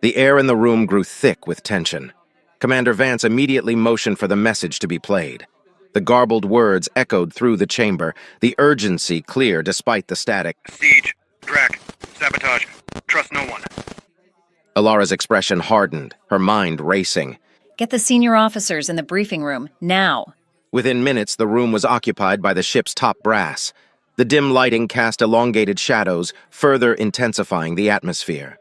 S1: The air in the room grew thick with tension. Commander Vance immediately motioned for the message to be played. The garbled words echoed through the chamber, the urgency clear despite the static.
S5: Siege, Drac, sabotage, trust no one.
S1: Alara's expression hardened, her mind racing.
S10: Get the senior officers in the briefing room, now.
S1: Within minutes, the room was occupied by the ship's top brass. The dim lighting cast elongated shadows, further intensifying the atmosphere.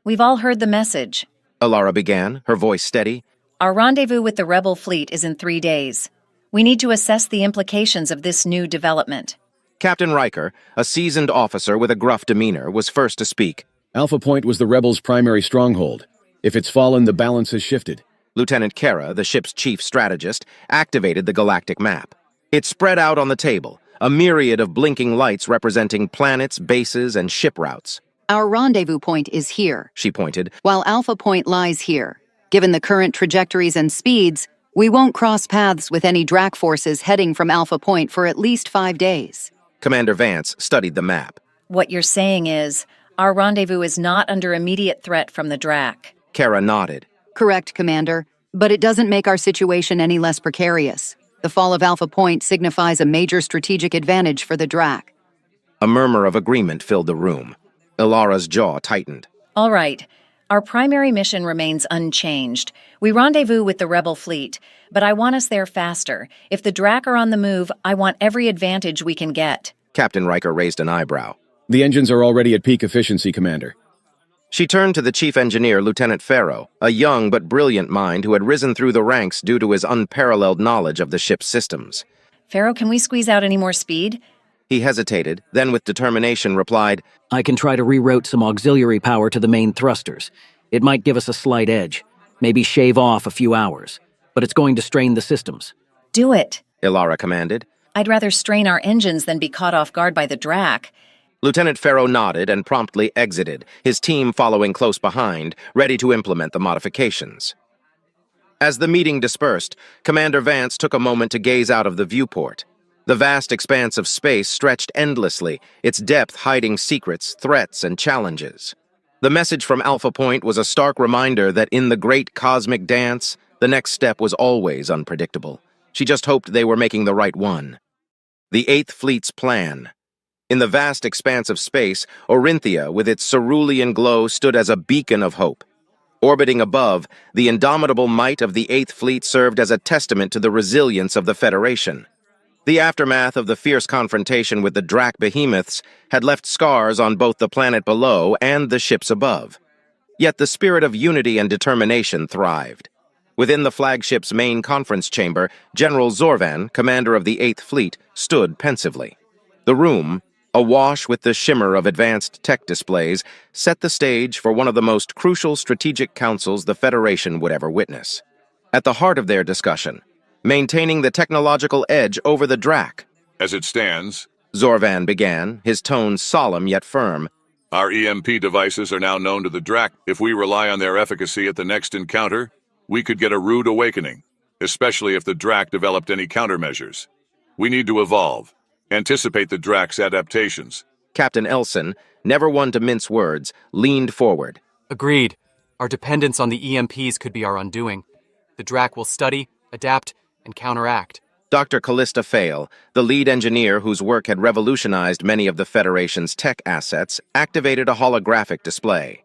S10: We've all heard the message.
S1: Alara began, her voice steady.
S10: Our rendezvous with the rebel fleet is in 3 days. We need to assess the implications of this new development.
S1: Captain Riker, a seasoned officer with a gruff demeanor, was first to speak.
S19: Alpha Point was the rebels' primary stronghold. If it's fallen, the balance has shifted.
S1: Lieutenant Kara, the ship's chief strategist, activated the galactic map. It spread out on the table, a myriad of blinking lights representing planets, bases, and ship routes.
S2: Our rendezvous point is here,
S1: she pointed,
S2: while Alpha Point lies here. Given the current trajectories and speeds, we won't cross paths with any Drac forces heading from Alpha Point for at least 5 days.
S1: Commander Vance studied the map.
S10: What you're saying is, our rendezvous is not under immediate threat from the Drac.
S1: Kara nodded.
S2: Correct, Commander, but it doesn't make our situation any less precarious. The fall of Alpha Point signifies a major strategic advantage for the Drac.
S1: A murmur of agreement filled the room. Ilara's jaw tightened.
S10: All right. Our primary mission remains unchanged. We rendezvous with the rebel fleet, but I want us there faster. If the Drac are on the move, I want every advantage we can get.
S1: Captain Riker raised an eyebrow.
S19: The engines are already at peak efficiency, Commander.
S1: She turned to the chief engineer, Lieutenant Farrow, a young but brilliant mind who had risen through the ranks due to his unparalleled knowledge of the ship's systems.
S10: Farrow, can we squeeze out any more speed?
S1: He hesitated, then with determination replied,
S21: I can try to reroute some auxiliary power to the main thrusters. It might give us a slight edge, maybe shave off a few hours, but it's going to strain the systems.
S10: Do it,
S1: Ilara commanded.
S10: I'd rather strain our engines than be caught off guard by the Drac.
S1: Lieutenant Farrow nodded and promptly exited, his team following close behind, ready to implement the modifications. As the meeting dispersed, Commander Vance took a moment to gaze out of the viewport. The vast expanse of space stretched endlessly, its depth hiding secrets, threats, and challenges. The message from Alpha Point was a stark reminder that in the great cosmic dance, the next step was always unpredictable. She just hoped they were making the right one. The Eighth Fleet's plan. In the vast expanse of space, Orinthia, with its cerulean glow, stood as a beacon of hope. Orbiting above, the indomitable might of the Eighth Fleet served as a testament to the resilience of the Federation. The aftermath of the fierce confrontation with the Drac behemoths had left scars on both the planet below and the ships above. Yet the spirit of unity and determination thrived. Within the flagship's main conference chamber, General Zorvan, commander of the Eighth Fleet, stood pensively. The room, awash with the shimmer of advanced tech displays, set the stage for one of the most crucial strategic councils the Federation would ever witness. At the heart of their discussion, maintaining the technological edge over the Drac.
S3: As it stands,
S1: Zorvan began, his tone solemn yet firm.
S3: Our EMP devices are now known to the Drac. If we rely on their efficacy at the next encounter, we could get a rude awakening, especially if the Drac developed any countermeasures. We need to evolve. Anticipate the Drac's adaptations.
S1: Captain Elson, never one to mince words, leaned forward.
S9: Agreed. Our dependence on the EMPs could be our undoing. The Drac will study, adapt, and counteract.
S1: Dr. Callista Fail, the lead engineer whose work had revolutionized many of the Federation's tech assets, activated a holographic display.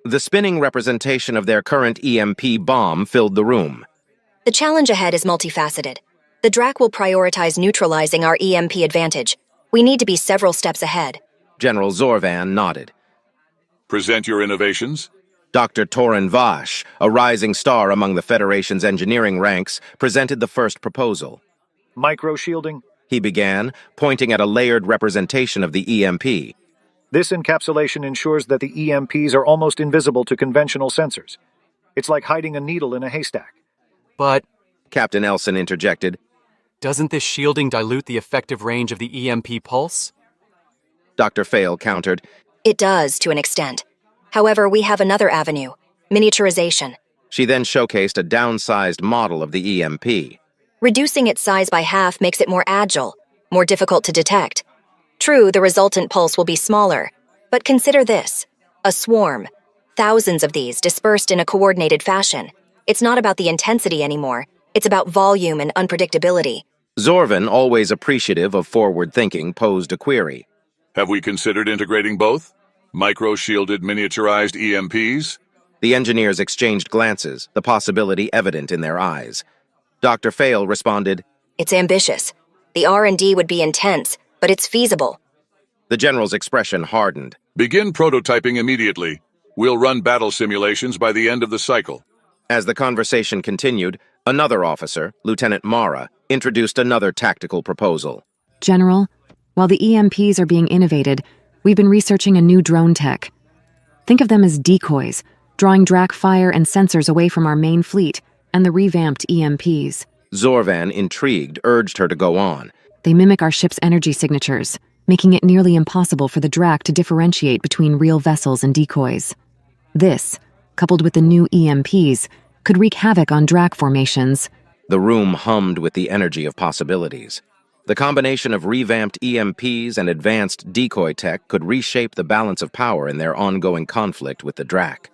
S1: The spinning representation of their current EMP bomb filled the room.
S20: The challenge ahead is multifaceted. The Drac will prioritize neutralizing our EMP advantage. We need to be several steps ahead.
S1: General Zorvan nodded.
S3: Present your innovations.
S1: Dr. Torin Vash, a rising star among the Federation's engineering ranks, presented the first proposal.
S23: Micro-shielding?
S1: He began, pointing at a layered representation of the EMP.
S23: This encapsulation ensures that the EMPs are almost invisible to conventional sensors. It's like hiding a needle in a haystack.
S9: But,
S1: Captain Elson interjected,
S9: doesn't this shielding dilute the effective range of the EMP pulse?
S1: Dr. Fail countered,
S20: It does, to an extent. However, we have another avenue, miniaturization.
S1: She then showcased a downsized model of the EMP.
S20: Reducing its size by half makes it more agile, more difficult to detect. True, the resultant pulse will be smaller, but consider this. A swarm. Thousands of these dispersed in a coordinated fashion. It's not about the intensity anymore. It's about volume and unpredictability.
S1: Zorvan, always appreciative of forward thinking, posed a query.
S3: Have we considered integrating both? Micro-shielded miniaturized EMPs?
S1: The engineers exchanged glances, the possibility evident in their eyes. Dr. Fail responded,
S20: It's ambitious. The R&D would be intense, but it's feasible.
S1: The general's expression hardened.
S3: Begin prototyping immediately. We'll run battle simulations by the end of the cycle.
S1: As the conversation continued, another officer, Lieutenant Mara, introduced another tactical proposal.
S24: General, while the EMPs are being innovated, we've been researching a new drone tech. Think of them as decoys, drawing Drac fire and sensors away from our main fleet and the revamped EMPs.
S1: Zorvan, intrigued, urged her to go on.
S24: They mimic our ship's energy signatures, making it nearly impossible for the Drac to differentiate between real vessels and decoys. This, coupled with the new EMPs, could wreak havoc on Drac formations.
S1: The room hummed with the energy of possibilities. The combination of revamped EMPs and advanced decoy tech could reshape the balance of power in their ongoing conflict with the Drac.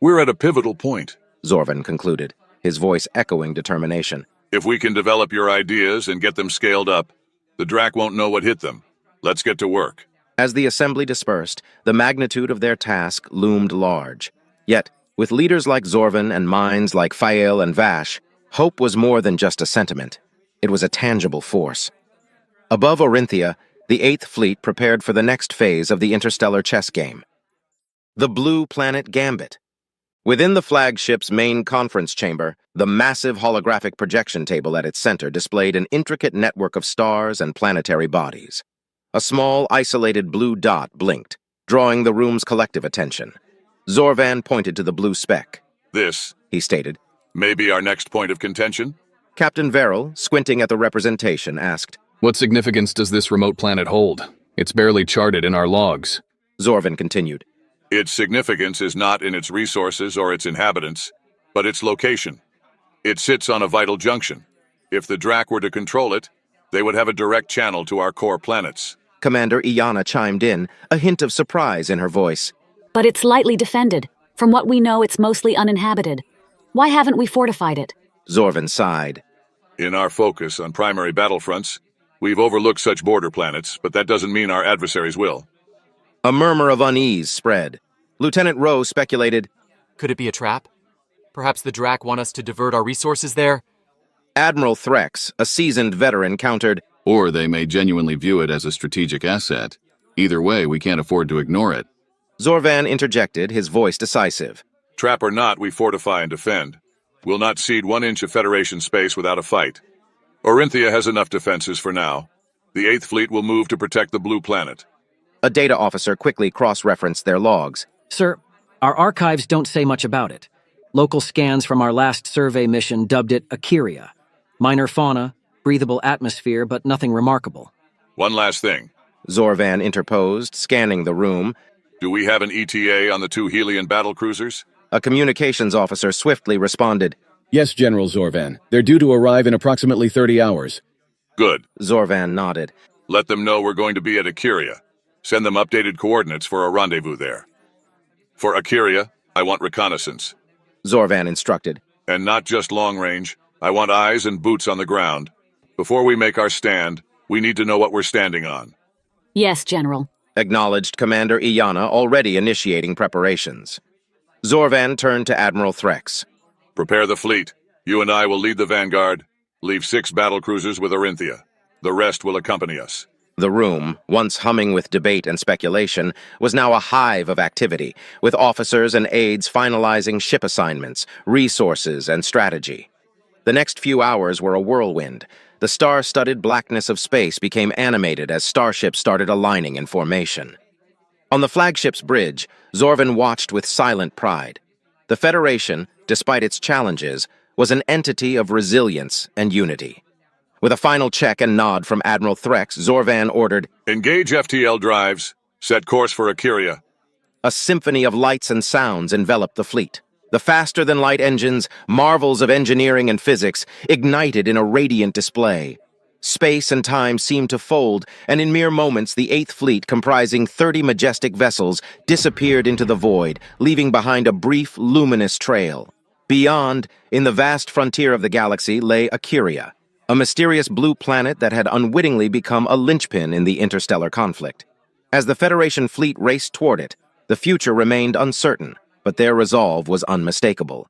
S3: We're at a pivotal point,
S1: Zorvan concluded, his voice echoing determination.
S3: If we can develop your ideas and get them scaled up, the Drac won't know what hit them. Let's get to work.
S1: As the assembly dispersed, the magnitude of their task loomed large. Yet, with leaders like Zorvan and minds like Fael and Vash, hope was more than just a sentiment. It was a tangible force. Above Orinthia, the Eighth Fleet prepared for the next phase of the interstellar chess game. The Blue Planet Gambit. Within the flagship's main conference chamber, the massive holographic projection table at its center displayed an intricate network of stars and planetary bodies. A small, isolated blue dot blinked, drawing the room's collective attention. Zorvan pointed to the blue speck.
S3: This,
S1: he stated,
S3: may be our next point of contention?
S1: Captain Verrill, squinting at the representation, asked,
S6: What significance does this remote planet hold? It's barely charted in our logs.
S1: Zorvan continued.
S3: Its significance is not in its resources or its inhabitants, but its location. It sits on a vital junction. If the Drak were to control it, they would have a direct channel to our core planets.
S1: Commander Iana chimed in, a hint of surprise in her voice.
S2: But it's lightly defended. From what we know, it's mostly uninhabited. Why haven't we fortified it?
S1: Zorvan sighed.
S3: In our focus on primary battlefronts, we've overlooked such border planets, but that doesn't mean our adversaries will.
S1: A murmur of unease spread. Lieutenant Rowe speculated,
S9: Could it be a trap? Perhaps the Drak want us to divert our resources there?
S1: Admiral Threx, a seasoned veteran, countered,
S7: Or they may genuinely view it as a strategic asset. Either way, we can't afford to ignore it.
S1: Zorvan interjected, his voice decisive.
S3: Trap or not, we fortify and defend. We'll not cede 1 inch of Federation space without a fight. Orinthia has enough defenses for now. The Eighth Fleet will move to protect the Blue Planet.
S1: A data officer quickly cross-referenced their logs.
S21: Sir, our archives don't say much about it. Local scans from our last survey mission dubbed it Akiria. Minor fauna, breathable atmosphere, but nothing remarkable.
S3: One last thing.
S1: Zorvan interposed, scanning the room.
S3: Do we have an ETA on the 2 Helian battlecruisers?
S1: A communications officer swiftly responded.
S19: Yes, General Zorvan. They're due to arrive in approximately 30 hours.
S3: Good.
S1: Zorvan nodded.
S3: Let them know we're going to be at Akiria. Send them updated coordinates for a rendezvous there. For Akiria, I want reconnaissance.
S1: Zorvan instructed.
S3: And not just long range. I want eyes and boots on the ground. Before we make our stand, we need to know what we're standing on.
S2: Yes, General.
S1: Acknowledged Commander Iana, already initiating preparations. Zorvan turned to Admiral Threx.
S3: Prepare the fleet. You and I will lead the vanguard. Leave 6 battlecruisers with Orinthia. The rest will accompany us.
S1: The room, once humming with debate and speculation, was now a hive of activity, with officers and aides finalizing ship assignments, resources, and strategy. The next few hours were a whirlwind. The star-studded blackness of space became animated as starships started aligning in formation. On the flagship's bridge, Zorvan watched with silent pride. The Federation, despite its challenges, was an entity of resilience and unity. With a final check and nod from Admiral Threx, Zorvan ordered,
S3: Engage FTL drives. Set course for Akiria.
S1: A symphony of lights and sounds enveloped the fleet. The faster-than-light engines, marvels of engineering and physics, ignited in a radiant display. Space and time seemed to fold, and in mere moments the Eighth Fleet, comprising 30 majestic vessels, disappeared into the void, leaving behind a brief, luminous trail. Beyond, in the vast frontier of the galaxy, lay Akiria, a mysterious blue planet that had unwittingly become a linchpin in the interstellar conflict. As the Federation fleet raced toward it, the future remained uncertain, but their resolve was unmistakable.